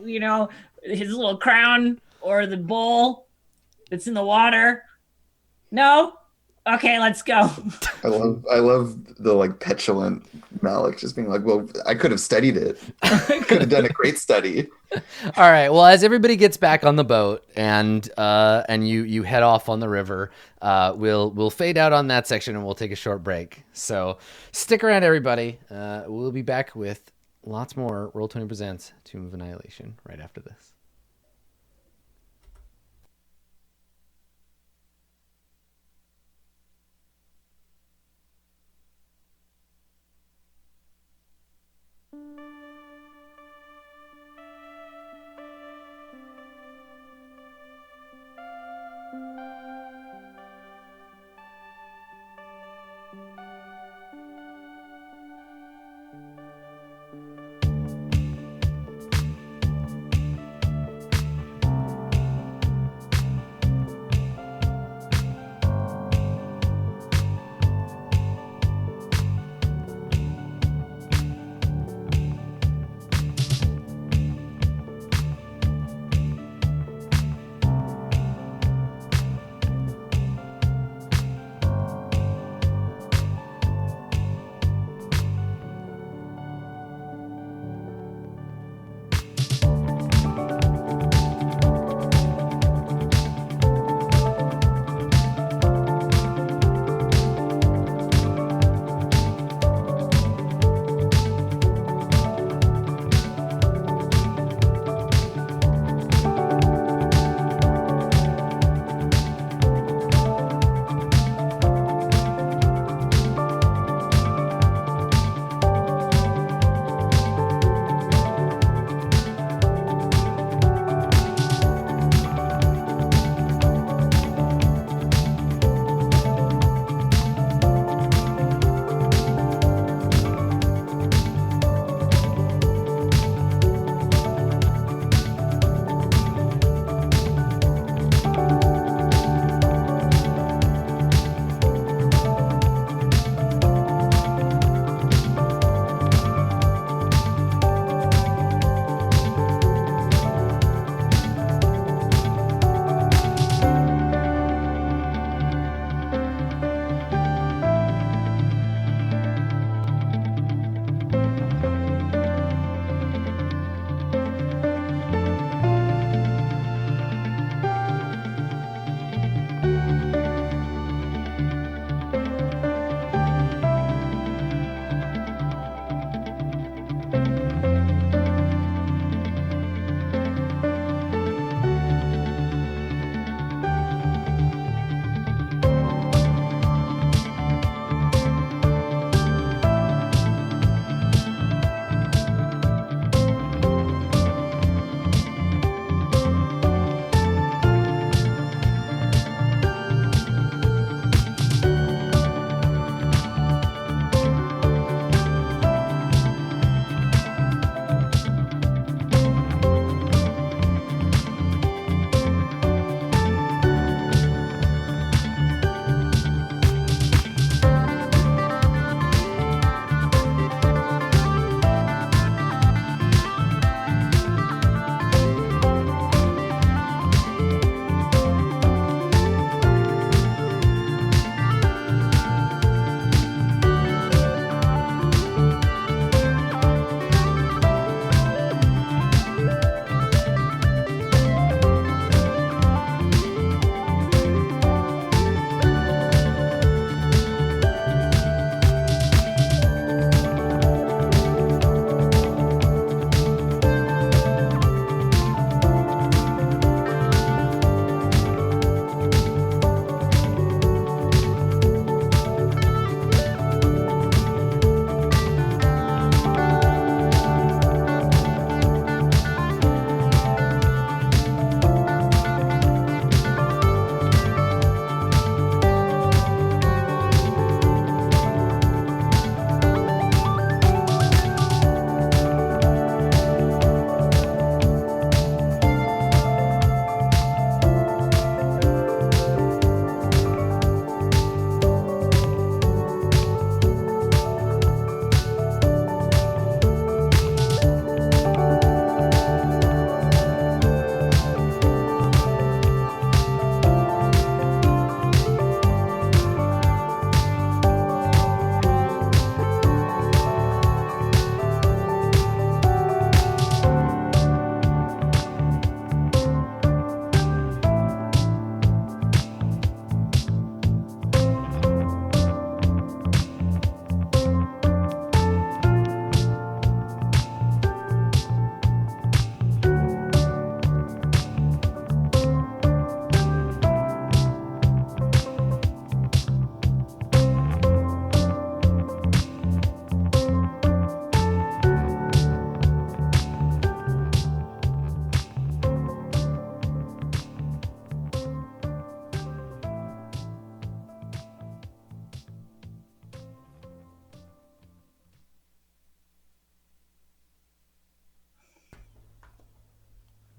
his little crown, or the bowl that's in the water? No? Okay, let's go. I love the like petulant Malik just being like, well, I could have studied it. Could have done a great study. All right. Well, as everybody gets back on the boat and you head off on the river, we'll fade out on that section and we'll take a short break. So stick around, everybody. We'll be back with lots more Roll20 Presents Tomb of Annihilation right after this.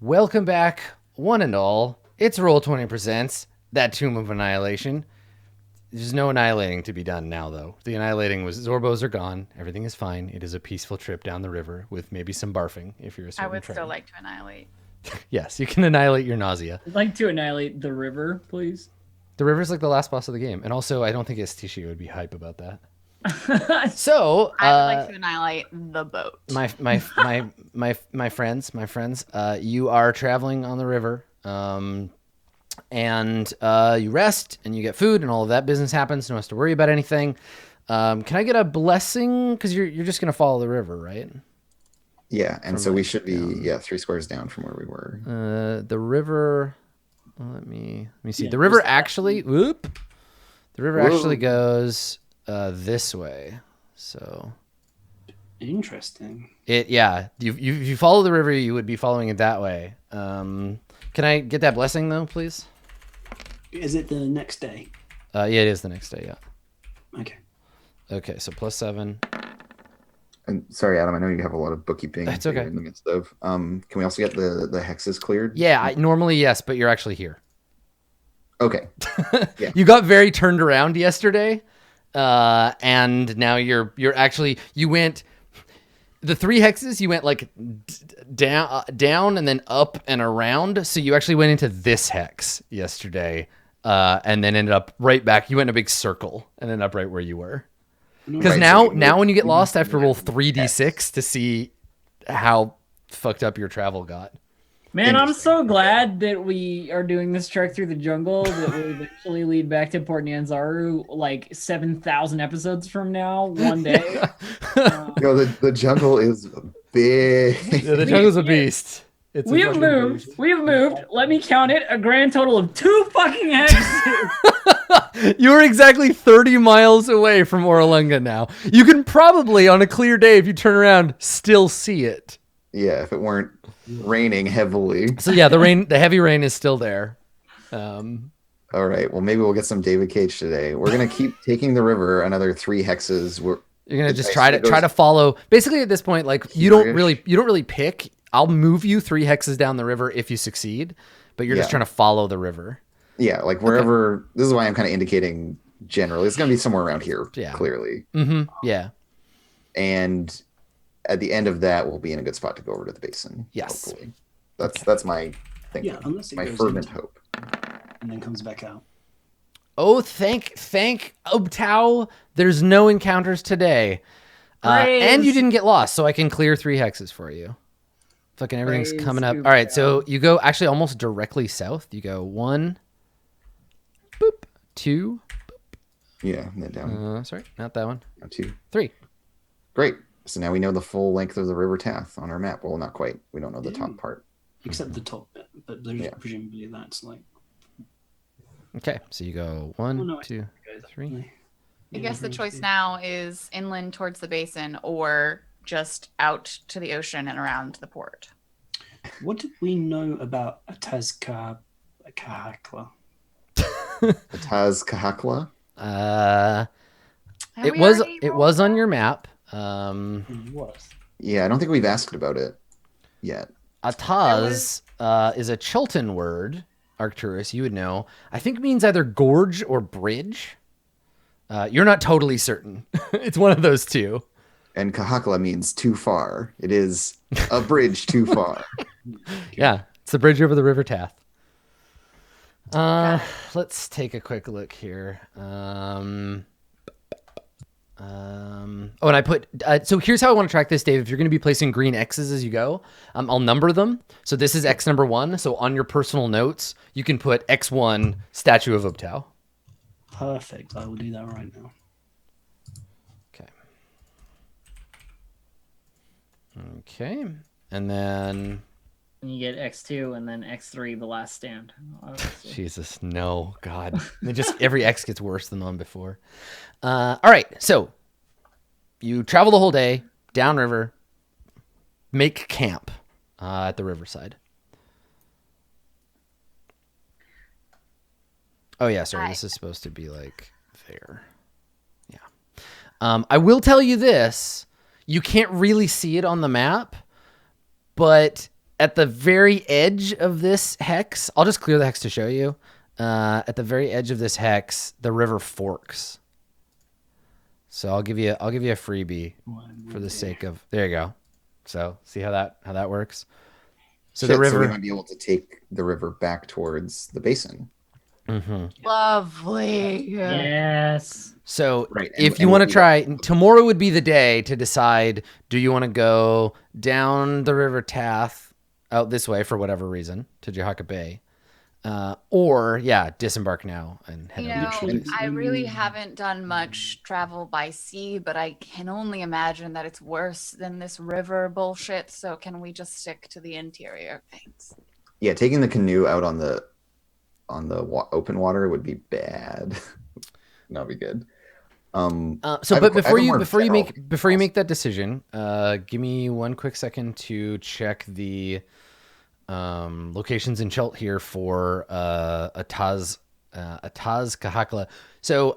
Welcome back, one and all. It's Roll20 presents that Tomb of Annihilation. There's no annihilating to be done now, though. The annihilating was Zorbos are gone. Everything is fine. It is a peaceful trip down the river with maybe some barfing if you're a certain I would train. still like to annihilate. Yes, you can annihilate your nausea. I'd like to annihilate the river, please. The river's like the last boss of the game, and also I don't think Estishia would be hype about that. So I would like to annihilate the boat. my friends, you are traveling on the river, and you rest and you get food and all of that business happens. No one has to worry about anything. Can I get a blessing? Because you're just gonna follow the river, right? Yeah, and From so we like should be down. 3 squares down from where we were. The river. Let me see. Yeah, The river just- actually. Whoop. The river Whoa. actually goes this way. So. Interesting. You follow the river, you would be following it that way. Can I get that blessing though, please? Is it the next day? Yeah, it is the next day. Yeah. Okay. Okay, so +7. And sorry, Adam, I know you have a lot of bookkeeping That's that you're okay. in the midst of. Can we also get the hexes cleared? Yeah, normally yes, but you're actually here. Okay. Yeah. You got very turned around yesterday, and now you went. The 3 hexes you went like down and then up and around. So you actually went into this hex yesterday, and then ended up right back. You went in a big circle and ended up right where you were. Because Right, now so when you get lost, I have to roll Yes. 3d6 to see how fucked up your travel got. Man, I'm Interesting. so glad that we are doing this trek through the jungle that will eventually lead back to Port Nyanzaru like 7,000 episodes from now, one day. The jungle is big. Yeah, the jungle's a beast. It's a We have fucking moved. beast. We have moved. Let me count it. A grand total of 2 fucking hexes. You're exactly 30 miles away from Oralunga now. You can probably, on a clear day, if you turn around, still see it. Yeah, if it weren't raining heavily. So yeah, the heavy rain is still there. All right, well, maybe we'll get some David Cage today. We're going to keep taking the river another 3 hexes. You're gonna It just actually try to goes- follow. Basically, at this point, like you don't Here-ish. really pick. I'll move you 3 hexes down the river if you succeed, but you're just Yeah. trying to follow the river. Yeah, like wherever. This is why I'm kind of indicating generally. It's going to be somewhere around here, Yeah. clearly. Mm-hmm. Yeah. And at the end of that, we'll be in a good spot to go over to the basin. Yes. Hopefully. That's my thinking. Yeah, unless it My goes fervent into- hope. And then comes back out. Oh, thank Obtau. There's no encounters today. And you Praise. didn't get lost, so I can clear 3 hexes for you. Fucking everything's Praise coming up. Obtau. All right, so you go actually almost directly south. You go 1, boop, 2. Yeah, and then down. Sorry, not that one. 2. 3. Great. So now we know the full length of the river Tath on our map. Well, not quite. We don't know the Yeah. top part. Except the top bit. But there's Yeah. presumably that's like. Okay, so you go 1, Oh, no, 2, 3. I guess the choice now is inland towards the basin or just out to the ocean and around the port. What did we know about Atazka Kahakla? The Taz Kahakla. Have It we was already it rolled was on that? your map. It was. Yeah, I don't think we've asked about it yet. Ataz is a Chilton word. Arcturus, you would know. I think means either gorge or bridge. You're not totally certain. It's one of those two. And Kahakla means too far. It is a bridge too far. Yeah, it's the bridge over the River Tath. Let's take a quick look here. Oh, and I put, so here's how I want to track this, Dave. If you're going to be placing green X's as you go, I'll number them. So this is X number 1. So on your personal notes, you can put X1 Statue of Obtau. Perfect. I will do that right now. Okay. Okay. And then, And you get X2 and then X3, the last stand. Obviously. Jesus, no, God. It just, every X gets worse than the one before. All right. So you travel the whole day downriver, make camp at the riverside. Oh yeah, sorry. This is supposed to be like there. Yeah. I will tell you this: you can't really see it on the map, but at the very edge of this hex, I'll just clear the hex to show you. At the very edge of this hex, the river forks. So I'll give you a freebie for the sake of, there you go. So see how that works. So the river, so we might be able to take the river back towards the basin. Mm-hmm. Lovely. Yes. So Right, if you and want to we'll- try, tomorrow would be the day to decide, do you want to go down the river Tath out this way for whatever reason to Jahaka Bay? Or disembark now and head You over know, to the place. I really haven't done much travel by sea, but I can only imagine that it's worse than this river bullshit. So can we just stick to the interior? Thanks. Yeah, taking the canoe out on the open water would be bad. Not be good. But before you general- make that decision, give me one quick second to check the locations in Chult here for Ataz Kahakla. So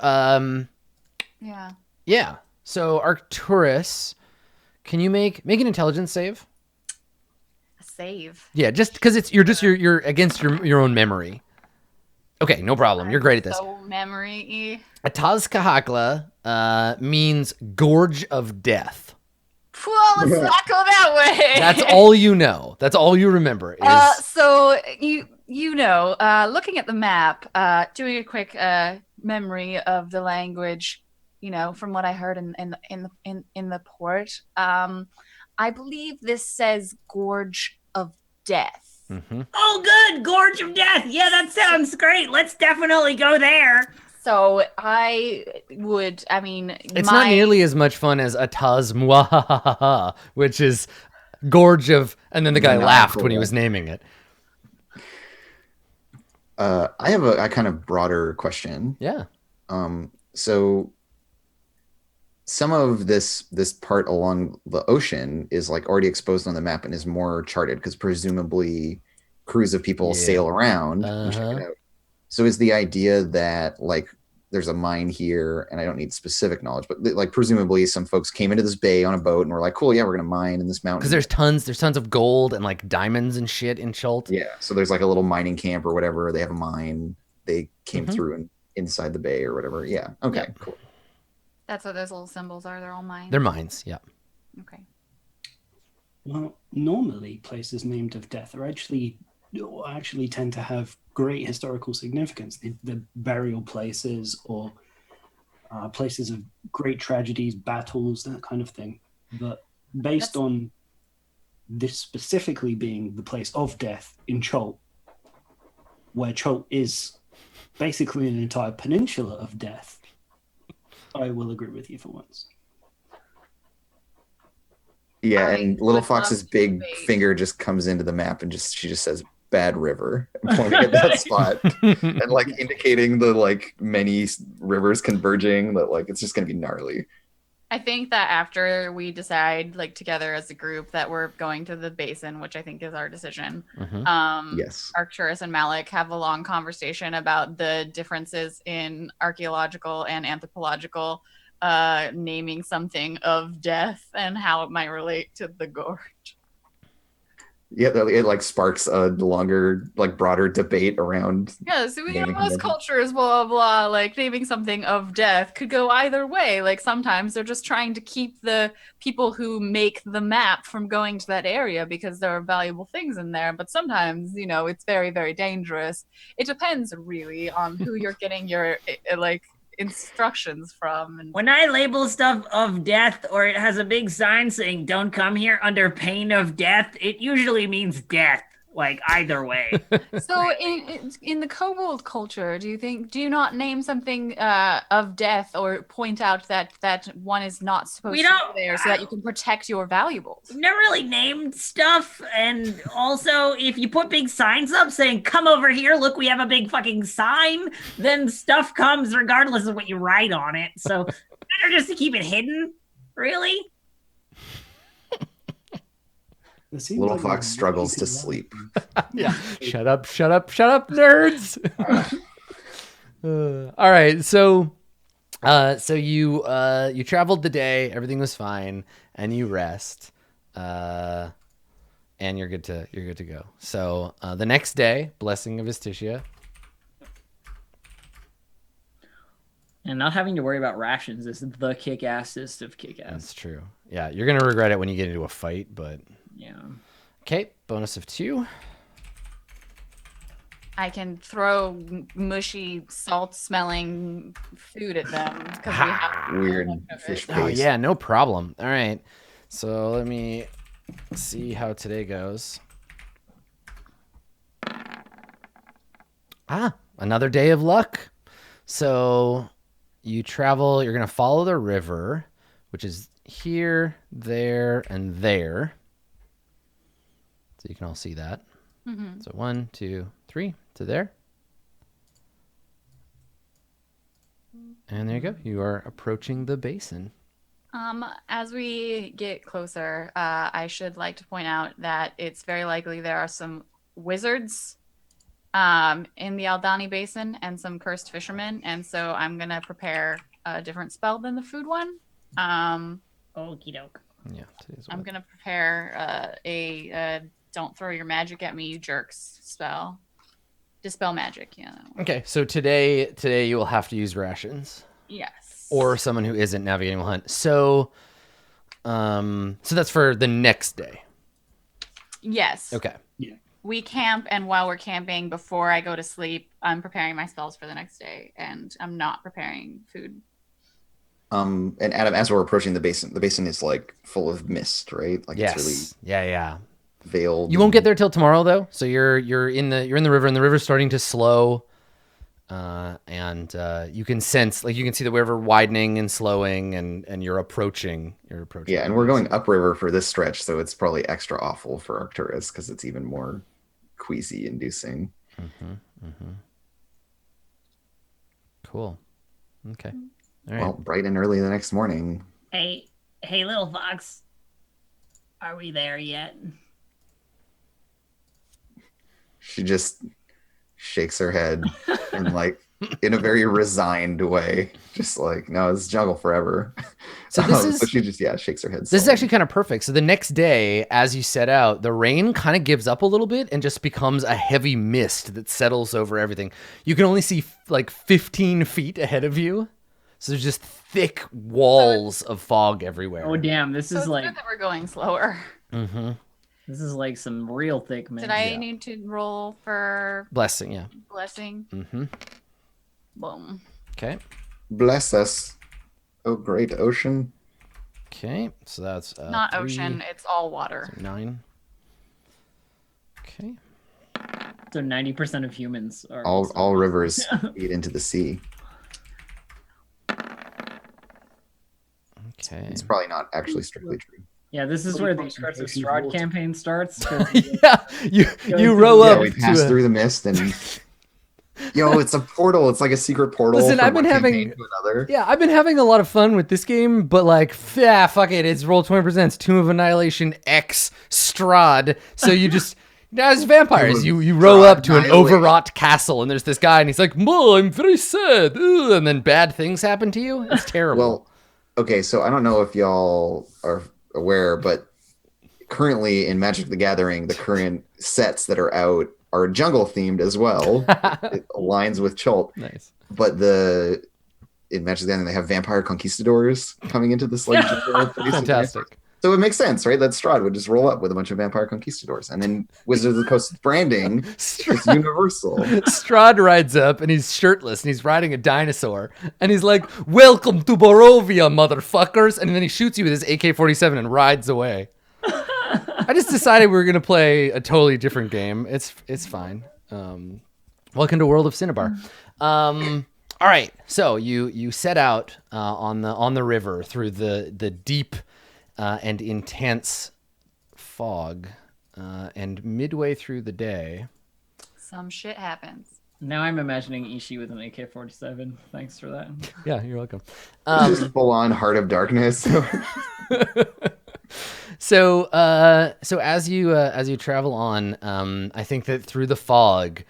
Yeah. So Arcturus, can you make an intelligence save? A save. Yeah, just because you're against your own memory. Okay, no problem. You're great at this. So memory-y. Ataz Kahakla means gorge of death. Well, let's not go that way. That's all you know. That's all you remember. Is So looking at the map, doing a quick memory of the language, from what I heard in the port, I believe this says Gorge of Death. Mm-hmm. Oh, good. Gorge of Death. Yeah, that sounds great. Let's definitely go there. So it's not nearly as much fun as Ataz Muahaha, which is gorge of, and then the guy laughed when he was naming it. I have a kind of broader question. Yeah. So some of this part along the ocean is like already exposed on the map and is more charted because presumably crews of people sail around and check it out. So is the idea that like there's a mine here, and I don't need specific knowledge, but like presumably some folks came into this bay on a boat and were like, cool, yeah, we're gonna mine in this mountain. Because there's tons of gold and like diamonds and shit in Chult. Yeah, so there's like a little mining camp or whatever. They have a mine. They came through and inside the bay or whatever. Yeah. Okay. Cool. That's what those little symbols are. They're all mines. They're mines. Yeah. Okay. Well, normally places named of death are actually tend to have great historical significance. The burial places or places of great tragedies, battles, that kind of thing. But based on this specifically being the place of death in Chult, where Chult is basically an entire peninsula of death, I will agree with you for once. Yeah, I and Little would Fox's love to big debate. finger just comes into the map and she just says Bad River, pointing at that spot and like indicating the like many rivers converging, that like it's just gonna be gnarly. I think that after we decide, like together as a group, that we're going to the basin, which I think is our decision, Yes. Arcturus and Malik have a long conversation about the differences in archaeological and anthropological naming something of death and how it might relate to the gorge. Yeah, it like sparks a longer, like broader debate around. Yeah, so naming most convention. cultures, blah, blah, blah, like naming something of death could go either way. Like sometimes they're just trying to keep the people who make the map from going to that area because there are valuable things in there. But sometimes, it's very, very dangerous. It depends really on who you're getting your like instructions from. And When I label stuff of death or it has a big sign saying don't come here under pain of death, it usually means death, like either way. so in the kobold culture, do you not name something of death or point out that one is not supposed to be there so that you can protect your valuables? We've never really named stuff, and also if you put big signs up saying come over here, look, we have a big fucking sign, then stuff comes regardless of what you write on it. So better just to keep it hidden, really. Little Fox struggles to sleep. Yeah. Shut up, nerds. All right. So you traveled the day. Everything was fine, and you rest. And and you're good to go. So the next day, blessing of Istitia. And not having to worry about rations is the kick-assest of kick-ass. That's true. Yeah, you're gonna regret it when you get into a fight, but Yeah. okay. Bonus of 2. I can throw mushy, salt-smelling food at them because we have Weird of it. fish Oh paste. yeah, no problem. All right. So let me see how today goes. Another day of luck. So you travel, you're going to follow the river, which is here, there, and there. So you can all see that. Mhm. So 1, 2, 3 to there. And there you go. You are approaching the basin. As we get closer, I should like to point out that it's very likely there are some wizards in the Aldani Basin and some cursed fishermen, and so I'm gonna prepare a different spell than the food one. Okie doke. Yeah. Today's I'm what? gonna prepare a "Don't throw your magic at me, you jerks" spell. Dispel magic, yeah. Okay, so today you will have to use rations. Yes. Or someone who isn't navigating will hunt. So that's for the next day. Yes. Okay. We camp, and while we're camping, before I go to sleep, I'm preparing my spells for the next day, and I'm not preparing food. And Adam, as we're approaching the basin is like full of mist, right? Like Yes. it's really Yeah. veiled. You won't get there till tomorrow though. So you're in the river, and the river's starting to slow. And you can sense, like, you can see the river widening and slowing, and you're approaching. Yeah, and we're going upriver for this stretch, so it's probably extra awful for Arcturus because it's even more queasy inducing. Cool. Okay. All right. Well, bright and early the next morning. Hey, little fox. Are we there yet? She just shakes her head and like in a very resigned way, just like, no, it's jungle forever. So this is so she just shakes her head. This is actually kind of perfect. So the next day, as you set out, the rain kind of gives up a little bit and just becomes a heavy mist that settles over everything. You can only see like 15 feet ahead of you. So there's just thick walls of fog everywhere. Oh damn! This So is it's like good that we're going slower. Mm-hmm. this is like some real thick mist. Did I need to roll for Blessing, yeah. blessing? Mm-hmm. Boom. Okay. Bless us, oh great ocean. Okay. So that's Not 3, ocean, it's all water. 9. Okay. So 90% of humans are All rivers feed into the sea. Okay. It's probably not actually strictly true. Yeah, this is where the Curse of Strahd campaign starts. 'cause Yeah. You row Yeah, up we pass to through the mist and yo, it's a portal. It's like a secret portal. Listen, from I've been one having- campaign to another. Yeah, I've been having a lot of fun with this game, but like, fuck it. It's Roll20 Presents Tomb of Annihilation X Strahd. So you just, as vampires, you row up to an Annihilation. overwrought castle, and there's this guy, and he's like, "Mo, I'm very sad," Ugh, and then bad things happen to you. It's terrible. Well, okay, so I don't know if y'all are aware, but currently in Magic the Gathering, the current sets that are out are jungle themed as well. It aligns with Chult, Nice. but in Magic the Gathering they have vampire conquistadors coming into this like jungle place. Fantastic. So it makes sense, right? That Strahd would just roll up with a bunch of vampire conquistadors, and then Wizards of the Coast branding is universal. Strahd rides up, and he's shirtless, and he's riding a dinosaur, and he's like, "Welcome to Barovia, motherfuckers!" And then he shoots you with his AK-47 and rides away. I just decided we were gonna play a totally different game. It's fine. Welcome to World of Cinnabar. All right, so you set out on the river through the deep and intense fog, and midway through the day. Some shit happens. Now I'm imagining Ishii with an AK-47. Thanks for that. Yeah, you're welcome. Just full on Heart of Darkness. So as you travel on, I think that through the fog,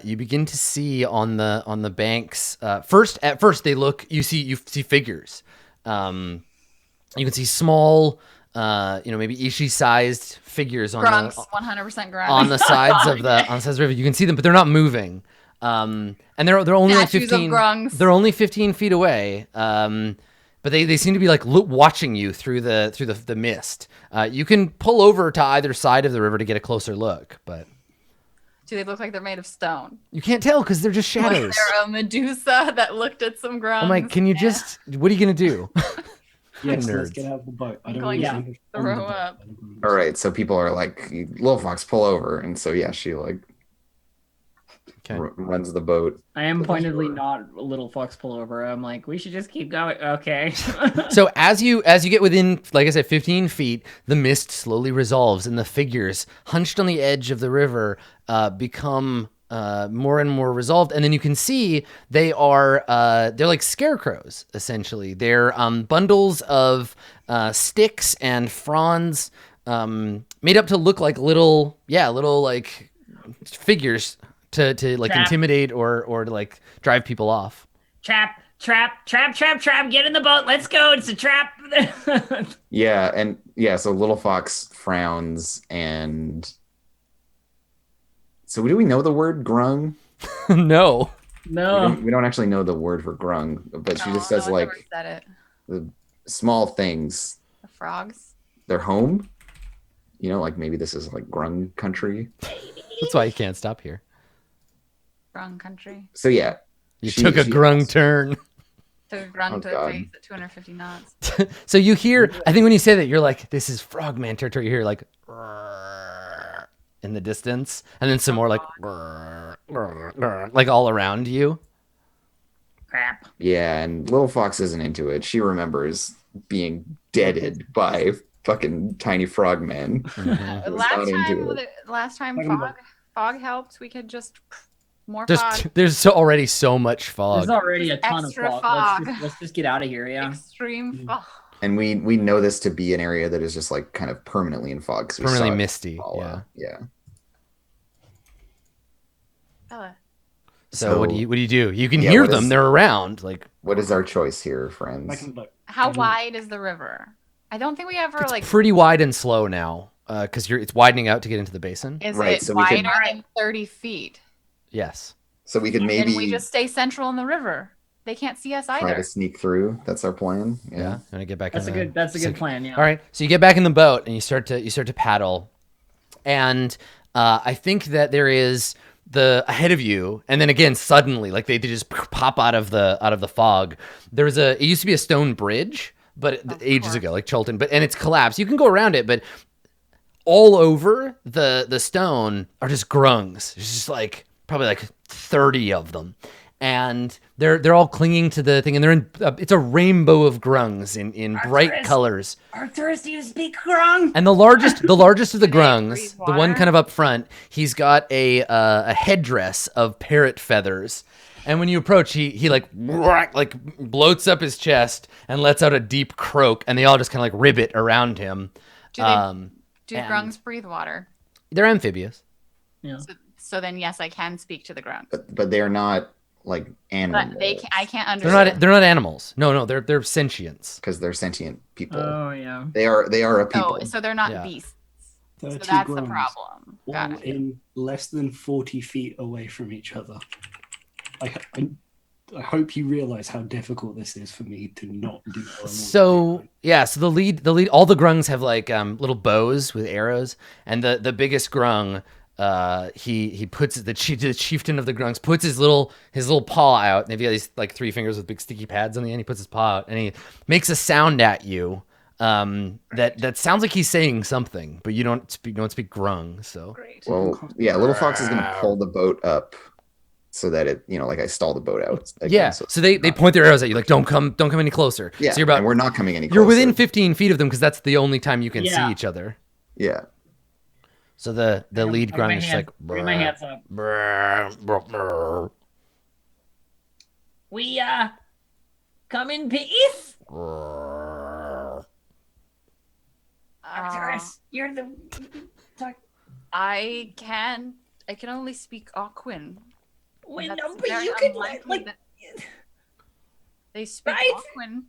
you begin to see on the banks. At first you see figures. You can see small maybe Ishi-sized figures on Grunks, the 100% grunks. on the sides of the river. You can see them, but they're not moving. And they're only like Statues of 15. grunks. They're only 15 feet away. But they seem to be like watching you through the mist. You can pull over to either side of the river to get a closer look, but Do they look like they're made of stone? you can't tell because they're just shadows. Was there a Medusa that looked at some grunks? I'm like, can you just? What are you gonna do? Yes, let's Nerds. get out of the boat. I don't Going want to to throw up. All right, so people are like, "Little Fox, pull over," and so yeah, she like Okay. runs the boat. I am pointedly not a little fox pullover. I'm like, we should just keep going. Okay. So as you get within, like I said, 15 feet, the mist slowly resolves, and the figures hunched on the edge of the river become more and more resolved. And then you can see they're like scarecrows essentially. They're bundles of sticks and fronds made up to look like little like figures to like Trap. intimidate or to like drive people off. Trap. Get in the boat. Let's go. It's a trap. Yeah, and so Little Fox frowns, and so do we know the word grung? No. No. We don't actually know the word for grung, but she just says no one's ever like said it. the small things. The frogs. Their home. Like maybe this is like grung country. That's why you can't stop here. Grung country. So yeah, You she- took a she- grung turn. Took a grung Oh, to God. the face at 250 knots. So you hear, I think when you say that, you're like, this is frogman territory. You hear like in the distance, and then some more like all around you. Crap. Yeah, and Little Fox isn't into it. She remembers being deaded by fucking tiny frogmen. Mhm. Last time Talking fog helped, we could just more There's fog. already so much fog. There's already a ton of Extra fog. fog. Let's just get out of here. Yeah. Extreme fog. And we know this to be an area that is just like kind of permanently in fog. 'Cause we Permanently saw it misty. all Yeah. out. Yeah. Bella. So what do you do? You can Yeah, hear what them. is- They're around. Like What is our choice here, I friends? can look. How wide is the river? I don't think we ever it's like. pretty wide and slow now, because it's widening out to get into the basin. Is Right, it so we could- wider than 30 feet? Yes. So we could And maybe we just stay central in the river. They can't see us try either. to sneak through. That's our plan. Yeah. Yeah. I'm gonna get back. That's a in the- good. That's a so- good plan. Yeah. All right, so you get back in the boat and you start to paddle, and I think that there is ahead of you, and then again suddenly, like they just pop out of the fog. It used to be a stone bridge, but ages course. ago, like Chilton, and it's collapsed. You can go around it, but all over the stone are just grungs. It's just like probably like 30 of them. And they're all clinging to the thing, and they're in. It's a rainbow of grungs in bright Arcturus. colors. Arcturus, do you speak grung? And the largest of the breathe grungs, the one water? kind of up front, he's got a headdress of parrot feathers. And when you approach, he like bloats up his chest and lets out a deep croak, and they all just kind of like ribbit around him. Do and- and- grungs breathe water? They're amphibious. Yeah. So then, yes, I can speak to the grungs. But they are not like animals. But I can't They're understand. not animals. No, they're sentients. because they're sentient people. Oh yeah. They are a people. Oh, so they're not Yeah. beasts. 30 So that's the grams, problem. Got all it. in less than 40 feet away from each other. I hope you realize how difficult this is for me to not do. what I want So to do. yeah, so the lead, all the grungs have like little bows with arrows, and the biggest grung, he puts the chieftain of the grungs puts his little paw out, and they've got these like 3 fingers with big sticky pads on the end. He puts his paw out, and he makes a sound at you, that sounds like he's saying something, but you don't speak grung, so. Great. Well, yeah, Little Fox is gonna pull the boat up so that it, like I stall the boat out. again, Yeah, so they point their arrows at you, like don't come any closer. Yeah, so you're and we're not coming any closer. you're within 15 feet of them because that's the only time you can Yeah. see each other. Yeah. So the lead grung is just like. Bring my hands up. We come in peace. Arcturus, you're the. I can only speak Aquan. Wait, That's no, but very you could unlikely like. that they speak Right? Aquan.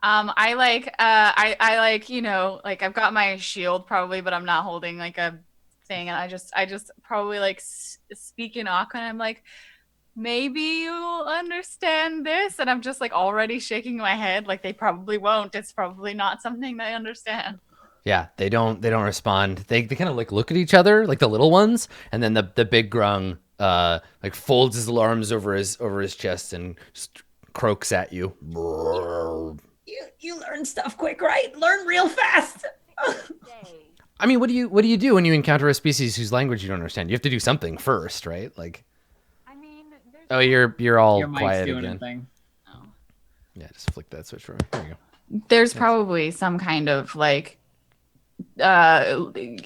I like, like I've got my shield probably, but I'm not holding like a thing, and I just probably like speak in Aqua, and I'm like, maybe you'll understand this, and I'm just like already shaking my head, like they probably won't. It's probably not something they understand. Yeah, they don't respond. They kind of like look at each other, like the little ones, and then the big grung like folds his arms over his chest and just croaks at you. You learn stuff quick, right? Learn real fast. I mean, what do you do when you encounter a species whose language you don't understand? You have to do something first, right? Like, I mean, oh, you're all Your mic's quiet doing again. a thing. Yeah, just flick that switch for me. There you go. there's probably some kind of like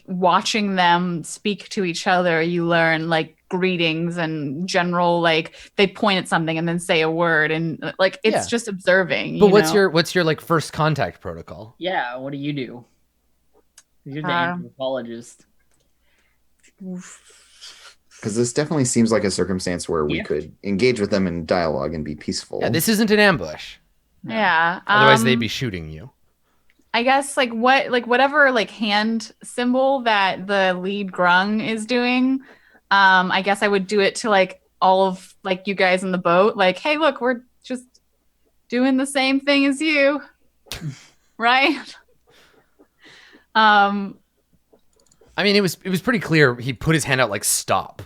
watching them speak to each other, you learn like greetings and general, like they point at something and then say a word, and like it's Yeah. just observing. But you know? what's your like first contact protocol? Yeah, what do? You're the anthropologist. Because this definitely seems like a circumstance where we Yeah. could engage with them in dialogue and be peaceful. Yeah, this isn't an ambush. Yeah. Otherwise, they'd be shooting you. I guess whatever like hand symbol that the lead grung is doing, I guess I would do it to like all of like you guys in the boat. Like, hey, look, we're just doing the same thing as you, right? I mean, it was pretty clear. He put his hand out like stop,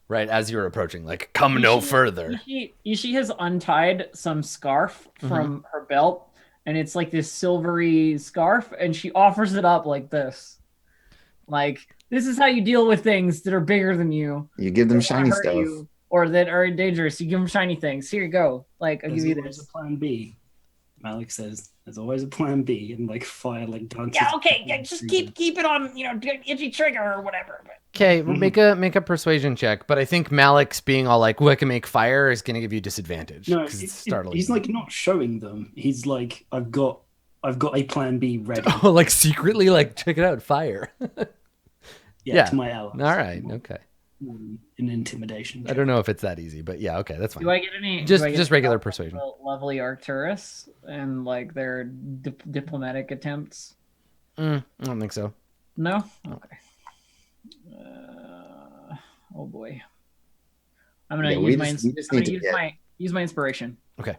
right as you were approaching, like come no further. Ishi has untied some scarf from her belt, and it's like this silvery scarf, and she offers it up like this. Like, this is how you deal with things that are bigger than you. You give them that wanna shiny hurt stuff. you, or that are dangerous. You give them shiny things. Here you go. Like, I'll There's give you always this. a plan B. Malik says, "There's always a plan B," and like fire like dances. Yeah, okay. Yeah, just keep it on, itchy trigger or whatever. But Okay, make a persuasion check. But I think Malik's being all like, "Well, I can make fire," is going to give you disadvantage. No, 'cause it's startling. he's like not showing them. He's like, I've got a plan B ready. Oh, like secretly, like check it out, fire. Yeah, to my allies. All right, okay. An intimidation. I don't know if it's that easy, but yeah, okay, that's fine. Do I get any? Just do I get regular any persuasion. Lovely Arcturus and like their diplomatic attempts. I don't think so. No. Okay. Oh boy. I'm gonna Yeah, we use just need to use my inspiration. Okay.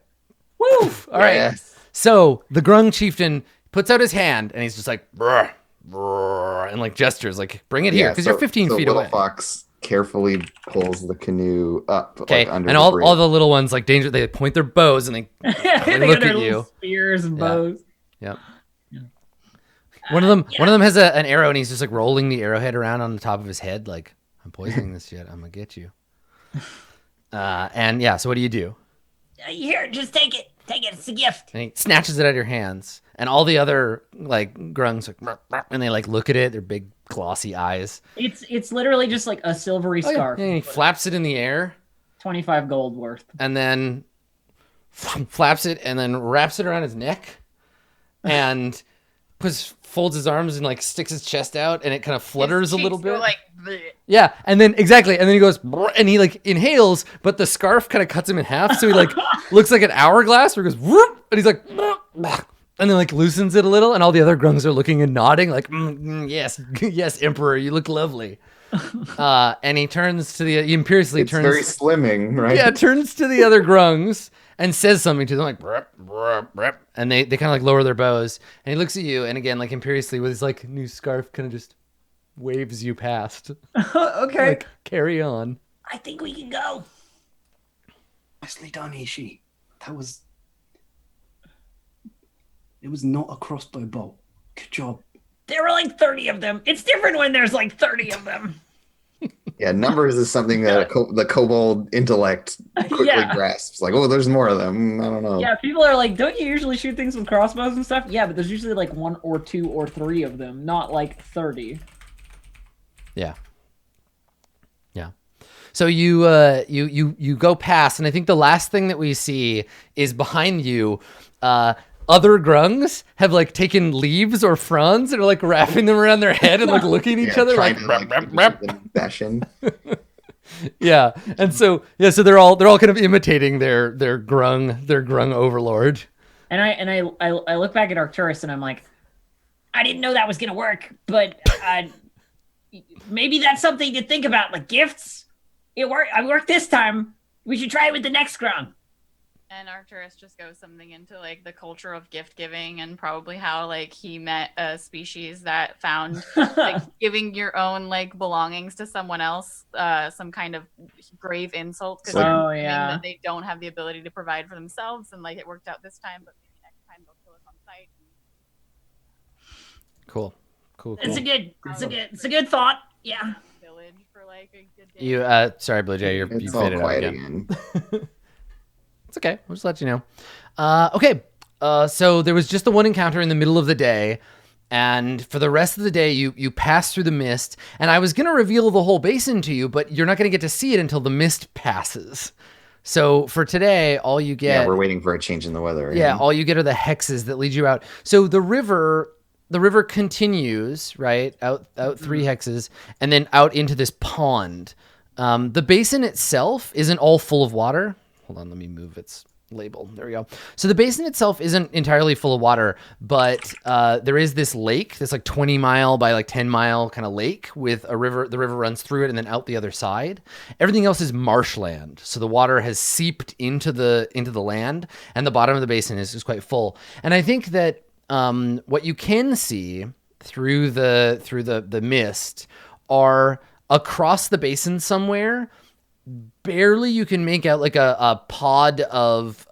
Woo! All right. Yes. So the Grung chieftain puts out his hand and he's just like, brr, brr, and like gestures, like bring it here, because you're 15 feet little away. Fox carefully pulls the canoe up. Okay, like, under and the all bridge. the little ones, like danger, they point their bows and they They look got their at little you. spears and Yeah. bows. Yep. One of them has an arrow and he's just like rolling the arrowhead around on the top of his head, like, I'm poisoning this shit. I'm gonna get you. And yeah, so what do you do? here, just take it. Take it. It's a gift. And he snatches it out of your hands, and all the other like grungs like, "Ruh, ruh," and they like look at it, their big glossy eyes. It's literally just like a silvery Oh, yeah. scarf. Yeah, and he flaps it in the air, 25 gold worth. and then flaps it, and then wraps it around his neck, and folds his arms and like sticks his chest out, and it kind of flutters a little bit. Like, bleh. Yeah, and then exactly, and then he goes, "Brr," and he like inhales, but the scarf kind of cuts him in half, so he like looks like an hourglass where he goes, "Whoop," and he's like, "Brr, brr," and then like loosens it a little, and all the other grungs are looking and nodding, like, yes, yes, Emperor, you look lovely." And he imperiously It's turns, very slimming, right? yeah, turns to the other grungs and says something to them, like, "Brr, brr, brr," and they kind of like lower their bows, and he looks at you, and again, like imperiously with his like new scarf, kind of just waves you past. Okay. Like, carry on. I think we can go. Nicely done, Ishi. It was not a crossbow bolt. Good job. There were like 30 of them. It's different when there's like 30 of them. Yeah, numbers is something that the kobold intellect quickly Yeah. grasps. Like, oh, there's more of them. I don't know. Yeah, people are like, don't you usually shoot things with crossbows and stuff? Yeah, but there's usually like 1 or 2 or 3 of them, not like 30. Yeah. Yeah. So you go past, and I think the last thing that we see is behind you. Other grungs have like taken leaves or fronds and are like wrapping them around their head and like looking at each other trying like, to "Rap, rap, rap." bash in. Yeah. And so they're all kind of imitating their grung overlord. And I look back at Arcturus and I'm like, I didn't know that was gonna work, but maybe that's something to think about. Like gifts, it worked. I worked this time. We should try it with the next ground. And Arcturus just goes something into like the culture of gift giving and probably how like he met a species that found like giving your own like belongings to someone else some kind of grave insult because that they don't have the ability to provide for themselves, and like it worked out this time, but maybe next time they'll kill us on sight. Cool. It's a good thought. Yeah. Village for like a good day. You sorry, Blue Jay, you all faded quiet out again. again. It's okay. We'll just let you know. Okay. So there was just the one encounter in the middle of the day, and for the rest of the day, you pass through the mist. And I was gonna reveal the whole basin to you, but you're not gonna get to see it until the mist passes. So for today, all you get. Yeah, we're waiting for a change in the weather. Yeah, all you get are the hexes that lead you out. So the river continues right out 3 hexes, and then out into this pond. The basin itself isn't all full of water. Hold on, let me move its label. There we go. So the basin itself isn't entirely full of water, but there is this lake, this like 20 mile by like 10 mile kind of lake with a river. The river runs through it and then out the other side. Everything else is marshland. So the water has seeped into the land, and the bottom of the basin is quite full. And I think that what you can see through the mist are across the basin somewhere. Barely you can make out like a pod of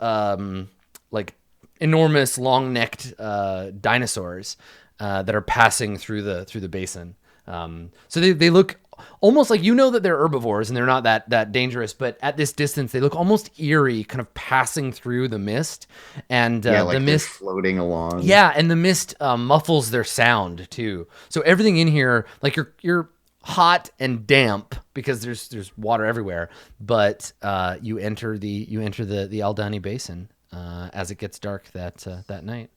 like enormous long-necked dinosaurs that are passing through the basin. So they look almost like, that they're herbivores and they're not that dangerous, but at this distance they look almost eerie, kind of passing through the mist, and like the mist floating along. Yeah, and the mist muffles their sound too. So everything in here, like you're hot and damp because there's water everywhere, but you enter the Aldani Basin as it gets dark that night.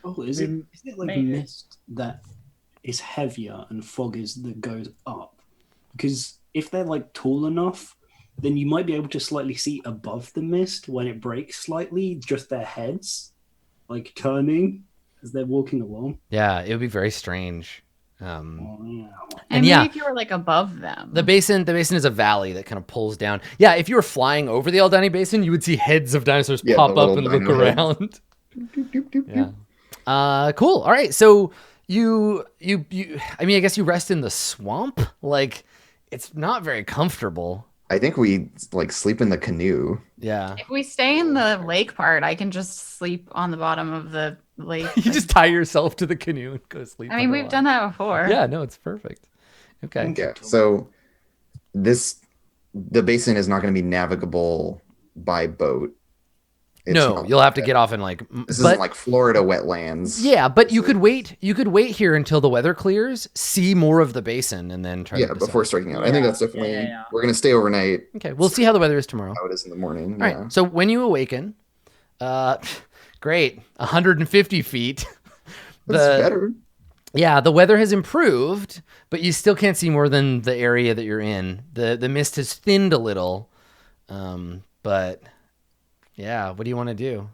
Oh, is it like mist that is heavier and fog that goes up? Because if they're like tall enough, then you might be able to slightly see above the mist when it breaks slightly, just their heads like turning as they're walking along. Yeah, it would be very strange. And maybe if you were like above them. The basin is a valley that kind of pulls down. Yeah, if you were flying over the Aldani Basin, you would see heads of dinosaurs pop up and look around. Yeah. Cool. All right. So you I mean, I guess you rest in the swamp. Like, it's not very comfortable. I think we like sleep in the canoe. Yeah. If we stay in the lake part, I can just sleep on the bottom of the lake. You just tie yourself to the canoe and go to sleep. I mean, we've done that before. Yeah, no, it's perfect. Okay. Yeah. So the basin is not going to be navigable by boat. No, you'll have to get off in like. This isn't like Florida wetlands. Yeah, but you could wait. You could wait here until the weather clears, see more of the basin, and then try. Yeah, before striking out. I think that's definitely. Yeah. We're gonna stay overnight. Okay, we'll see how the weather is tomorrow. How it is in the morning. All right. So when you awaken, great, 150 feet. That's better. Yeah, the weather has improved, but you still can't see more than the area that you're in. The mist has thinned a little, but. Yeah, what do you want to do?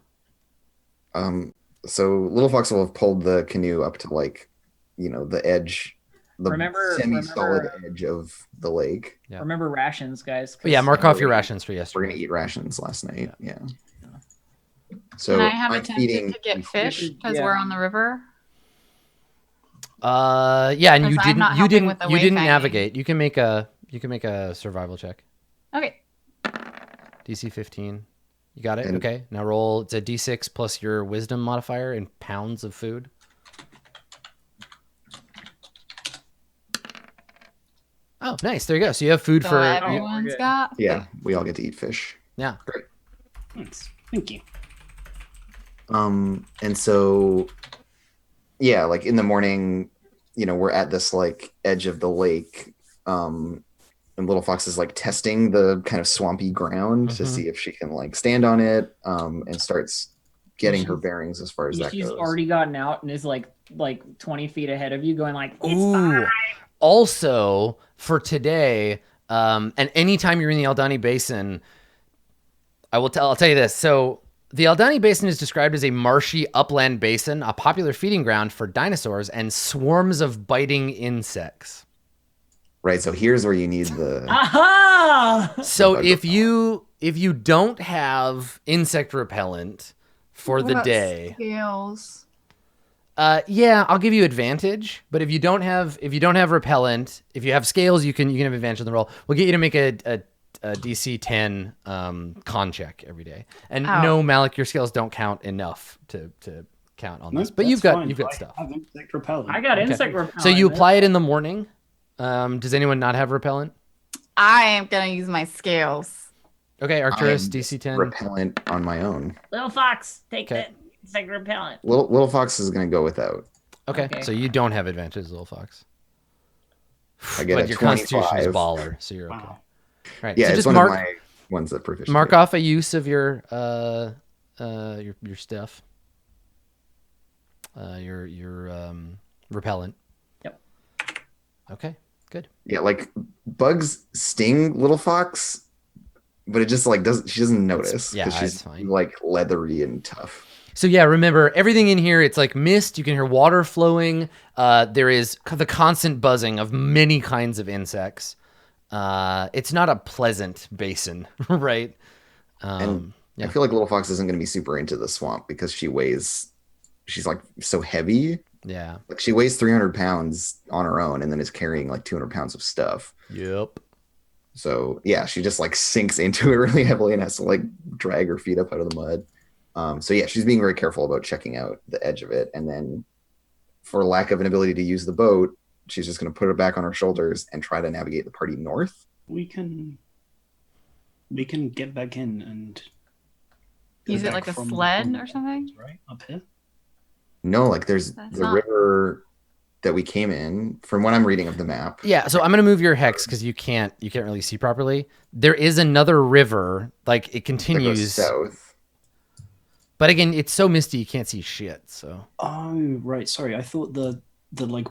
So Little Fox will have pulled the canoe up to like, the edge, semi-solid edge of the lake. Yeah. Remember rations, guys. Yeah, mark off your rations for yesterday. We're gonna eat rations last night. Yeah. So can I have attempted to get fish because we're on the river? Yeah, and you didn't navigate. You can make a survival check. Okay. DC 15. You got it? Okay. Now roll. It's a D6 plus your wisdom modifier in pounds of food. Oh, nice. There you go. So you have food for everyone's got. Yeah, we all get to eat fish. Yeah. Great. Thanks. Thank you. And so, yeah, like in the morning, we're at this like edge of the lake. And Little Fox is like testing the kind of swampy ground to see if she can like stand on it, and starts getting her bearings as far as that goes. She's already gotten out and is like 20 feet ahead of you, going like, "It's fine." Also, for today, and anytime you're in the Aldani Basin, I'll tell you this. So The Aldani Basin is described as a marshy upland basin, a popular feeding ground for dinosaurs and swarms of biting insects. Right. So here's where you need the. Aha! So bug if you don't have insect repellent for What the about day, Scales. yeah, I'll give you advantage. But if you don't have repellent, if you have scales, you can have advantage on the roll. We'll get you to make a DC 10 con check every day. And no, Malik, your scales don't count enough to count on this. But you've got stuff. I have insect repellent. I got insect repellent. So you apply it in the morning. Does anyone not have repellent? I am gonna use my scales. Okay, Arcturus, I'm DC 10. repellent on my own. Little Fox, take Okay. the insect repellent. Little Fox is going to go without. Okay, so you don't have advantage, little fox. I get But a your 25. constitution is baller, so you're okay. Wow. Right. Yeah, so it's just one mark of my ones that proficient. mark off a use of your stuff. Your repellent. Yep. Okay, good. Yeah, like bugs sting Little Fox, but it just like doesn't notice yeah, because it's she's fine. like leathery and tough. So yeah, remember everything in here. It's like mist. You can hear water flowing. There is the constant buzzing of many kinds of insects. It's not a pleasant basin, right? And yeah. I feel like Little Fox isn't going to be super into the swamp because she's like so heavy. Yeah. Like she weighs 300 pounds on her own and then is carrying like 200 pounds of stuff. Yep. So yeah, she just like sinks into it really heavily and has to like drag her feet up out of the mud. So yeah, she's being very careful about checking out the edge of it. And then for lack of an ability to use the boat, she's just going to put it back on her shoulders and try to navigate the party north. We can get back in and go Use it back like a from sled the or something? right up here. No, like there's That's the not- river that we came in from what I'm reading of the map. Yeah, so I'm gonna move your hex because you can't really see properly. There is another river, like it That goes continues, south. but again, it's so misty you can't see shit. So Oh, right. Sorry, I thought the like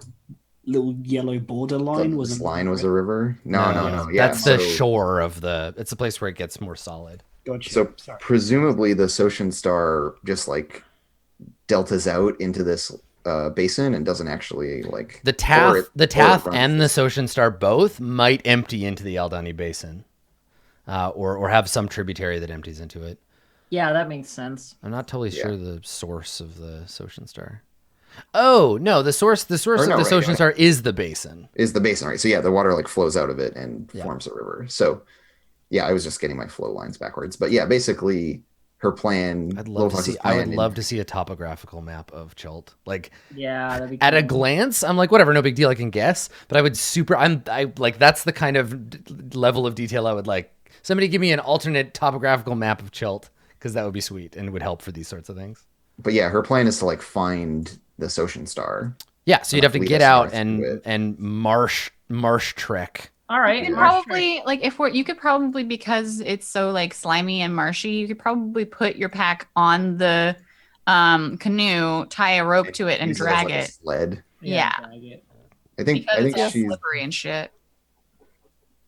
little yellow border line was This a line was a river. No. Yeah, that's the so- shore of the. It's the place where it gets more solid. Gotcha. So Sorry. presumably the Socian Star just like deltas out into this basin and doesn't actually like The or Tath, it- the or it Tath, runs and the this- Socian Star both might empty into the Aldani Basin, or have some tributary that empties into it. Yeah, that makes sense. I'm not totally Yeah. sure the source of the Socian Star. Oh no, the source of the Socian Star is the basin. is the basin, right? So yeah, the water like flows out of it and Yeah. forms a river. So yeah, I was just getting my flow lines backwards. But yeah, basically her plan. I'd Little love to Fox's see. I would plan love to see a topographical map of Chult. Like Yeah, that'd be at a cool. glance, I'm like, whatever, no big deal. I can guess, but I would I like that's the kind of level of detail I would like. Somebody give me an alternate topographical map of Chult because that would be sweet and would help for these sorts of things. But yeah, her plan is to like find the Socian Star. Yeah, so you'd have to lead get us out north to and it. marsh trek. All right. You can Marsh probably like you could probably, because it's so like slimy and marshy, you could probably put your pack on the canoe, tie a rope to it, and Use as, drag like, a it. sled. Yeah. drag it. I think Because it's all she's slippery and shit.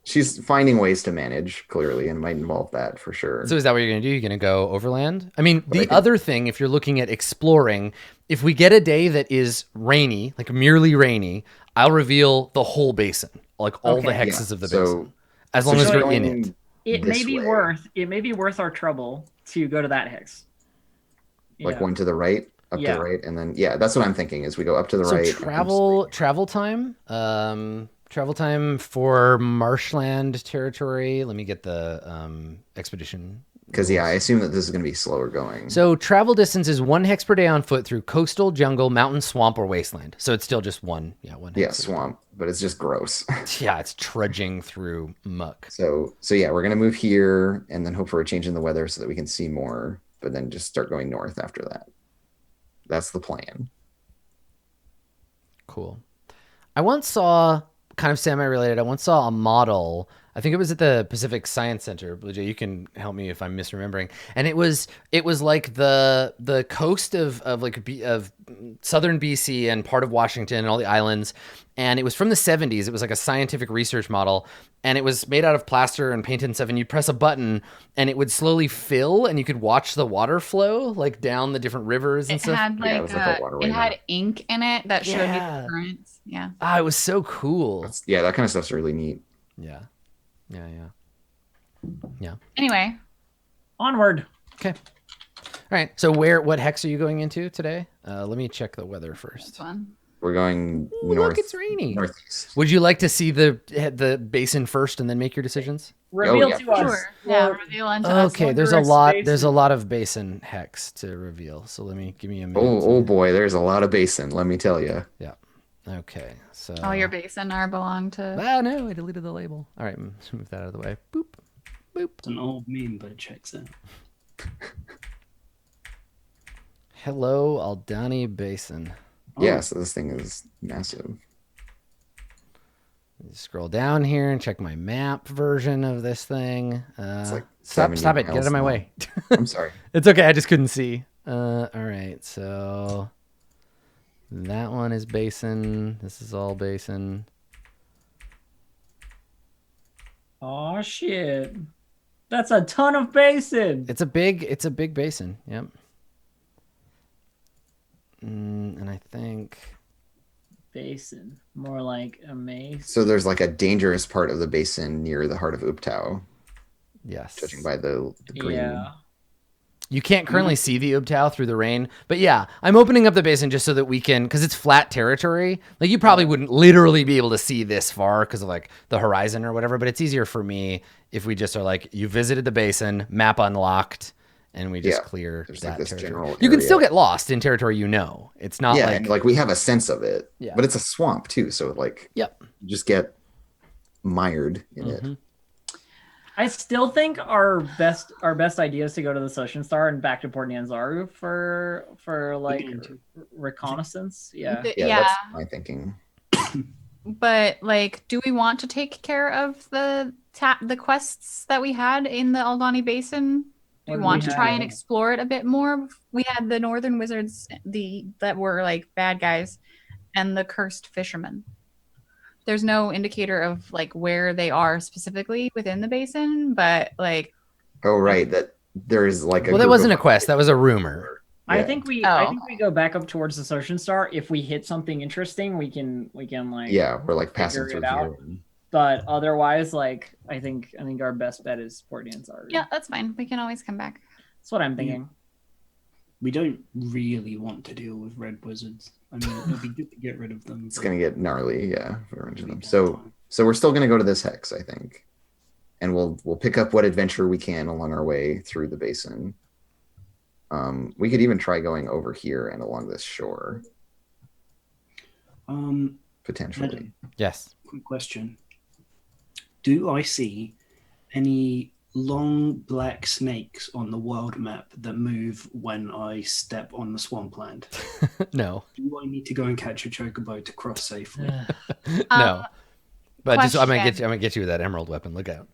she's finding ways to manage clearly and might involve that for sure. So is that what you're going to do? You're going to go overland? I mean, But I the think- other thing, if you're looking at exploring, if we get a day that is rainy, like merely rainy, I'll reveal the whole basin, like all the Okay. hexes Yeah, of the so- basin, as long as she's we're in going it. It this may be way. worth our trouble to go to that hex. like Yeah. one to the right, up Yeah. to the right, and then yeah, that's what I'm thinking is we go up to the So right. travel time for marshland territory. Let me get the expedition. Because yeah, I assume that this is going to be slower going. So travel distance is 1 hex per day on foot through coastal, jungle, mountain, swamp, or wasteland. So it's still just one. Yeah, one. yeah, hex. swamp, but it's just gross. Yeah, it's trudging through muck. So yeah, we're gonna move here and then hope for a change in the weather so that we can see more, but then just start going north after that. That's the plan. Cool. I once saw kind of semi-related. I once saw a model. I think it was at the Pacific Science Center. Blue Jay, you can help me if I'm misremembering. And it was like the coast of southern BC and part of Washington and all the islands. And it was from the 70s. It was like a scientific research model, and it was made out of plaster and painted and stuff. And you'd press a button, and it would slowly fill, and you could watch the water flow like down the different rivers and It stuff. had Yeah, it was like a waterway it had map. ink in it that showed you Yeah. the currents. Yeah. Ah, it was so cool. Yeah, that kind of stuff's really neat. Yeah. Yeah. Anyway, Onward. Okay. All right. So what hex are you going into today? Let me check the weather this first. one. We're going Ooh, north. look, it's rainy. Northeast. Would you like to see the basin first and then make your decisions? Reveal yeah, to for us. Sure. Yeah, Well, reveal unto us. Okay, there's a wondrous lot. basin. There's a lot of basin hex to reveal. So give me a minute. Oh boy, there's a lot of basin. Let me tell you. Yeah. Okay. So. Oh, your basin are belong to. Ah, no, I deleted the label. All right, let's move that out of the way. Boop. Boop. It's an old meme, but it checks out. Hello, Aldani Basin. Yeah, so this thing is massive. Scroll down here and check my map version of this thing. like Stop 70 it. Get out miles of my long. way. I'm sorry. It's okay. I just couldn't see. All right. So that one is basin. This is all basin. Oh shit. That's a ton of basin. It's a big basin. Yep. And I think Basin. More like a maze. So there's like a dangerous part of the basin near the heart of Uptau, yes. judging by the green. Yeah. You can't currently see the Ubtao through the rain, but yeah, I'm opening up the basin just so that we can, because it's flat territory. Like you probably wouldn't literally be able to see this far because of like the horizon or whatever, but it's easier for me if we just are like, you visited the basin, map unlocked, and we just Yeah, clear there's, that like, this territory. general You can area. still get lost in territory you know. It's not Yeah, like, and like we have a sense of it. Yeah. But it's a swamp too, so like yep. you just get mired in it. Mhm. I still think our best idea is to go to the Ocean Star and back to Port Nyanzaru for like Again, too. reconnaissance. Yeah. Yeah, Yeah. that's my thinking. But like, do we want to take care of the quests that we had in the Aldani Basin? Do What we did want we to try and have? explore it a bit more? We had the Northern Wizards, that were like bad guys, and the Cursed Fishermen. There's no indicator of like where they are specifically within the basin, but like, Oh right, that there is like a Well, that group wasn't a of- quest. That was a rumor. I Yeah. think we Oh. go back up towards the Ocean Star. If we hit something interesting, we can like Yeah, we're like passing figure through it out. here. But otherwise, like I think our best bet is Port Nyanzaru. yeah, that's fine. We can always come back. That's what I'm thinking. We don't really want to deal with red wizards. I mean, it'd be good to get rid of them. It's but gonna get gnarly, yeah, if we run into we them. don't So time. so we're still gonna go to this hex, I think. And we'll pick up what adventure we can along our way through the basin. We could even try going over here and along this shore, potentially. Adam, Yes. quick question. Do I see any long black snakes on the world map that move when I step on the swampland? No. Do I need to go and catch a chocobo to cross safely? No. But just I'm gonna question. get you with that emerald weapon. Look out.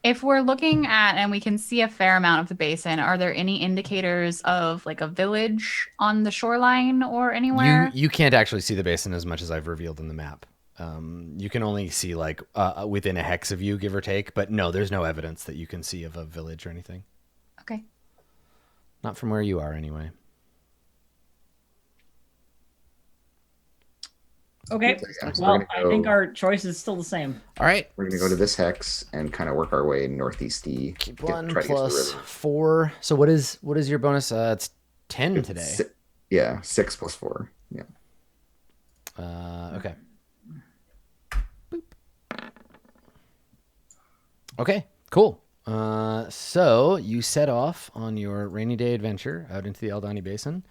If we're looking at and we can see a fair amount of the basin, are there any indicators of like a village on the shoreline or anywhere? You can't actually see the basin as much as I've revealed in the map. You can only see like within a hex of you, give or take. But no, there's no evidence that you can see of a village or anything. Okay. Not from where you are, anyway. Okay. Yeah, so Well, we're I gonna think go- our choice is still the same. All right. We're gonna go to this hex and kind of work our way northeasty. Keep get- 1 try to get to the plus river. 4. So what is your bonus? It's 10 today. Yeah, 6 plus 4. Yeah. Okay. Boop. Okay, cool. So you set off on your rainy day adventure out into the Aldani Basin.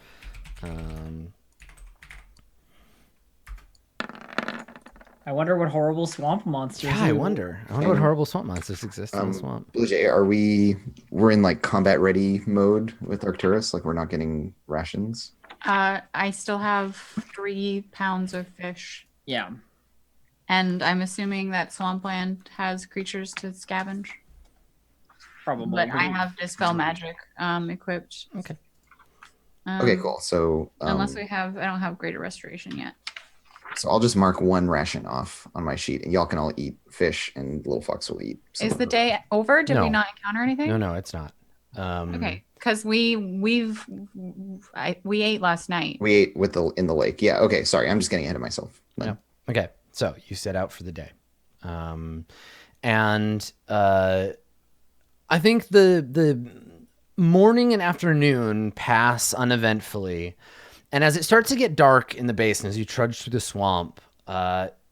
I wonder what horrible swamp monsters. Yeah, I we- wonder what horrible swamp monsters exist in the swamp. Blue Jay, we're in like combat ready mode with Arcturus? Like we're not getting rations? I still have 3 pounds of fish. Yeah. And I'm assuming that swampland has creatures to scavenge. Probably. But I have Dispel Magic equipped. Okay. Okay, cool. So Unless I don't have Greater Restoration yet. So I'll just mark one ration off on my sheet, and y'all can all eat fish, and Little Fox will eat. Is the day over? Did we No. not encounter anything? No, it's not. Okay, because we ate last night. We ate in the lake. Yeah. Okay. Sorry, I'm just getting ahead of myself. Yeah. Okay. So you set out for the day, and I think the morning and afternoon pass uneventfully, and as it starts to get dark in the basin, as you trudge through the swamp,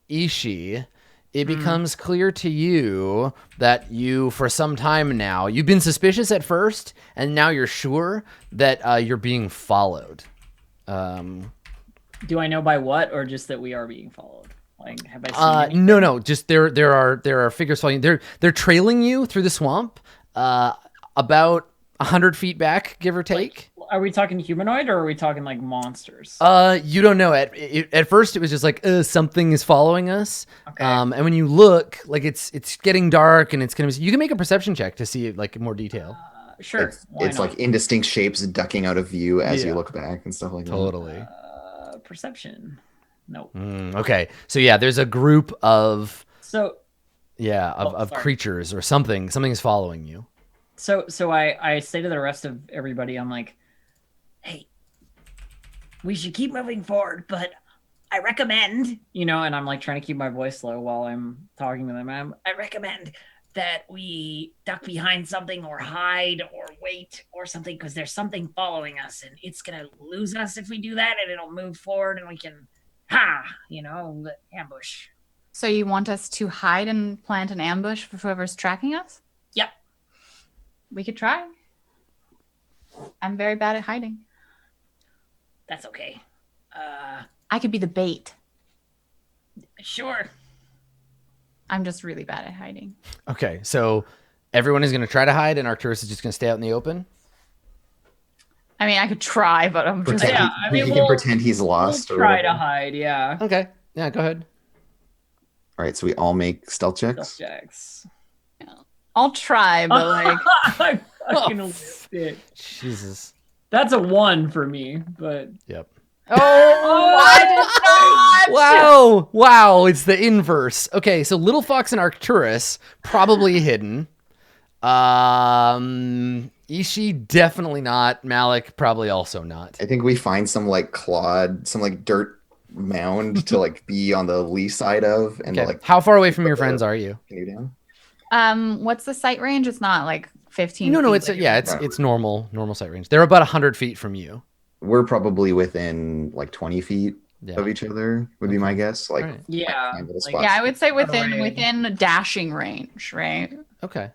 Ishi, it becomes clear to you that you, for some time now, you've been suspicious at first, and now you're sure that you're being followed. Do I know by what, or just that we are being followed? Like, have I seen? No. Just there are figures following. They're trailing you through the swamp, about 100 feet back, give or take. Are we talking humanoid, or are we talking like monsters? You don't know. At first, it was just like something is following us. Okay. And when you look, like it's getting dark, and it's gonna be. You can make a perception check to see like more detail. Sure. It's like indistinct shapes ducking out of view as you look back and stuff like that. Totally. Perception. Nope. Okay. So yeah, there's a group of So creatures or something. Something's following you. So I say to the rest of everybody, I'm like, Hey, we should keep moving forward, but I recommend, and I'm like trying to keep my voice low while I'm talking to them. I recommend that we duck behind something or hide or wait or something, because there's something following us and it's gonna lose us if we do that, and it'll move forward and we can ambush. So you want us to hide and plant an ambush for whoever's tracking us? Yep. We could try. I'm very bad at hiding. That's okay. I could be the bait. Sure. I'm just really bad at hiding. Okay, so everyone is going to try to hide, and Arcturus is just going to stay out in the open? I mean, I could try, but I'm just... Pretend, he can pretend he's lost. We'll try to hide, yeah. Okay, yeah, go ahead. All right, so we all make stealth checks? Stealth checks. I'll try, but like... I fucking lose it. Jesus. That's a 1 for me, but... Yep. Oh, I did not! Wow, it's the inverse. Okay, so Little Fox and Arcturus, probably hidden. Ishi, definitely not. Malik, probably also not. I think we find some like dirt mound to like be on the lee side of, and Okay. like. How far away from your friends are you? Canoe down? What's the sight range? It's not like 15 No, feet. it's normal sight range. They're about 100 feet from you. We're probably within like 20 feet Yeah. of each other, would be my guess. Like, Alright. Yeah. little like- spots. Yeah, I would say Away. within dashing range, right? Okay.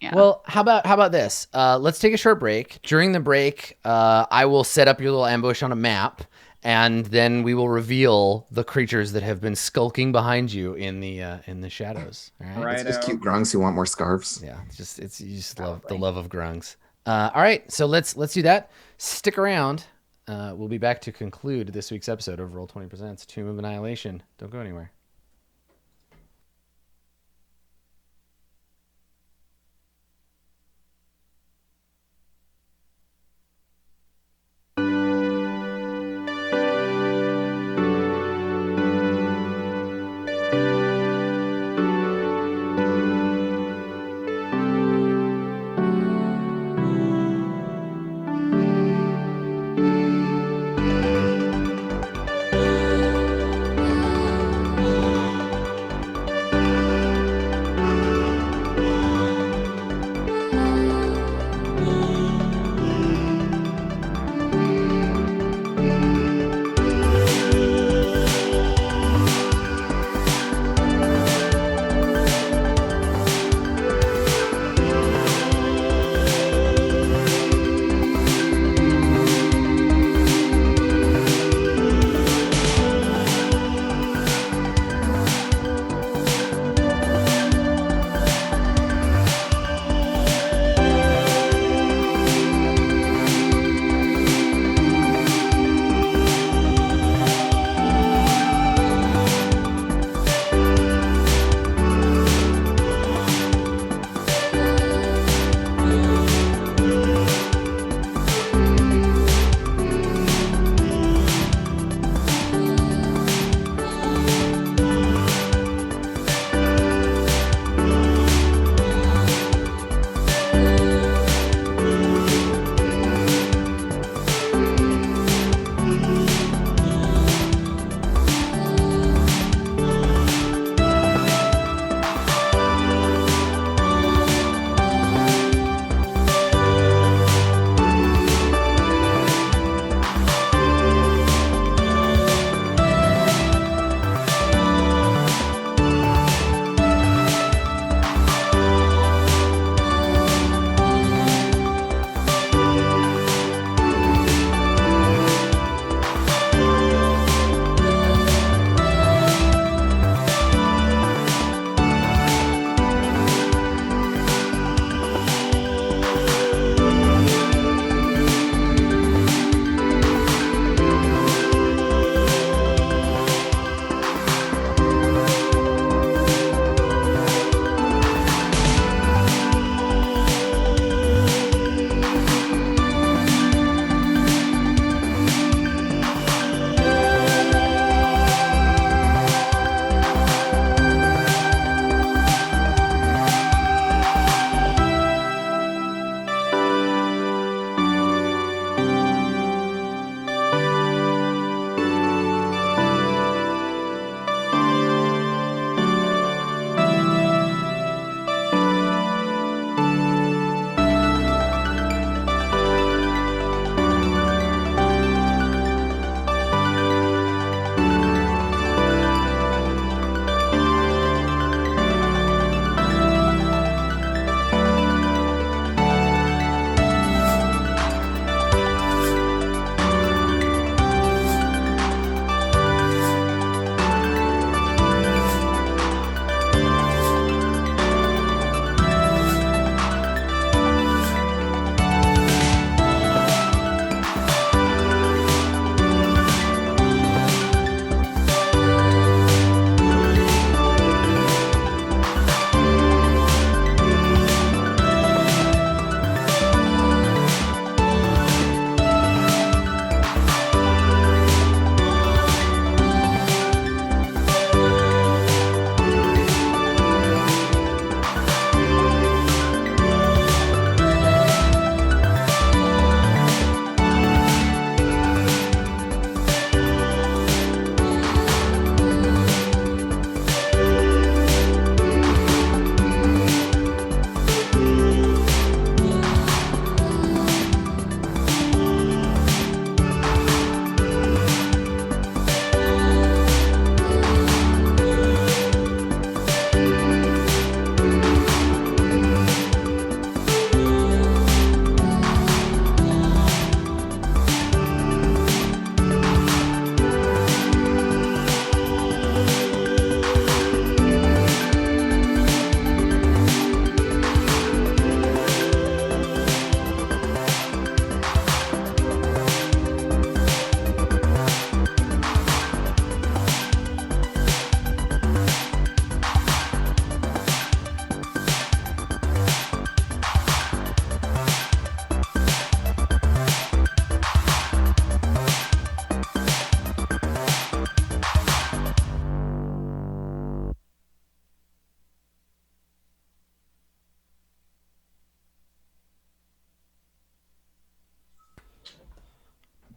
Yeah. Well, how about this? Let's take a short break. During the break, I will set up your little ambush on a map, and then we will reveal the creatures that have been skulking behind you in the shadows. All right. Right. It's just cute grungs who want more scarves. Yeah. You just love the love of grungs. All right. So let's do that. Stick around. We'll be back to conclude this week's episode of Roll20 Presents Tomb of Annihilation. Don't go anywhere.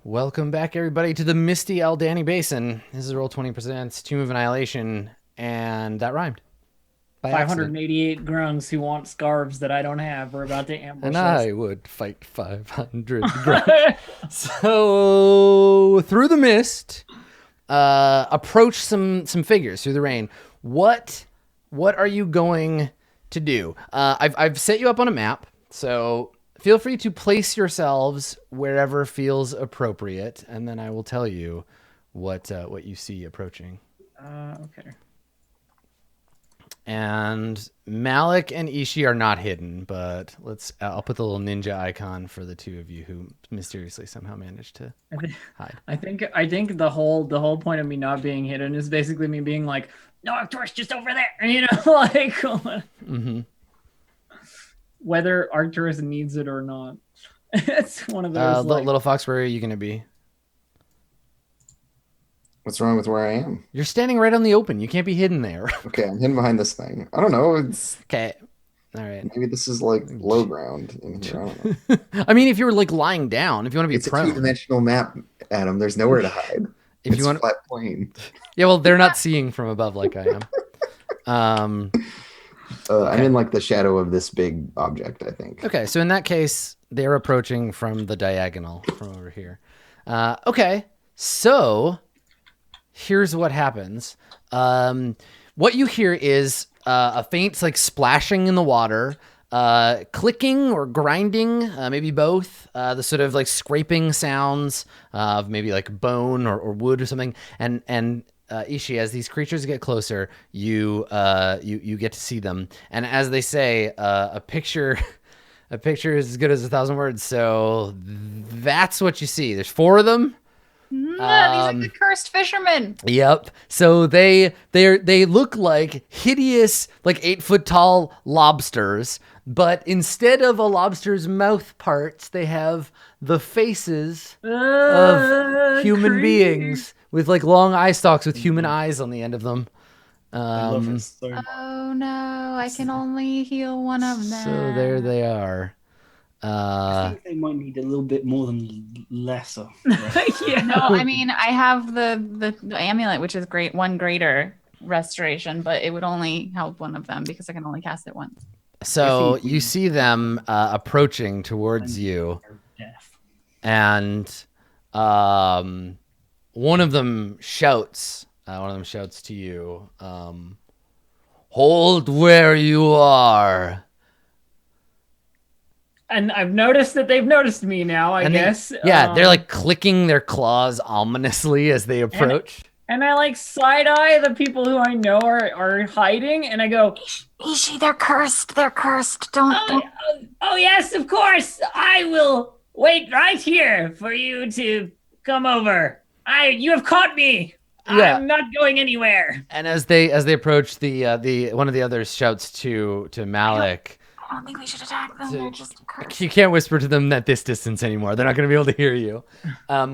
Welcome back, everybody, to the Misty Aldani Basin. This is Roll20 Presents Tomb of Annihilation, and that rhymed. By accident. 588 grunts who want scarves that I don't have. We're about to ambush And us. I would fight 500 grunts. So, through the mist, approach some figures through the rain. What are you going to do? I've set you up on a map, so feel free to place yourselves wherever feels appropriate, and then I will tell you what you see approaching. Okay. And Malik and Ishi are not hidden, but I'll put the little ninja icon for the two of you who mysteriously somehow managed to hide. I think the whole point of me not being hidden is basically me being like, no, Arcturus just over there, you know, like whether Arcturus needs it or not. It's one of those. Little Fox, where are you going to be? What's wrong with where I am? You're standing right on the open. You can't be hidden there. Okay, I'm hidden behind this thing. I don't know. It's Okay. All right. maybe this is like low ground in here. I don't know. I mean, if you were like lying down, if you want to be It's a prone. two-dimensional map, Adam. There's nowhere to hide. If It's you want, flat plane. yeah, well, they're not seeing from above like I am. I'm in like the shadow of this big object, I think. Okay, so in that case, they're approaching from the diagonal from over here. Okay, so here's what happens. What you hear is a faint like splashing in the water, clicking or grinding, maybe both. The sort of like scraping sounds of maybe like bone or wood or something. And Ishi, as these creatures get closer, you get to see them. And as they say, a picture is as good as 1,000 words. So that's what you see. There's 4 of them. These are the cursed fishermen. Yep. So they look like hideous, like 8-foot tall lobsters, but instead of a lobster's mouth parts, they have the faces of human beings with like long eye stalks with human eyes on the end of them. I love it so much. Oh no, I can only heal one of them. So there they are. I think they might need a little bit more than lesser. Yeah. No, I mean I have the amulet, which is great, 1 greater restoration, but it would only help one of them because I can only cast it once. So you see them approaching towards you, Death. and one of them shouts to you, hold where you are. And I've noticed that they've noticed me now, I guess. They're like clicking their claws ominously as they approach. And I like side eye the people who I know are hiding, and I go, Ishi, they're cursed. They're cursed. Don't. Oh yes, of course. I will wait right here for you to come over. You have caught me. Yeah. I'm not going anywhere. And as they approach, the one of the others shouts to Malik. I don't think we should attack them. They're just cursed. You can't whisper to them at this distance anymore. They're not going to be able to hear you.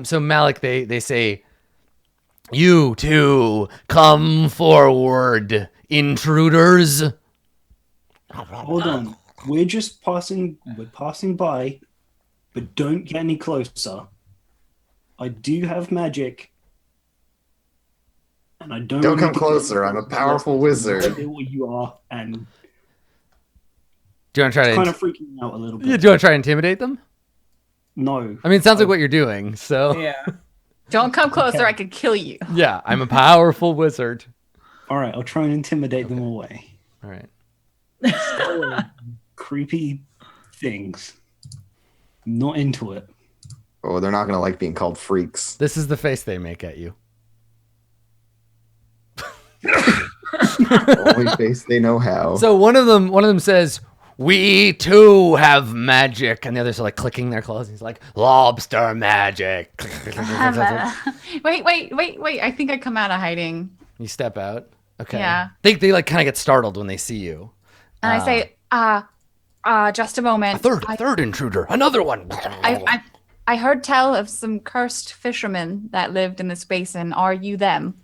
So Malik, they say, you two, come forward, intruders. Hold on. We're passing by, but don't get any closer. I do have magic. And I don't Don't come want to closer. I'm a powerful wizard. I know what you are, and Do you want to try it's to kind of freaking me out a little bit. do you want to try to intimidate them? No. I mean, it sounds like what you're doing. So yeah. Don't come closer, I could kill you. yeah, I'm a powerful wizard. All right, I'll try and intimidate them away. All right. Creepy things. Not into it. Oh, they're not gonna like being called freaks. This is the face they make at you. Only face they know how. So one of them says, "We too have magic," and the others are like clicking their claws. He's like, "Lobster magic." Wait. I think I come out of hiding. You step out. Okay. Yeah. They like kind of get startled when they see you. And I say, just a moment. A third intruder. Another one. I heard tell of some cursed fishermen that lived in this basin. Are you them?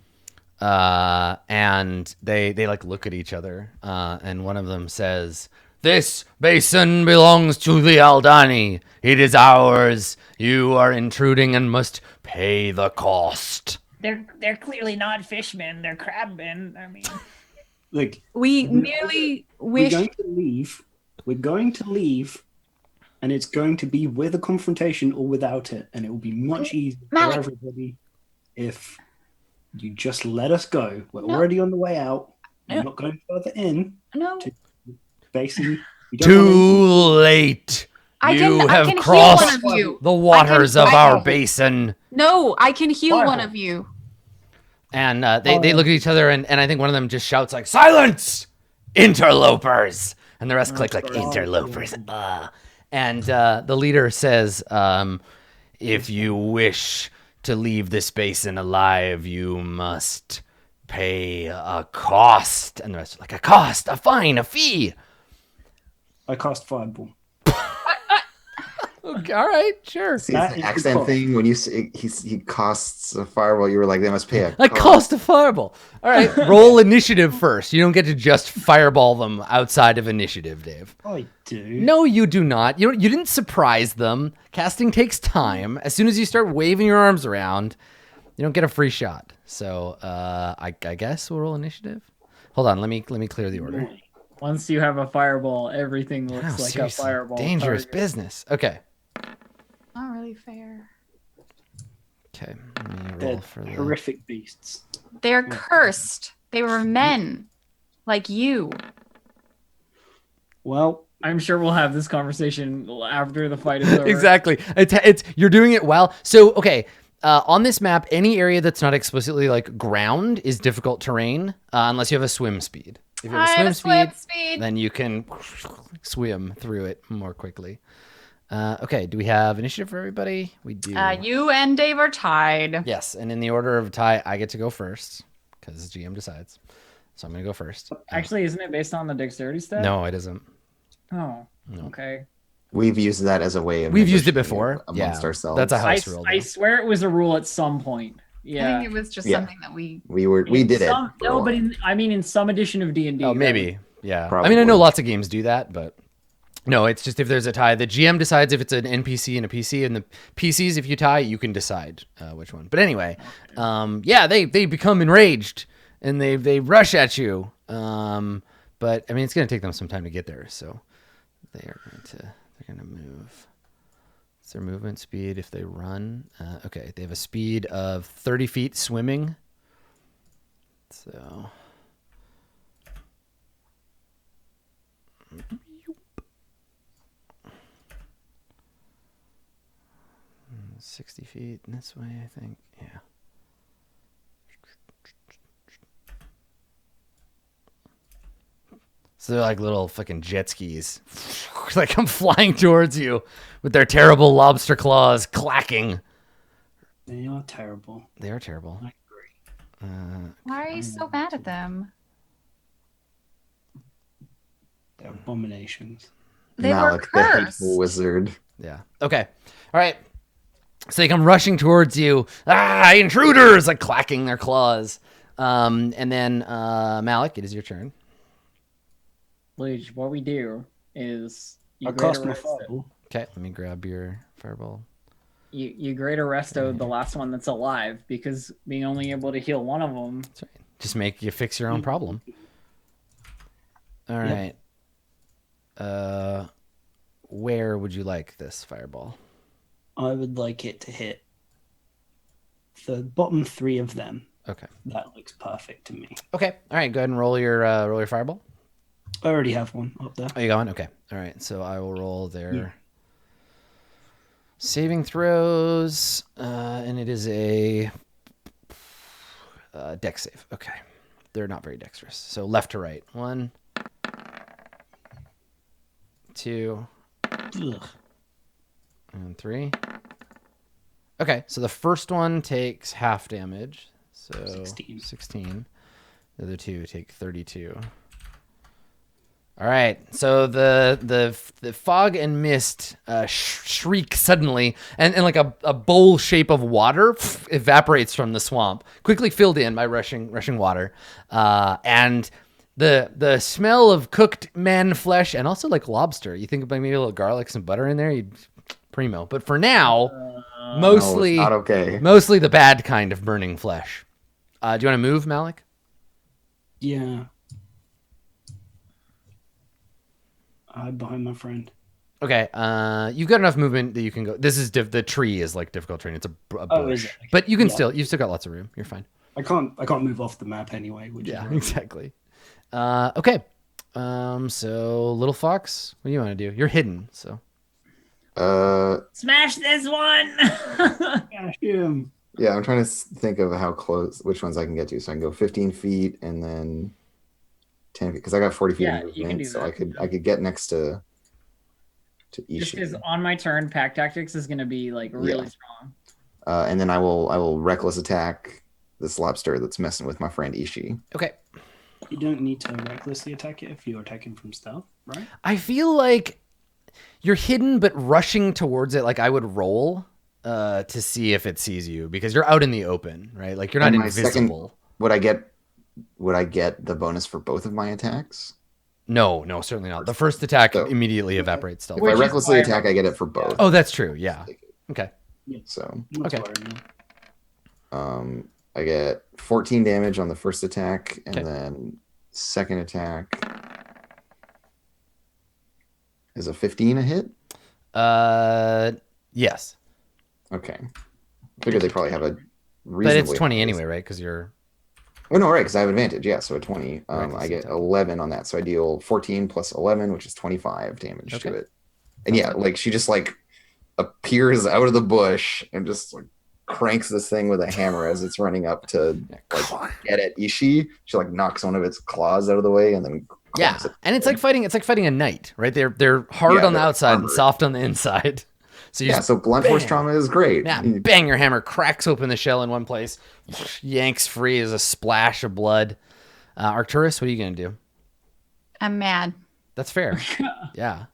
And they like look at each other. And one of them says, This basin belongs to the Aldani. It is ours. You are intruding and must pay the cost. They're clearly not fishmen. They're crabmen. I mean, Look, We merely we're wish. going to leave. We're going to leave, and it's going to be with a confrontation or without it, and it will be much easier for Malik. everybody if you just let us go. We're No. already on the way out. No. We're not going further in. No, Basically, we don't want Too late. I You can have heal crossed one of you. the waters of I our can- basin. No, I can heal one Fireball. of you. And they look at each other, and I think one of them just shouts like, "Silence! Interlopers!" And the rest click like, sorry. "Interlopers." And the leader says, "If you wish to leave this basin alive, you must pay a cost." And the rest are like, "A cost, a fine, a fee." I cast Fireball. Okay, all right, sure. See, That it's is an the accent cost. thing. When you say he costs a fireball, you were like, they must pay A cost of fireball. All right, roll initiative first. You don't get to just fireball them outside of initiative, Dave. I do. No, you do not. You didn't surprise them. Casting takes time. As soon as you start waving your arms around, you don't get a free shot. So I guess we'll roll initiative. Hold on, let me clear the order. Once you have a fireball, everything looks Wow, like seriously, a fireball. dangerous target. business. Okay. Not really fair. Okay. Let me roll They're for the. horrific beasts. They're cursed. They were men, like you. Well, I'm sure we'll have this conversation after the fight is over. Exactly. It's you're doing it well. So okay, on this map, any area that's not explicitly like ground is difficult terrain, unless you have a swim speed. If you I have a have swim a speed. then you can swim through it more quickly. Okay, do we have initiative for everybody? We do. You and Dave are tied. Yes, and in the order of tie, I get to go first because GM decides. So I'm gonna go first. Actually, isn't it based on the dexterity stat? No, it isn't. Oh, No. okay. We've used that as a way of We've used it negotiating before. amongst Yeah, ourselves. that's a I, house rule. I though. swear it was a rule at some point. I Yeah. think it was just Yeah. something that we. we did it. Some, for a no, while. but I mean, in some edition of D&D. Oh, maybe. Yeah. I Probably. mean, I know lots of games do that, but no, it's just if there's a tie, the GM decides if it's an NPC and a PC, and the PCs, if you tie, you can decide which one. But anyway, yeah, they become enraged and they rush at you. But I mean, it's going to take them some time to get there, so they're going to move. It's their movement speed if they run. Okay, they have a speed of 30 feet swimming. So 60 feet this way, I think. Yeah. So they're like little fucking jet skis. They come flying towards you with their terrible lobster claws clacking. they are terrible. They are terrible. I agree. Why are you so mad at them? They're abominations. They Malik, were the cursed. hateful wizard. Yeah. Okay. All right. So they come rushing towards you. Ah, intruders! Like clacking their claws. And then Malik, it is your turn. Leech, what we do is you I greater cast my resto. fireball. Okay, let me grab your fireball. You greater resto the last one that's alive because being only able to heal one of them. That's right. Just make you fix your own problem. All right. Where would you like this fireball? I would like it to hit the bottom three of them. Okay. That looks perfect to me. Okay. All right. Go ahead and roll your fireball. I already have one up there. Oh, you going? Okay. All right. So I will roll their saving throws, and it is a dex save. Okay. They're not very dexterous. So left to right. 1, 2, Ugh. and 3. Okay. So the first one takes half damage. So 16. The other two take 32. All right, so the fog and mist shriek suddenly, and like a bowl shape of water evaporates from the swamp, quickly filled in by rushing water, and the smell of cooked man flesh and also like lobster. You think about maybe a little garlic, some butter in there, you'd primo. But for now, mostly no, it's not okay. mostly the bad kind of burning flesh. Do you want to move, Malik? Yeah. I'm behind my friend. Okay, you've got enough movement that you can go. This is the tree is like difficult terrain. It's a bush, is it? Okay. but you can you've still got lots of room. You're fine. I can't move off the map anyway. Which is right. Exactly. Okay. So little fox, what do you want to do? You're hidden, so. Smash this one. Gosh, him. Yeah, I'm trying to think of which ones I can get to. So I can go 15 feet and then 10 feet because I got 40 feet of you can movement, do so that. I could get next to Just Ishi. because on my turn, pack tactics is going to be like really Yeah. strong. And then I will reckless attack this lobster that's messing with my friend Ishi. Okay. You don't need to recklessly attack it if you're attacking from stealth, right? I feel like you're hidden, but rushing towards it. Like I would roll to see if it sees you because you're out in the open, right? Like you're not And my invisible. Would I get the bonus for both of my attacks? No, certainly not. The first attack So- immediately evaporates stealth. If I Which is recklessly why- attack, I get it for both. Oh, that's true. Yeah. Okay. So Not to Okay. worry, no. I get 14 damage on the first attack, and Okay. then second attack is a 15 a hit. Yes, Okay, figure they probably have a reasonably. but it's 20 high- anyway, right? Because you're. Oh no, right? Because I have advantage. Yeah, so a 20. Right, I get attack. 11 on that, so I deal 14 plus 11, which is 25 damage Okay. to it. And yeah, like she just like appears out of the bush and just like cranks this thing with a hammer as it's running up to like get at Ishi. She like knocks one of its claws out of the way and then Yeah, clanks it. and it's like fighting a knight, right? They're hard Yeah, on the they're outside and armored. soft on the inside. So you Yeah, just so blunt force bam. trauma is great. Yeah, bang your hammer, cracks open the shell in one place, yanks free as a splash of blood. Arcturus, what are you gonna do? I'm mad. That's fair. Yeah.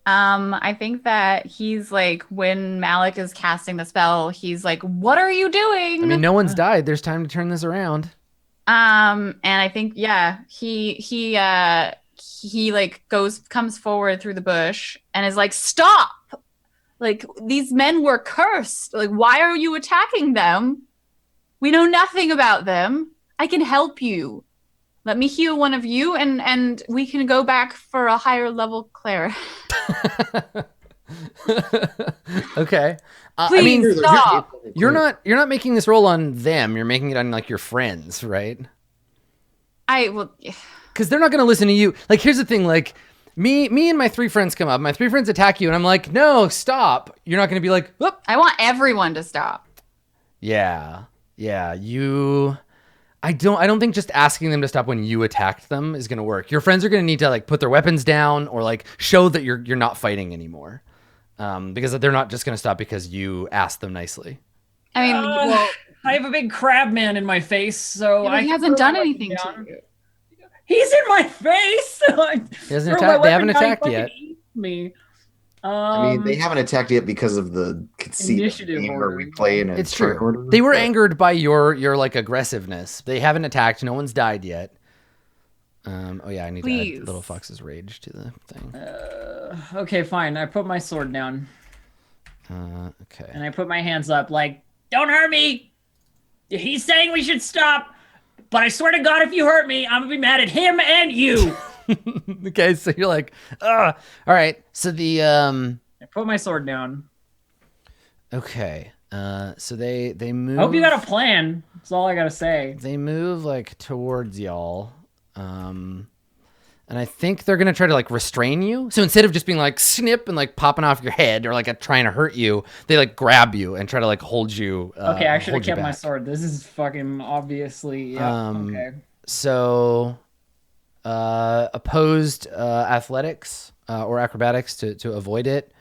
I think that he's like when Malik is casting the spell, he's like, "What are you doing?" I mean, no one's died. There's time to turn this around. And I think he like comes forward through the bush and is like, "Stop! Like these men were cursed. Like why are you attacking them? We know nothing about them. I can help you. Let me heal one of you and we can go back for a higher level cleric." Okay. Please I mean, stop. you're not making this roll on them. You're making it on like your friends, right? Because they're not going to listen to you. Like, here's the thing. Like, me and my three friends come up. My three friends attack you, and I'm like, no, stop. You're not going to be like, whoop. I want everyone to stop. Yeah. I don't think just asking them to stop when you attacked them is going to work. Your friends are going to need to like put their weapons down or like show that you're not fighting anymore. Because they're not just going to stop because you asked them nicely. I mean, well, I have a big crab man in my face, so but I he can hasn't throw done my weapon anything down. to you. He's in my face. He hasn't attacked. They haven't attacked yet. Me. I mean, they haven't attacked yet because of the conceit of the Initiative game where order. we play in a It's turn true. order, They were but- angered by your like aggressiveness. They haven't attacked. No one's died yet. Oh yeah, I need to Please. add Little Fox's rage to the thing. Okay, fine. I put my sword down Okay. and I put my hands up, like, "Don't hurt me. He's saying we should stop, but I swear to God, if you hurt me, I'm gonna be mad at him and you." Okay, so you're like, all right. So the I put my sword down. okay. So they move. I hope you got a plan. That's all I gotta say. They move like towards y'all. And I think they're gonna try to like restrain you. So instead of just being like snip and like popping off your head or like trying to hurt you, they like grab you and try to like hold you. Okay, I should have hold you kept my back. sword. This is fucking obviously. Yeah. Okay. So opposed athletics or acrobatics to avoid it.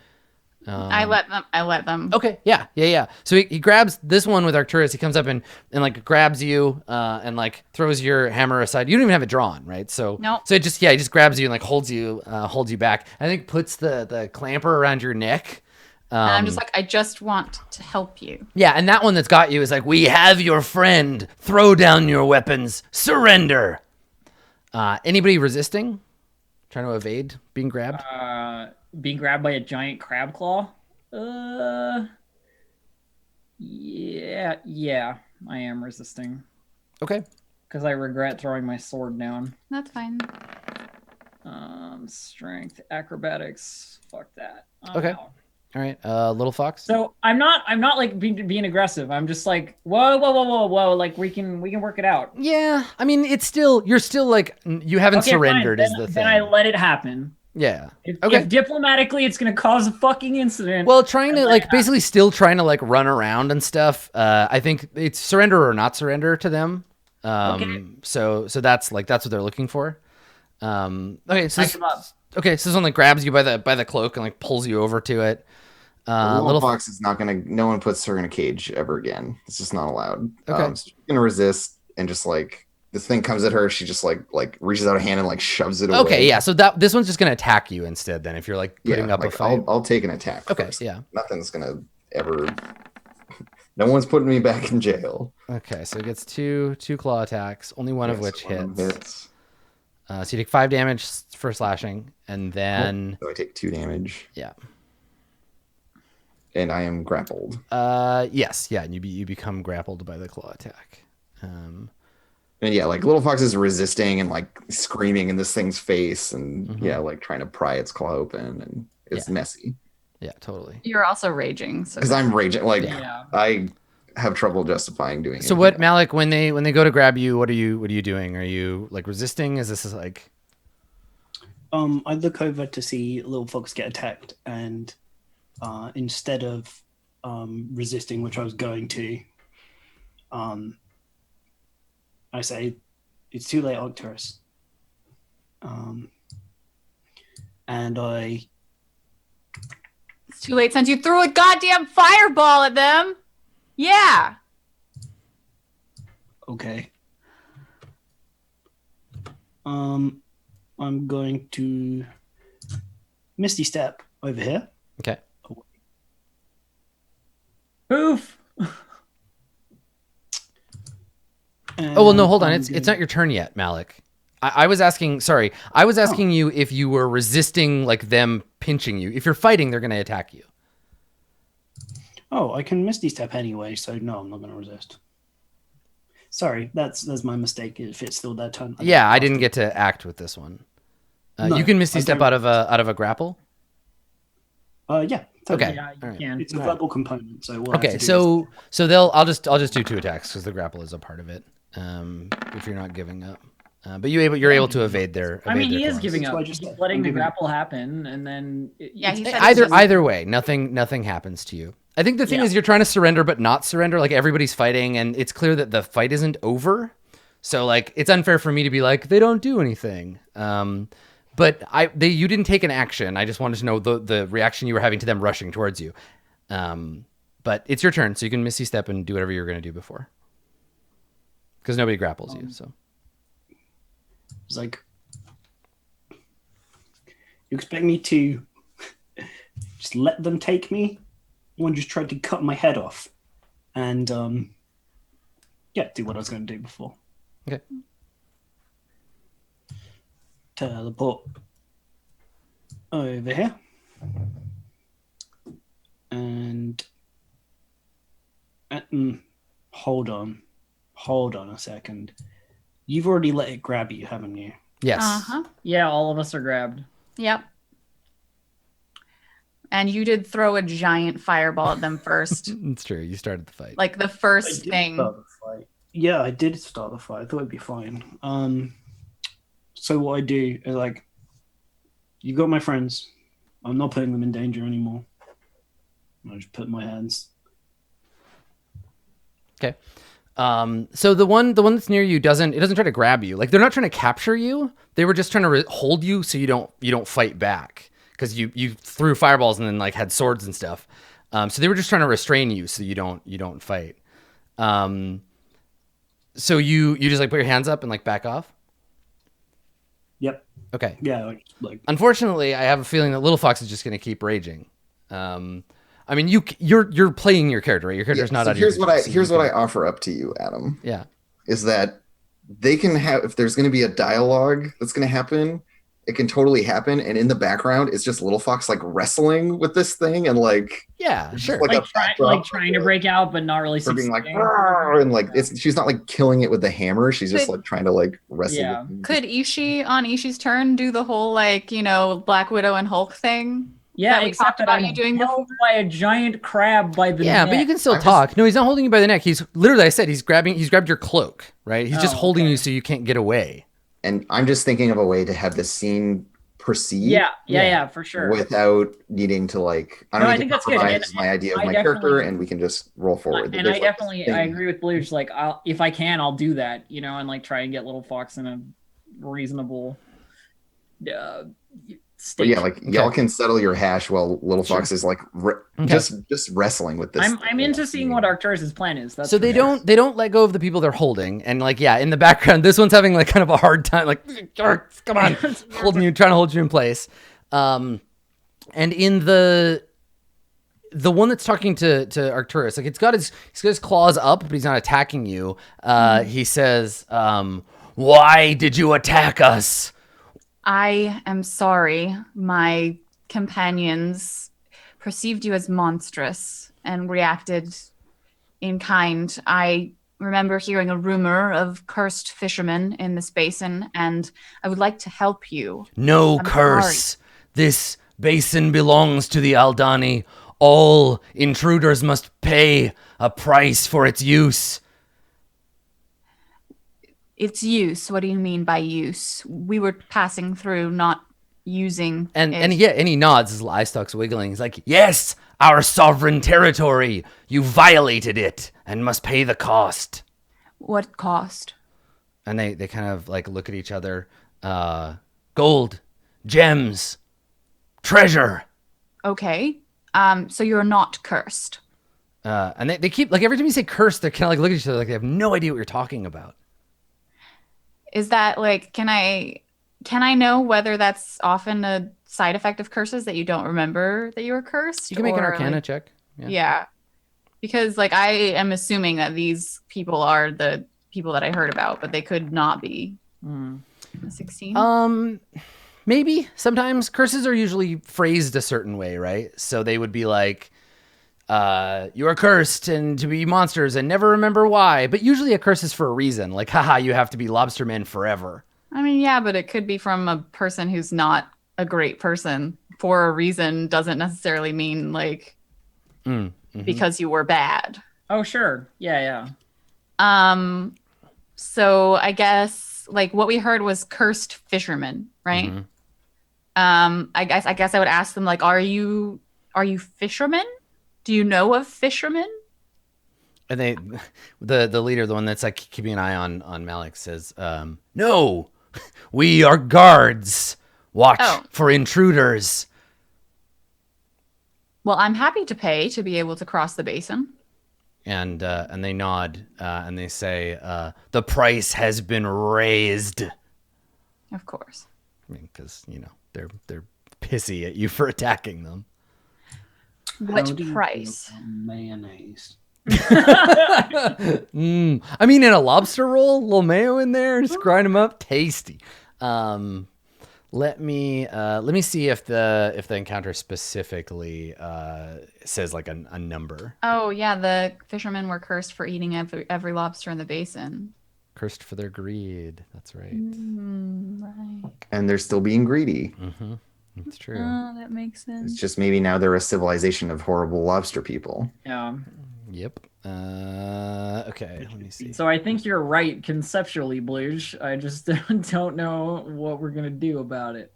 I let them. Okay, yeah. So he grabs this one with Arcturus. He comes up and like grabs you and like throws your hammer aside. You don't even have it drawn, right? So Nope. So he just grabs you and like holds you back. I think puts the clamper around your neck. And I'm just like, I just want to help you. Yeah, and that one that's got you is like, we have your friend. Throw down your weapons. Surrender. Anybody resisting? Trying to evade being grabbed? Being grabbed by a giant crab claw. Yeah, I am resisting Okay. because I regret throwing my sword down. That's fine. Strength, acrobatics. Fuck that. Okay. Out. All right. Little Fox. So I'm not like being aggressive. I'm just like, whoa. Like we can work it out. Yeah. I mean, you're still like, you haven't Okay, surrendered fine. is the thing. Then I let it happen. Yeah. If diplomatically it's gonna cause a fucking incident. Well, trying to like basically still trying to like run around and stuff. I think it's surrender or not surrender to them. Okay. So that's what they're looking for. Okay. So Back him up. so this one like grabs you by the cloak and like pulls you over to it. Little Fox is not gonna. No one puts her in a cage ever again. It's just not allowed. Okay. So she's gonna resist and just like this thing comes at her. She just like reaches out a hand and like shoves it away. Okay. Yeah. So this one's just gonna attack you instead. Then if you're like putting up a like, fight. I'll take an attack. Okay. First. Yeah. Nothing's gonna ever. No one's putting me back in jail. Okay. So it gets two claw attacks, only one of Yes, which one of them hits. So you take 5 damage for slashing, and then So I take 2 damage. yeah. And I am grappled. Yes, yeah, and you become grappled by the claw attack. And yeah, like Little Fox is resisting and like screaming in this thing's face and like trying to pry its claw open, and it's messy. Yeah, totally. You're also raging. So Because I'm raging. Like Yeah. I have trouble justifying doing it. So what, Malik, when they go to grab you, what are you doing? Are you like resisting? Is this like I look over to see Little Fox get attacked, and instead of resisting, which I was going to, I say, "It's too late, Arcturus." And I it's too late since you threw a goddamn fireball at them. Yeah. okay. I'm going to Misty Step over here. okay? Poof. Oh well, no, hold on. I'm It's gonna- not your turn yet, Malik. I was asking. Sorry, I was asking you if you were resisting, like them pinching you. If you're fighting, they're going to attack you. Oh, I can Misty Step anyway, so no, I'm not going to resist. Sorry, that's my mistake. If it's still that turn. Yeah, I didn't get to act with this one. No, you can Misty I Step don't- out of a grapple. Yeah. Totally. Okay. Yeah, you All right. can. It's a verbal component, so what I Okay, have to do so I'll just do 2 attacks because the grapple is a part of it. If you're not giving up, but you're able to evade their. I mean, evade he their is claws. giving That's up. why I just He's said letting I'm the giving up. grapple happen, and then Yeah, he said Either way, nothing happens to you. I think the thing is you're trying to surrender but not surrender. Like everybody's fighting, and it's clear that the fight isn't over. So like it's unfair for me to be like they don't do anything. But you didn't take an action. I just wanted to know the reaction you were having to them rushing towards you. But it's your turn, so you can Misty Step and do whatever you were going to do before. Because nobody grapples you. So It's like, you expect me to just let them take me? One just tried to cut my head off, and do what I was going to do before. okay. Teleport over here, and hold on a second. You've already let it grab you, haven't you? Yes. Uh-huh. Yeah, all of us are grabbed. Yep. And you did throw a giant fireball at them first. It's true. You started the fight. Like the I first did thing. start the fight. Yeah, I did start the fight. I thought it'd be fine. So what I do is like, you got my friends. I'm not putting them in danger anymore. I just put my hands. Okay. So the one that's near you doesn't try to grab you. Like they're not trying to capture you. They were just trying to hold you so you don't fight back because you threw fireballs and then like had swords and stuff. So they were just trying to restrain you so you don't fight. So you just like put your hands up and like back off. Yep. Okay. Yeah. Like Unfortunately, I have a feeling that Little Fox is just going to keep raging. I mean, you're playing your character, right? Your character's not out of your Here's what I offer up to you, Adam. Yeah. Is that they can have, if there's going to be a dialogue that's going to happen, it can totally happen. And in the background, it's just Little Fox like wrestling with this thing and like, Yeah, sure. like trying to break out, but not really her being like, succeeding. "Rrr," and like she's not like killing it with the hammer. She's just like trying to like wrestle. Yeah. with Could Ishii on Ishii's turn do the whole like, you know, Black Widow and Hulk thing? Yeah, that we except talked that about I'm you doing held by a giant crab by the Yeah, neck. but you can still I'm talk. No, he's not holding you by the neck. He's literally, I said, he's grabbed your cloak, right? He's just holding okay. you so you can't get away. And I'm just thinking of a way to have this scene proceed. Yeah, for sure. Without needing to like, I No, don't I need think to that's good. compromise And my idea of I my definitely- character, and we can just roll forward. And There's, I like, definitely, this I thing. agree with Blues. Like, if I can, I'll do that, you know, and like try and get Little Fox in a reasonable But state. yeah, like y'all can settle your hash while Little Fox is like just wrestling with this. I'm into seeing what Arcturus' plan is. That's So for they sure. don't let go of the people they're holding, and like in the background, this one's having like kind of a hard time, like come on, trying to hold you in place. And in the one that's talking to Arcturus, like he's got his claws up, but he's not attacking you. He says, "Why did you attack us?" I am sorry. My companions perceived you as monstrous and reacted in kind. I remember hearing a rumor of cursed fishermen in this basin, and I would like to help you. No I'm curse. This basin belongs to the Aldani. All intruders must pay a price for its use. Its use. What do you mean by use? We were passing through, not using. And it. he nods, his eye stalks wiggling. He's like, "Yes, our sovereign territory. You violated it and must pay the cost." What cost? And they kind of like look at each other. Gold, gems, treasure. Okay. So you're not cursed. And they keep like every time you say curse, they're kind of like look at each other like they have no idea what you're talking about. Is that like, can I know whether that's often a side effect of curses that you don't remember that you were cursed? You can make an or, Arcana like- check. Yeah. Because like I am assuming that these people are the people that I heard about, but they could not be. 16? Maybe sometimes curses are usually phrased a certain way, right? So they would be like, you are cursed and to be monsters and never remember why. But usually a curse is for a reason. Like, haha, you have to be lobster men forever. I mean, yeah, but it could be from a person who's not a great person for a reason doesn't necessarily mean like because you were bad. Oh, sure. Yeah. So I guess like what we heard was cursed fishermen, right? I guess I would ask them like, are you fishermen? Do you know of fishermen? And the leader, the one that's like keeping an eye on Malik, says, "No, we are guards. Watch for intruders." Well, I'm happy to pay to be able to cross the basin. And they nod and they say, "The price has been raised." Of course. I mean, because they're pissy at you for attacking them. What price? Mayonnaise. I mean, in a lobster roll, a little mayo in there, just grind them up, tasty. Let me see if the encounter specifically says like a number. Oh yeah, the fishermen were cursed for eating every lobster in the basin. Cursed for their greed. That's right. Right. And they're still being greedy. That's true. Oh, that makes sense. It's just maybe now they're a civilization of horrible lobster people. Yeah. Yep. Okay. Let me see. So I think you're right conceptually, Bluge. I just don't know what we're gonna do about it.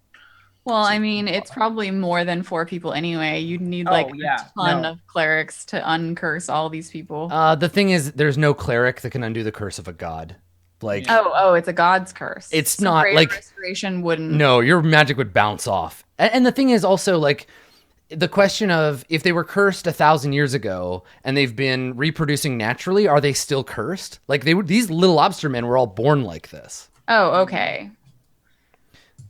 Well, I mean, it's probably more than 4 people anyway. You'd need like a ton of clerics to uncurse all these people. The thing is, there's no cleric that can undo the curse of a god. Like, oh, it's a god's curse. It's So not greater like restoration wouldn't. No, your magic would bounce off. And the thing is also like the question of if they were cursed 1,000 years ago and they've been reproducing naturally, are they still cursed? Like these little lobster men were all born like this. Oh, okay.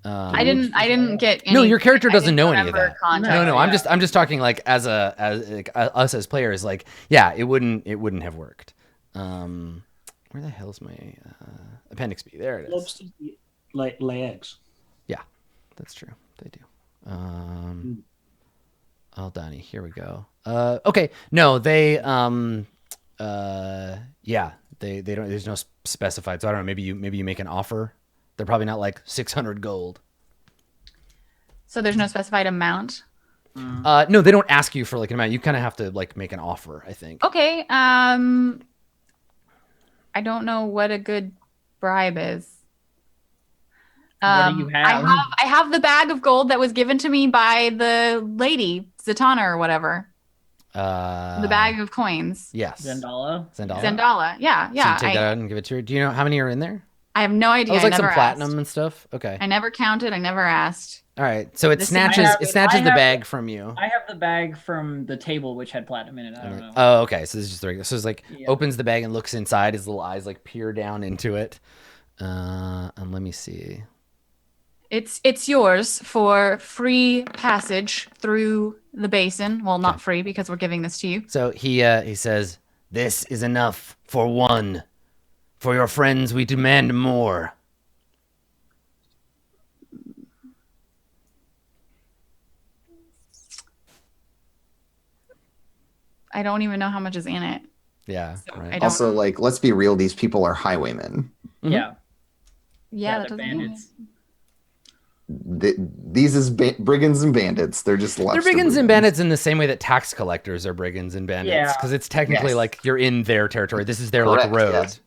I didn't get any, no, your character I doesn't didn't know any of remember that. context. No, I'm just talking like as us as players. Like, yeah, it wouldn't have worked. Where the hell's my appendix B? There it is. Lobsters lay eggs. Yeah, that's true. They do. Aldani, here we go. Okay, no, they they don't. There's no specified. So I don't know. Maybe you make an offer. They're probably not like 600 gold. So there's no specified amount. No, they don't ask you for like an amount. You kind of have to like make an offer, I think. Okay. I don't know what a good bribe is. What do you have? I have the bag of gold that was given to me by the lady, Zatanna or whatever. The bag of coins. Yes. Zendala. Zendala. Yeah, So yeah. you take that out and give it to her. Do you know how many are in there? I have no idea. Oh, it's like I some never platinum asked. and stuff. Okay. I never counted. I never asked. All right. So it This is- snatches I the have- bag from you. I have the bag from the table which had platinum in it. I don't know. Oh, okay. So this is just the regular. So it's like Yeah. opens the bag and looks inside. His little eyes like peer down into it. And let me see. It's yours for free passage through the basin. Well, not free because we're giving this to you. So he says, "This is enough for one. For your friends, we demand more." I don't even know how much is in it. Yeah. So Right. I don't. Also, like, let's be real. These people are highwaymen. Yeah. Yeah, that they're doesn't. bandits. These is brigands and bandits. They're just They're lobster brigands and bandits in the same way that tax collectors are brigands and bandits, Yeah. because it's technically Yes. like you're in their territory. This is their Correct, like road. yes.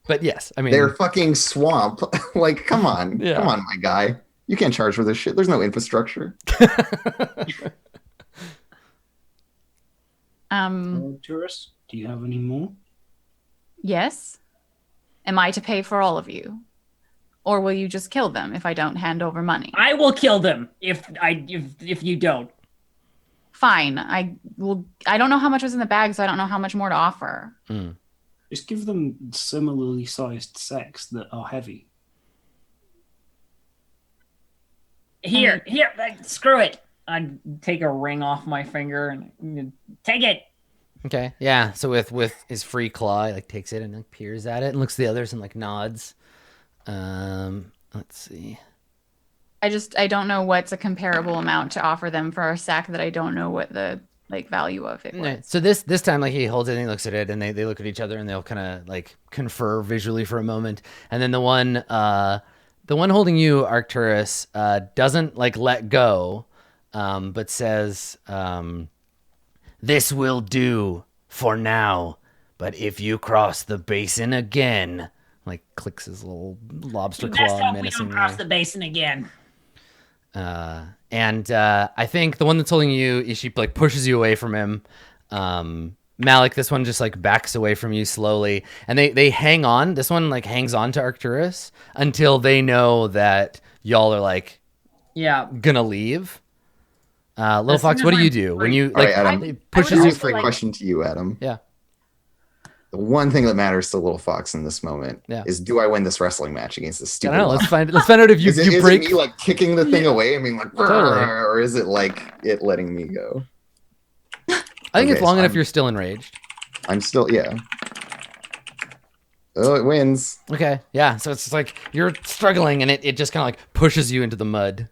But yes, I mean, They're fucking swamp. Like, come on. Yeah. Come on, my guy. You can't charge for this shit. There's no infrastructure. Tourists, do you have any more? Yes. Am I to pay for all of you, or will you just kill them if I don't hand over money? I will kill them if you don't. Fine. I will. I don't know how much was in the bag, so I don't know how much more to offer. Just give them similarly sized sacks that are heavy. Here, screw it. I'd take a ring off my finger and Take it. okay, yeah. So with his free claw, he like takes it and like peers at it and looks at the others and like nods. Let's see. I don't know what's a comparable amount to offer them for a sack that I don't know what the like value of it was. Right. So this time, like he holds it and he looks at it and they look at each other and they'll kind of like confer visually for a moment. And then the one holding you, Arcturus, doesn't like let go, but says, "This will do for now. But if you cross the basin again," like clicks his little lobster Best claw hope we don't menacingly. cross the basin again. And I think the one that's holding you, she like pushes you away from him. Malik, this one just like backs away from you slowly, and they hang on. This one like hangs on to Arcturus until they know that y'all are like gonna leave. Little As soon Fox, as what do I'm you do when free- you All like right, Adam. it pushes I would you? Here's also my like- question to you, Adam. Yeah. The one thing that matters to Little Fox in this moment is: do I win this wrestling match against this I stupid? don't know. mob? Let's find out if you Is it, you is break. it me like kicking the thing away? I mean, like, Totally. or is it like it letting me go? I think it's Okay, long so enough. I'm- You're still enraged. I'm still, yeah. Oh, it wins. Okay, yeah. So it's like you're struggling, and it just kind of like pushes you into the mud.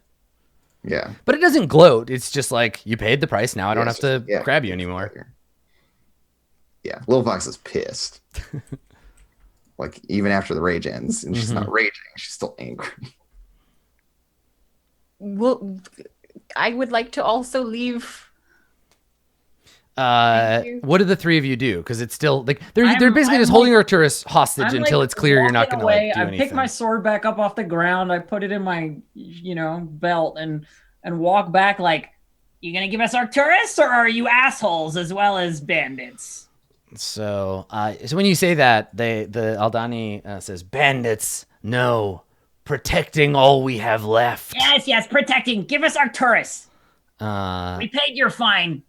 Yeah. But it doesn't gloat. It's just like you paid the price. Now I don't Yeah, have it's to just- yeah, grab you it's anymore. better. Yeah, Little Fox is pissed. Like, even after the rage ends, and she's not raging, she's still angry. Well, I would like to also leave. you. What do the three of you do? Because it's still like they're I'm- basically I'm just holding like- Arcturus hostage I'm, until like, it's clear you're not walking going to like away. do I anything. pick my sword back up off the ground. I put it in my, belt and walk back like, You gonna give us Arcturus, or are you assholes as well as bandits? So when you say that, the Aldani says, "Bandits, no, protecting all we have left." Yes, protecting. Give us Arcturus. Uh, We paid your fine.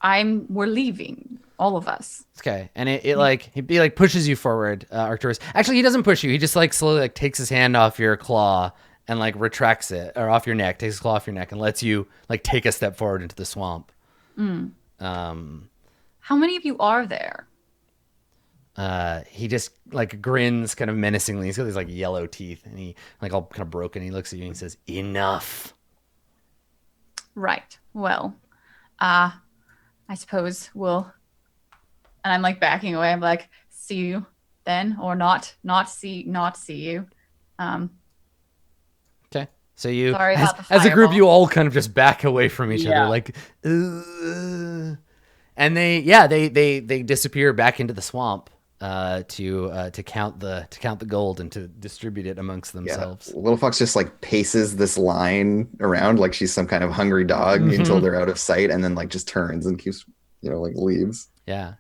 We're leaving, all of us. okay, and he like pushes you forward, Arcturus. Actually, he doesn't push you. He just like slowly like takes his hand off your claw and like retracts it, or off your neck, takes his claw off your neck, and lets you like take a step forward into the swamp. How many of you are there? he just like grins kind of menacingly. He's got these like yellow teeth, and he like all kind of broken. He looks at you and he says, "Enough." Right. Well, I suppose we'll. And I'm like backing away. I'm like, see you then, or not see you. Okay. So you, Sorry about the as a group, fireball. you all kind of just back away from each other, Yeah. like, and they disappear back into the swamp to count the gold and to distribute it amongst themselves. Little Fox just like paces this line around like she's some kind of hungry dog until they're out of sight, and then like just turns and keeps, like leaves. Yeah.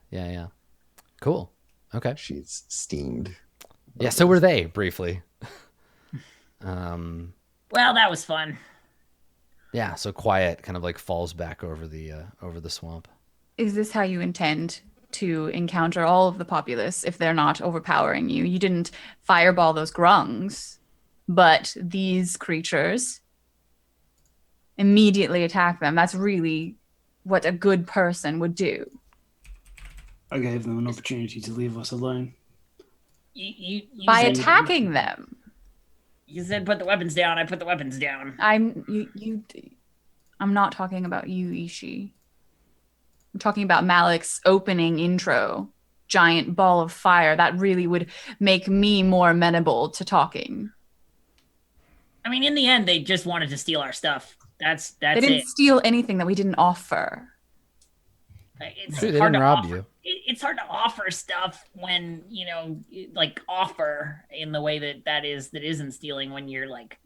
Cool. Okay. She's steamed. Yeah. So were they briefly. Well, that was fun. Yeah. So quiet kind of like falls back over the swamp. Is this how you intend to encounter all of the populace if they're not overpowering you? You didn't fireball those grungs, but these creatures immediately attack them. That's really what a good person would do. I gave them an opportunity to leave us alone. You By said, attacking them. you said put the weapons down. I put the weapons down. I'm not talking about you, Ishi. I'm talking about Malik's opening intro. Giant ball of fire. That really would make me more amenable to talking. I mean, in the end, they just wanted to steal our stuff. That's They didn't it. steal anything that we didn't offer. It's Sure, they hard didn't to rob offer. you. It's hard to offer stuff when like offer in the way that isn't stealing when you're like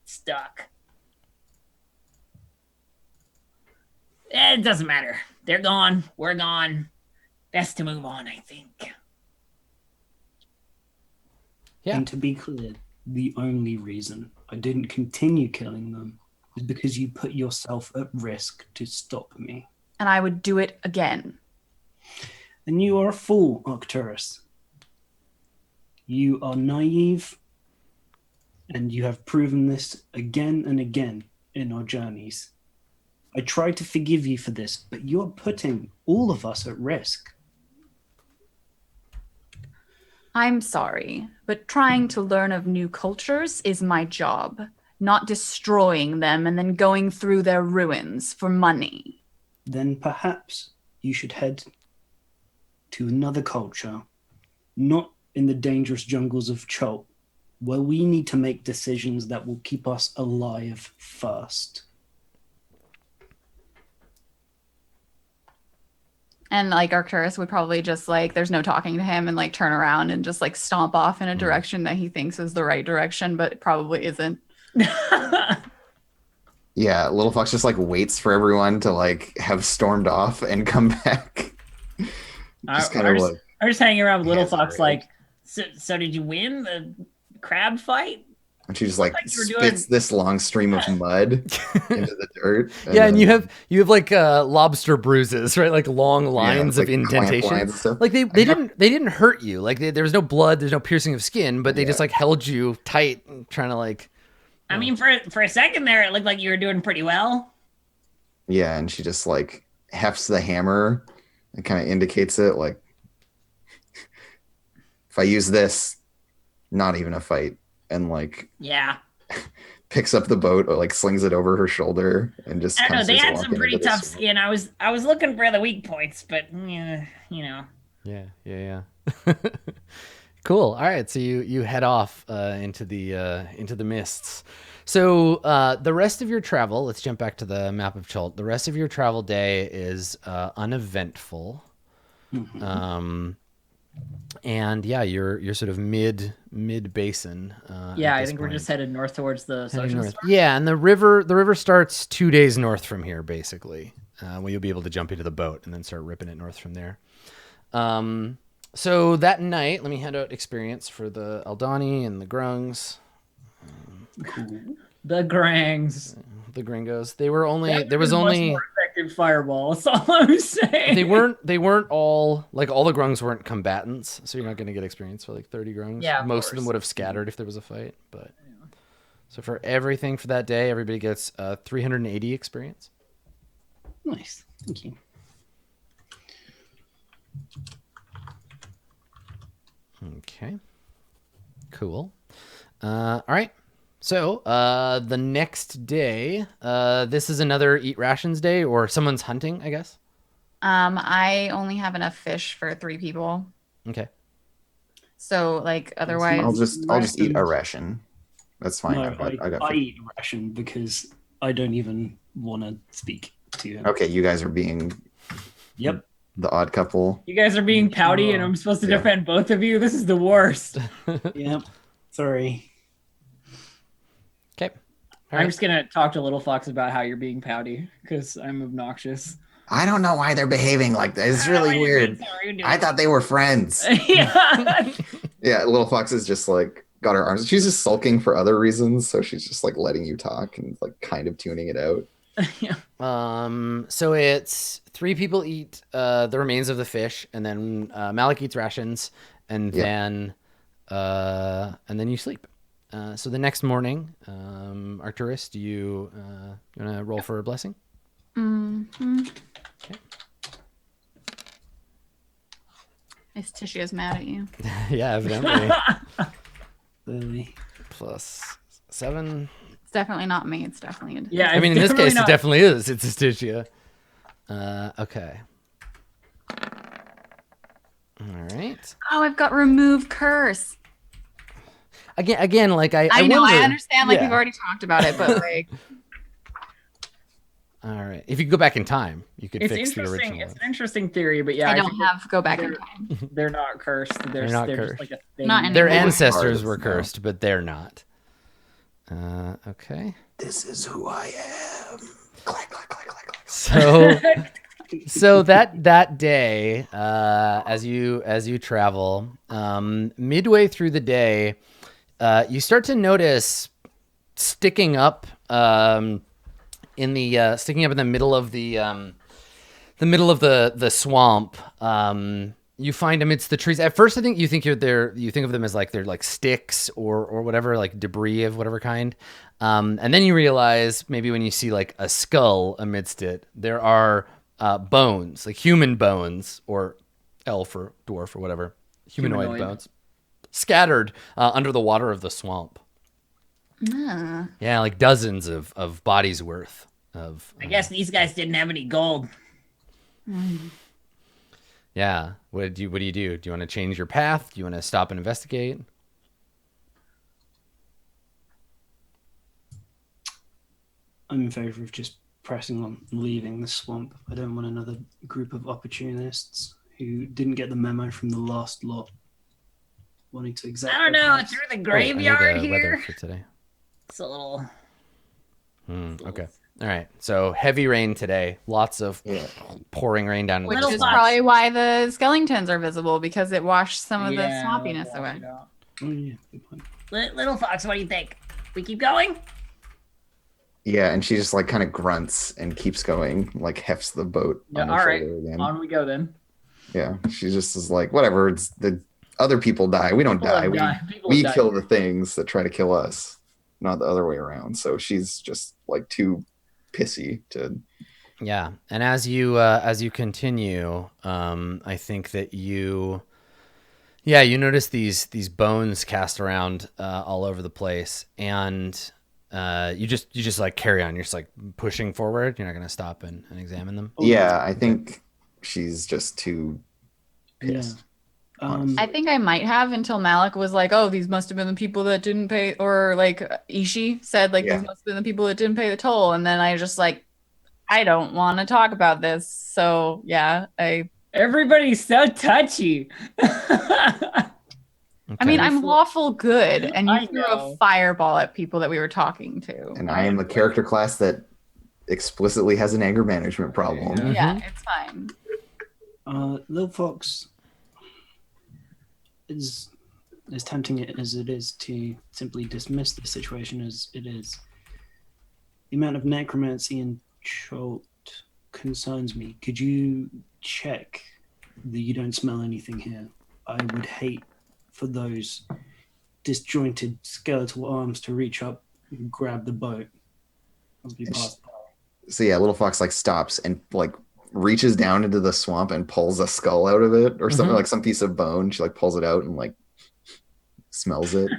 stuck. It doesn't matter. They're gone. We're gone. Best to move on, I think. Yeah. And to be clear, the only reason I didn't continue killing them is because you put yourself at risk to stop me. And I would do it again. And you are a fool, Arcturus. You are naive, and you have proven this again and again in our journeys. I try to forgive you for this, but you're putting all of us at risk. I'm sorry, but trying to learn of new cultures is my job, not destroying them and then going through their ruins for money. Then perhaps you should head to another culture, not in the dangerous jungles of Chult, where we need to make decisions that will keep us alive first. And like Arcturus would probably just like, there's no talking to him and like turn around and just like stomp off in a direction that he thinks is the right direction, but it probably isn't. Yeah, Little Fox just like waits for everyone to like have stormed off and come back. Just kind of like I'm just hanging around with Little Yes, Fox right. like, so did you win the crab fight? and she just like Like you were spits doing- this long stream of mud into the dirt. Yeah, and then- you have like lobster bruises, right? Like long lines yeah, of like clamp indentation. lines and stuff. Like they didn't hurt you. Like there was no blood, there's no piercing of skin, but they just Yeah. like held you tight, and trying to like. I mean, for a second there, it looked like you were doing pretty well. Yeah, and she just like hefts the hammer and kind of indicates it like, if I use this, not even a fight, and like Yeah. picks up the boat or like slings it over her shoulder and just. I don't know. kinda They starts had some walking pretty into the tough swamp. skin. I was looking for the weak points, but yeah, Yeah. Cool. All right, so you head off into the mists. So the rest of your travel, let's jump back to the map of Chult. The rest of your travel day is uneventful. And yeah, you're sort of mid basin. Yeah, at I this think we're point. just headed north towards the Heading social north. store. Yeah, and the river starts 2 days north from here, basically. Where you'll be able to jump into the boat and then start ripping it north from there. So that night, let me hand out experience for the Aldani and the Grungs, The Grangs. the Gringos. They were only That there was is much only more effective fireball. That's all I'm saying. they weren't all like all the Grungs weren't combatants, so you're not going to get experience for like 30 Grungs. Yeah, of most of them course. would have scattered if there was a fight, but so for everything for that day, everybody gets 380 experience. Nice. Thank you. Okay. Cool. All right. So the next day, this is another eat rations day, or someone's hunting, I guess. I only have enough fish for 3 people. Okay. So like otherwise, I'll just eat a ration. That's fine. No, I got I food. eat a ration because I don't even want to speak to him. Okay, you guys are being Yep. the odd couple. You guys are being pouty, and I'm supposed to defend both of you. This is the worst. Yep. Sorry. Okay. I'm just gonna talk to Little Fox about how you're being pouty because I'm obnoxious. I don't know why they're behaving like that. It's really weird. I thought they were friends. Yeah. Yeah, Little Fox is just like got her arms. She's just sulking for other reasons, so she's just like letting you talk and like kind of tuning it out. So it's 3 people eat the remains of the fish, and then Malik eats rations, and then you sleep. So the next morning, Arcturus, do you want to roll for a blessing? mm-hmm. Okay. Istitia's mad at you. Yeah, evidently. Clearly. +7. It's definitely not me. It's definitely Yeah. I mean, in this case, it definitely is. It's Astitia. Okay. All right. Oh, I've got remove curse. Again, like I know, wonder, I understand. Like yeah. we've already talked about it, but like, All right. If you could go back in time, you could It's fix the interesting. original It's one. an interesting theory, but yeah, I I don't think have go back in time. they're not cursed. They're not just cursed. like a thing. Not in Their anymore. ancestors were No. cursed, but they're not. Okay. This is who I am. Clack, clack, clack, clack, clack. So that day, as you travel, midway through the day, you start to notice sticking up in the middle of the swamp. You find amidst the trees. At first, I think you think of them as like they're like sticks or whatever, like debris of whatever kind. And then you realize maybe when you see like a skull amidst it, there are bones, like human bones or elf or dwarf or whatever, humanoid bones, scattered under the water of the swamp. Yeah, like dozens of bodies worth of. I guess these guys didn't have any gold. Yeah. What do you do? Do you want to change your path? Do you want to stop and investigate? I'm in favor of just pressing on leaving the swamp. I don't want another group of opportunists who didn't get the memo from the last lot wanting to exact. I don't their know. price. Through the Oh, I need graveyard weather here. for today. It's a little. Okay. All right. So heavy rain today. Lots of pouring rain down. Which Little is Fox. probably why the skeletons are visible, because it washed some of the Yeah, sloppiness wash away. it out. Oh yeah, good point. Little Fox, what do you think? We keep going? Yeah, and she just like kind of grunts and keeps going, like hefts the boat Yeah, on her all right. shoulder again. On we go then. Yeah, she just is like, whatever. It's the other people die. We don't People die. have We, died. People we have kill died. the things that try to kill us, not the other way around. So she's just like too pissy to. Yeah, and as you continue, I think that you notice these bones cast around all over the place, and you just like carry on. You're just like pushing forward. You're not gonna stop and examine them. Yeah, I think she's just too pissed. I think I might have until Malik was like, "Oh, these must have been the people that didn't pay," or like Ishi said, like, "These must have been the people that didn't pay the toll." And then I just like, I don't want to talk about this. So yeah, Everybody's so touchy. I mean, I'm lawful good, and I you threw know. a fireball at people that we were talking to. And I am a character class that explicitly has an anger management problem. Yeah, it's fine. Lil Fox is as tempting as it is to simply dismiss the situation as it is. The amount of necromancy and chult concerns me. Could you check that you don't smell anything here? I would hate for those disjointed skeletal arms to reach up and grab the boat as we pass by. So yeah, Little Fox like stops and like reaches down into the swamp and pulls a skull out of it or something, like some piece of bone. She like pulls it out and like smells it.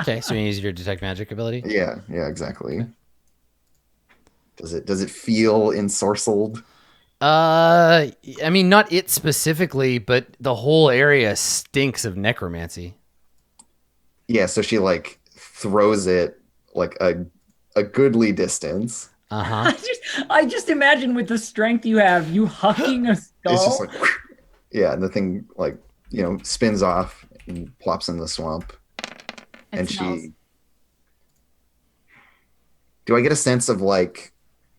Okay, so you use your detect magic ability. Yeah, exactly. Does it feel ensorcelled? I mean, not it specifically, but the whole area stinks of necromancy. Yeah, so she like throws it like a goodly distance. Uh-huh. I just imagine with the strength you have, you hucking a skull. It's just like, yeah, and the thing like, spins off and plops in the swamp. It smells. Do I get a sense of like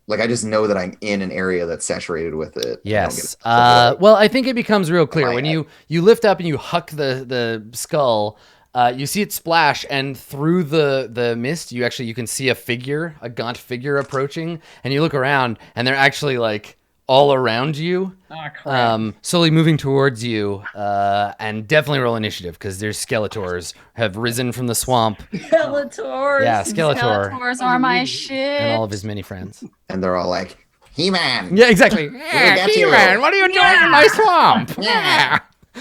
I just know that I'm in an area that's saturated with it? Yes. Well, I think it becomes real clear when you lift up and you huck the skull. You see it splash, and through the mist, you can see a gaunt figure approaching, and you look around, and they're actually like all around you, slowly moving towards you, and definitely roll initiative because there's Skeletors have risen from the swamp. Skeletors. Yeah, Skeletor. Skeletors are my shit. And all of his many friends. And they're all like, He-Man. Yeah, exactly. Yeah, He-Man, what are you doing in my swamp? Yeah.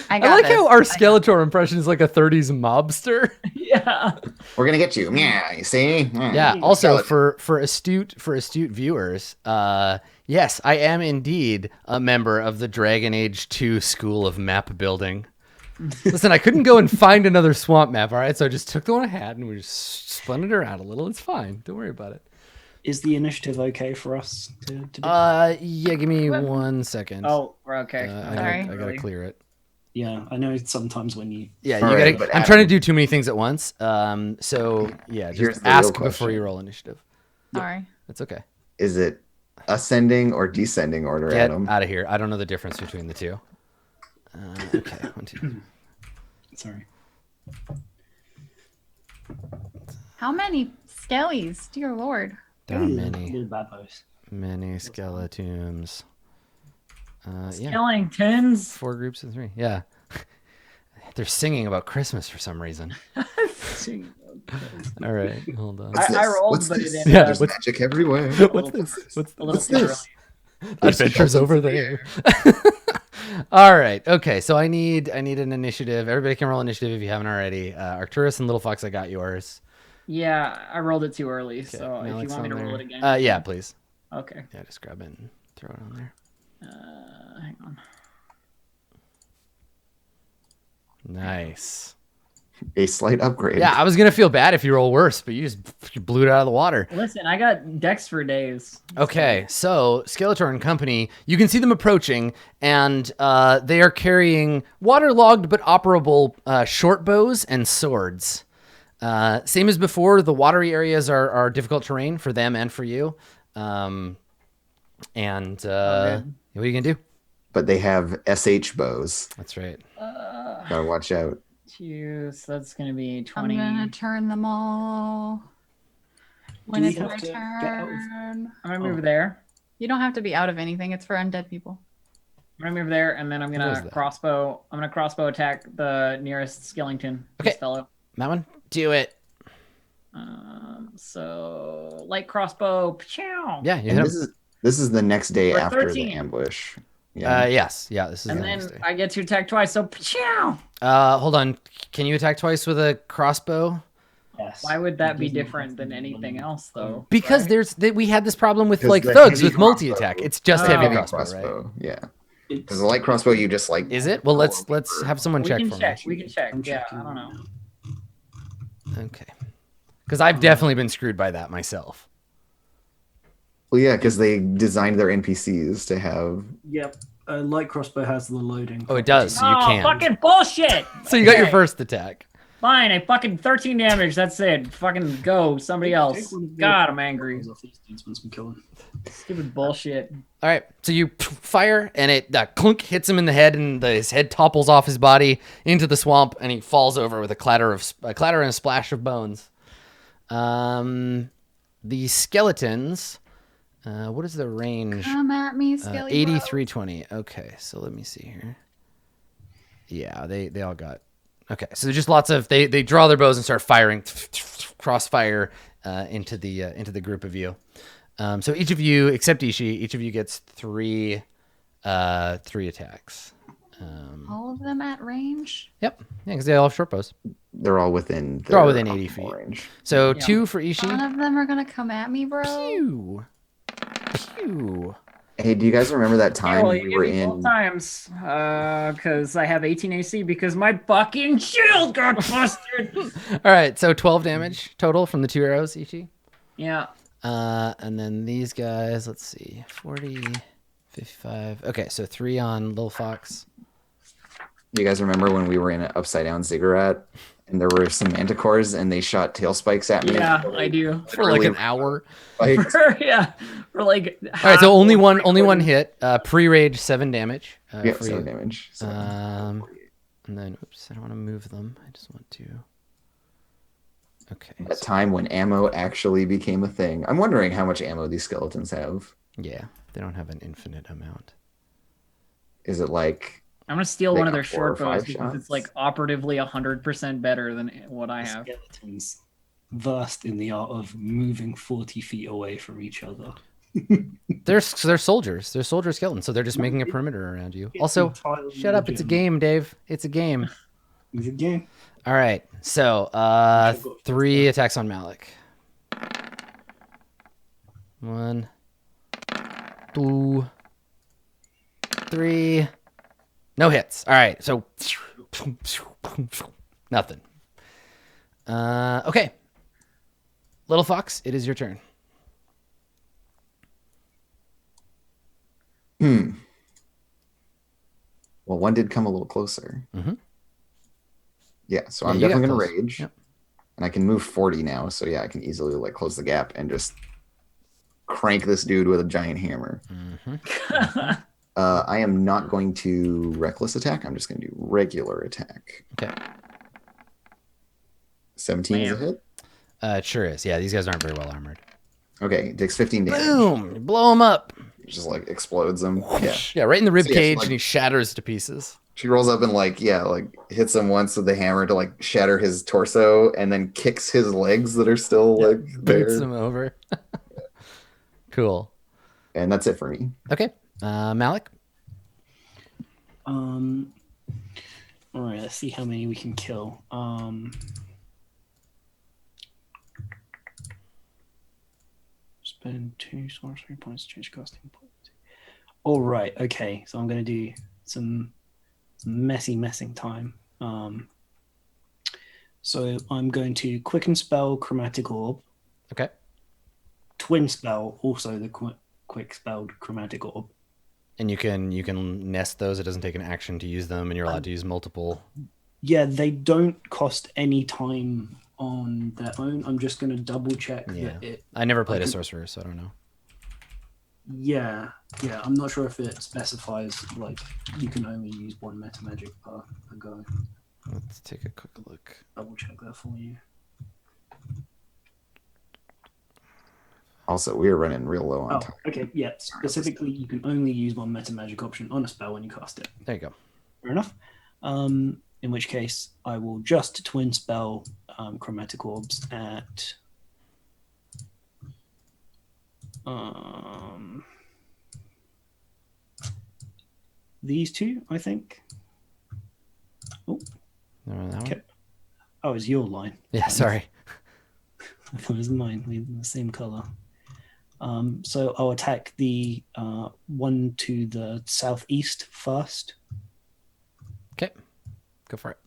I like how our Skeletor impression is like a 30s mobster. Yeah. We're gonna get you. Yeah, you see? Yeah. Also, for astute viewers, yes, I am indeed a member of the Dragon Age 2 school of map building. Listen, I couldn't go and find another swamp map, all right? So I just took the one I had and we just spun it around a little. It's fine. Don't worry about it. Is the initiative okay for us to do? Yeah, give me 1 second. Oh, we're okay. I gotta clear it. Yeah, I know sometimes when you... Yeah, you gotta... I'm trying to do too many things at once. So, yeah, just ask before you roll initiative. Sorry. That's okay. Is it ascending or descending order, Get Adam? out of here. I don't know the difference between the two. Okay, 1, 2. Sorry. How many skellies? Dear Lord. There are many. Little bad boys. Many skeletons. Yeah. Skeletons. 4 groups of 3. Yeah. They're singing about Christmas for some reason. All right, hold on. I rolled, What's but this? it There's magic everywhere. What's this? What's this? Adventures over there. All right. Okay. So I need an initiative. Everybody can roll initiative if you haven't already. Arcturus and Little Fox, I got yours. Yeah, I rolled it too early. Okay, So if you want me to roll it again. Yeah, please. Okay. Yeah, just grab it and throw it on there. Hang on. Nice. A slight upgrade. Yeah, I was gonna feel bad if you roll worse, but you blew it out of the water. Listen, I got Dex for days. Okay, so Skeletor and company, you can see them approaching, and they are carrying waterlogged but operable short bows and swords. Same as before, the watery areas are difficult terrain for them and for you. What are you gonna do? But they have SH bows. That's right. Gotta watch out. So that's gonna be 20. I'm gonna turn them all. When Do we it's my have to get out of- turn. I'm gonna move there. You don't have to be out of anything. It's for undead people. I'm gonna move there, and then I'm What is gonna that? crossbow. I'm gonna crossbow attack the nearest skeleton. Okay. This fellow. That one? Do it. So light crossbow. Chow. Yeah, you And hit this him. is the next day For after 13. the ambush. Yeah. Yes. Yeah, this is And the then next day. I get to attack twice. So chow. Hold on. Can you attack twice with a crossbow? Yes. Why would that be Doesn't different have than to be anything one. else, though? Because right? we had this problem with Because like the thugs heavy with multi-attack. crossbow- It's just Oh. heavy Heavy crossbow, right? Yeah. It's- Because the light crossbow, you just like. Is it? Well, let's have someone We check can for check. me. We can check. I'm Yeah, checking. I don't know. Okay. Because I've definitely been screwed by that myself. Well, yeah, because they designed their NPCs to have. Yep. Light crossbow has the loading. Oh, it does. So you Oh, can. fucking bullshit! So you got your Okay. first attack. Fine, I fucking 13 damage. That's it. Fucking go. Somebody else. God, I'm angry. Once we kill him. Stupid bullshit. All right. So you fire, and it clunk hits him in the head, and his head topples off his body into the swamp, and he falls over with a clatter and a splash of bones. The skeletons. What is the range? Come at me, skelly. 8320. Okay, so let me see here. Yeah, they all got. Okay, so just lots of they draw their bows and start firing, crossfire into the group of you. So each of you, except Ishi, each of you gets three attacks. All of them at range? Yep. Yeah, because they all have short bows. They're all within. They're all within their 80 optimal feet. range. So Yeah. 2 for Ishi. None of them are gonna come at me, bro. Pew. Pew. Hey, do you guys remember that Yeah, time well, we you were give me both in? times, because I have 18 AC because my fucking shield got busted. All right, so 12 damage total from the 2 arrows, Ichi. Yeah. And then these guys, let's see, 40, 55. Okay, so 3 on Little Fox. Do you guys remember when we were in an upside down ziggurat and there were some manticores and they shot tail spikes at me? Yeah, I do. For like an hour. Spikes? Yeah, for like. All right, so only one hit. Pre-rage 7 damage. Yeah, for 7 you. damage. So. And then, oops, I don't want to move them. I just want to. Okay. That time when ammo actually became a thing. I'm wondering how much ammo these skeletons have. Yeah, they don't have an infinite amount. Is it like I'm gonna steal They one of got their 4 or short bows 5 because it's shots? like operatively 100% better than what I have. Skeletons versed in the art of moving 40 feet away from each other. They're soldiers. They're soldier skeletons, so they're just making a perimeter around you. It's Also, entirely shut up. It's a legitimate. game, Dave. It's a game. It's a game. All right. So, 3 attacks on Malik. 1, 2, 3. No hits. All right. So, nothing. Okay. Little Fox, it is your turn. Well, one did come a little closer. Mhm. Yeah, so Yeah, I'm you got definitely gonna close. rage. Yep. And I can move 40 now, so yeah, I can easily like close the gap and just crank this dude with a giant hammer. I am not going to reckless attack. I'm just going to do regular attack. Okay. 17 is a hit. It sure is. Yeah, these guys aren't very well armored. Okay, it takes 15 damage. Boom! Blow him up. It just like explodes him. Yeah. Yeah, right in the rib So, yeah, cage, like- and he shatters to pieces. She rolls up and like hits him once with the hammer to like shatter his torso, and then kicks his legs that are still like Boots there. him over. Cool. And that's it for me. Okay. Malik? All right, let's see how many we can kill. Spend 2 sorcery points to change casting point. All right, okay, so I'm going to do some messing time. So I'm going to quicken spell chromatic orb, Okay. twin spell also the quick spelled chromatic orb. And you can nest those. It doesn't take an action to use them, and you're allowed to use multiple. Yeah, they don't cost any time on their own. I'm just going to double check Yeah. that it. I never played a sorcerer, so I don't know. Yeah. I'm not sure if it specifies like you can only use one meta magic per go. Let's take a quick look. Double check that for you. Also, we are running real low on Oh, time. okay. Yeah. Specifically, you can only use one meta magic option on a spell when you cast it. There you go. Fair enough. In which case, I will just twin spell chromatic orbs at these two, I think. Oh, Remember that one? okay. Oh, it's your line. Yeah, sorry. I thought it was mine. We're the same color. So I'll attack the one to the southeast first. Okay. Go for it.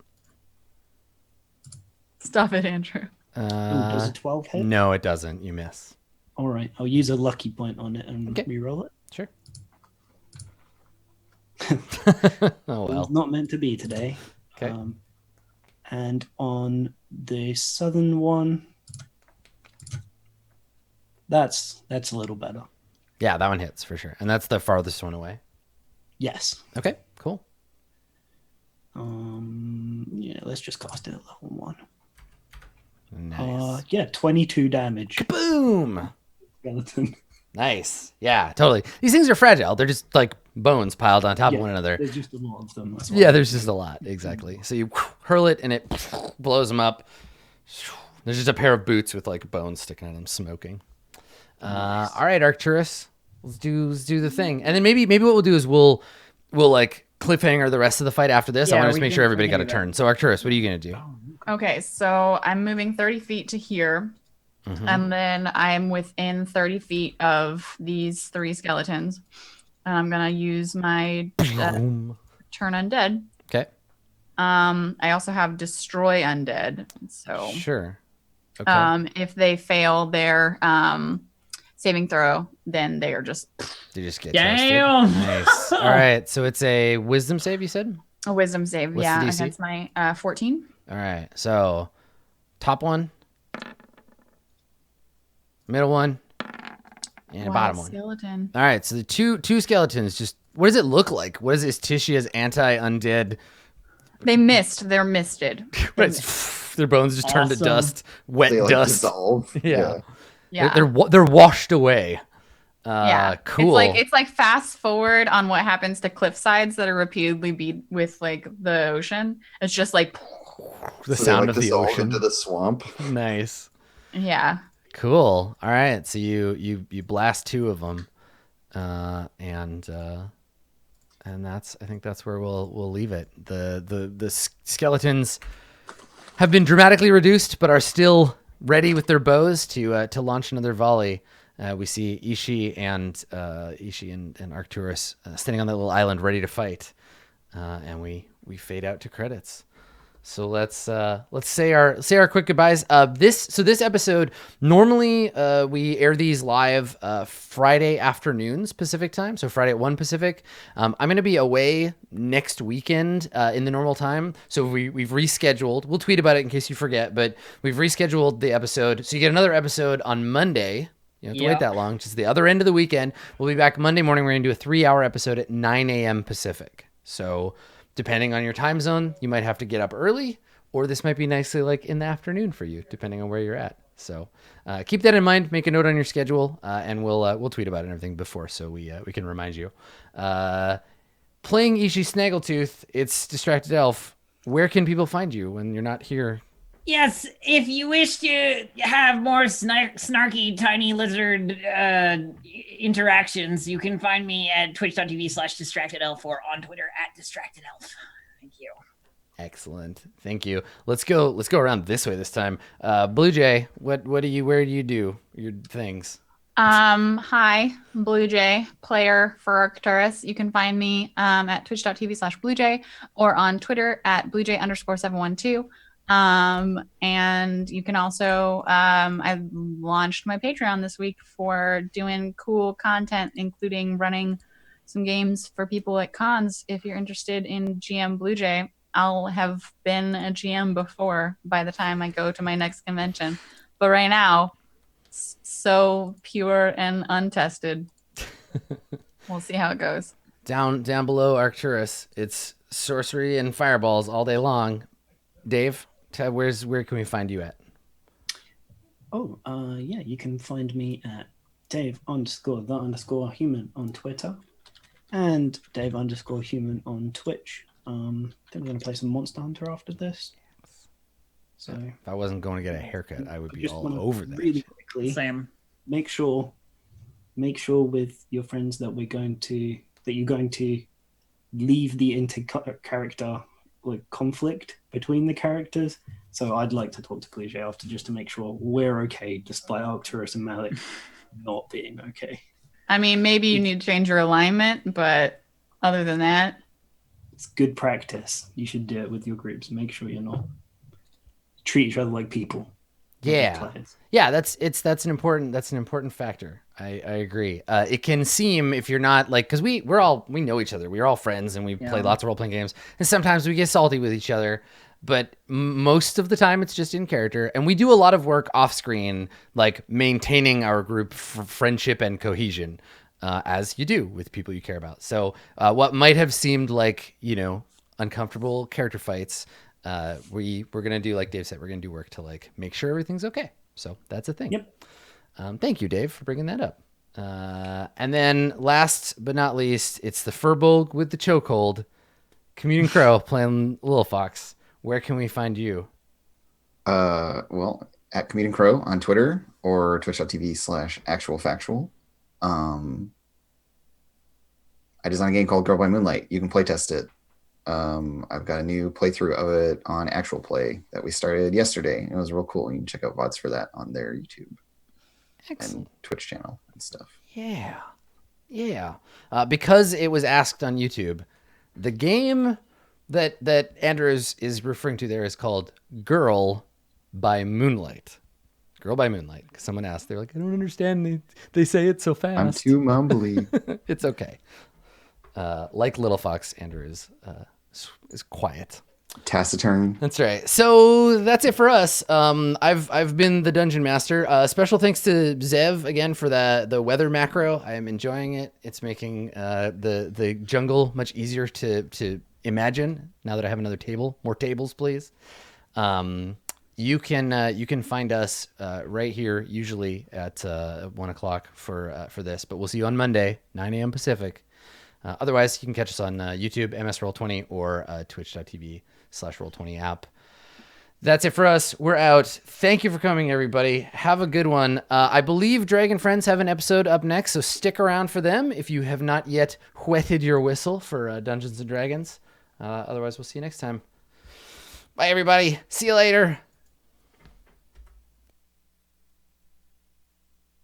Stop it, Andrew. Ooh, does a 12 hit? No, it doesn't. You miss. All right, I'll use a lucky point on it and Okay. reroll it. Sure. Oh, It well. was not meant to be today. Okay. And on the southern one, that's a little better. Yeah, that one hits for sure. And that's the farthest one away. Yes. Okay, cool. Yeah, let's just cast it at level 1. Nice. Yeah, 22 damage. Boom! Skeleton. Nice. Yeah, totally. These things are fragile. They're just like bones piled on top Yeah, of one another. There's just a lot of them. That's why. Yeah, there's just a lot. Exactly. So you hurl it and it blows them up. There's just a pair of boots with like bones sticking out of them, smoking. All right, Arcturus, let's do the thing. And then maybe what we'll do is we'll like cliffhanger the rest of the fight after this. I Yeah, want to just we make can- sure we everybody can got a do turn. that. So Arcturus, what are you going to do? Okay, so I'm moving 30 feet to here, Mhm. and then I'm within 30 feet of these 3 skeletons. And I'm gonna use my Boom. turn undead. Okay. I also have destroy undead. So Sure. Okay. if they fail their saving throw, then they are just You just get Damn. toasted. Nice. All right. So it's a wisdom save, you said? a wisdom save. What's the yeah, DC? against my 14. All right. So top one, middle one, and Wow, bottom one. skeleton. All right. So the two skeletons, just what does it look like? What is Istitia's anti-undead? They missed. They're misted. They missed. Their bones just turn to Awesome. dust, wet They like dust. dissolve. Yeah. Yeah. They're washed away. Yeah, Cool. It's like fast forward on what happens to cliff sides that are repeatedly beat with like the ocean. It's just like, the So they, sound like, of the dissolve ocean. into the swamp. Nice. yeah. Cool. All right. So you blast 2 of them, and I think that's where we'll leave it. The skeletons have been dramatically reduced, but are still ready with their bows to launch another volley. We see Ishi and Arcturus standing on that little island, ready to fight, and we fade out to credits. So let's say our quick goodbyes. This episode, normally we air these live Friday afternoons Pacific time, so Friday at 1 Pacific. I'm going to be away next weekend in the normal time, so we've rescheduled. We'll tweet about it in case you forget, but we've rescheduled the episode, so you get another episode on Monday. You don't have to wait that long. Just the other end of the weekend. We'll be back Monday morning. We're going to do a 3-hour episode at 9 a.m. Pacific. So depending on your time zone, you might have to get up early, or this might be nicely like in the afternoon for you, depending on where you're at. So keep that in mind. Make a note on your schedule, and we'll tweet about it and everything before, so we can remind you. Playing Ishi Snaggletooth, it's Distracted Elf. Where can people find you when you're not here? Yes, if you wish to have more snarky tiny lizard interactions, you can find me at twitch.tv/distractedelf or on Twitter @distractedelf. Thank you. Excellent. Thank you. Let's go around this way this time. Blue Jay, where do you do your things? Hi, Blue Jay, player for Arcturus. You can find me at twitch.tv/bluejay or on Twitter at bluejay_712. And you can also I launched my Patreon this week for doing cool content, including running some games for people at cons. If you're interested in GM Blue Jay, I'll have been a GM before by the time I go to my next convention. But right now, it's so pure and untested. We'll see how it goes. Down below Arcturus, it's sorcery and fireballs all day long. Dave, where can we find you at? Oh, yeah, you can find me at Dave_the_human on Twitter and Dave_human on Twitch. I think we're going to play some Monster Hunter after this. So If I wasn't going to get a haircut, I would be just all wanna over that. really quickly Same. make sure with your friends that you're going to leave the inter-character like conflict between the characters. So I'd like to talk to Cliche after just to make sure we're okay, despite Arcturus and Malik not being okay. I mean, maybe you need to change your alignment, but other than that, It's good practice. You should do it with your groups. Make sure you're not treat each other like people. Yeah. Players. Yeah, that's an important factor. I agree. It can seem, if you're not like, because we know each other. We're all friends and we play lots of role playing games. And sometimes we get salty with each other, but most of the time it's just in character. And we do a lot of work off screen, like maintaining our group friendship and cohesion, as you do with people you care about. So what might have seemed like, uncomfortable character fights, we're gonna do, like Dave said, we're gonna do work to like make sure everything's okay. So that's a thing. Yep. Thank you, Dave, for bringing that up. And then last but not least, it's the Furbolg with the chokehold, Commuting Crow playing Little Fox. Where can we find you? Well, at Commuting Crow on Twitter or twitch.tv/actualfactual. I designed a game called Girl by Moonlight. You can playtest it. I've got a new playthrough of it on Actual Play that we started yesterday. It was real cool. You can check out VODs for that on their YouTube and Twitch channel and stuff. Yeah. Yeah. Because it was asked on YouTube, the game that Andrew is referring to there is called Girl by Moonlight. Girl by Moonlight. Someone asked, they're like, I don't understand. They say it so fast. I'm too mumbly. It's okay. Like Little Fox, Andrew is quiet. Taciturn. That's right. So that's it for us. I've been the Dungeon Master. Special thanks to Zev again for the weather macro. I am enjoying it. It's making the jungle much easier to imagine now that I have another table. More tables, please. You can find us right here usually at 1 o'clock for this, but we'll see you on Monday, 9 a.m. Pacific. Otherwise, you can catch us on YouTube, MS Roll20, or twitch.tv/Roll20 app. That's it for us. We're out. Thank you for coming, everybody. Have a good one. I believe Dragon Friends have an episode up next, so stick around for them if you have not yet whetted your whistle for Dungeons & Dragons. Otherwise, we'll see you next time. Bye, everybody. See you later.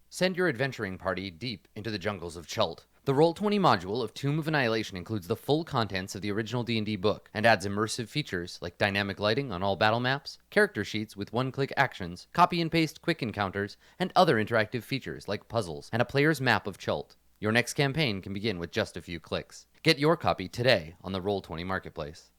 Send your adventuring party deep into the jungles of Chult. The Roll20 module of Tomb of Annihilation includes the full contents of the original D&D book and adds immersive features like dynamic lighting on all battle maps, character sheets with one-click actions, copy and paste quick encounters, and other interactive features like puzzles and a player's map of Chult. Your next campaign can begin with just a few clicks. Get your copy today on the Roll20 Marketplace.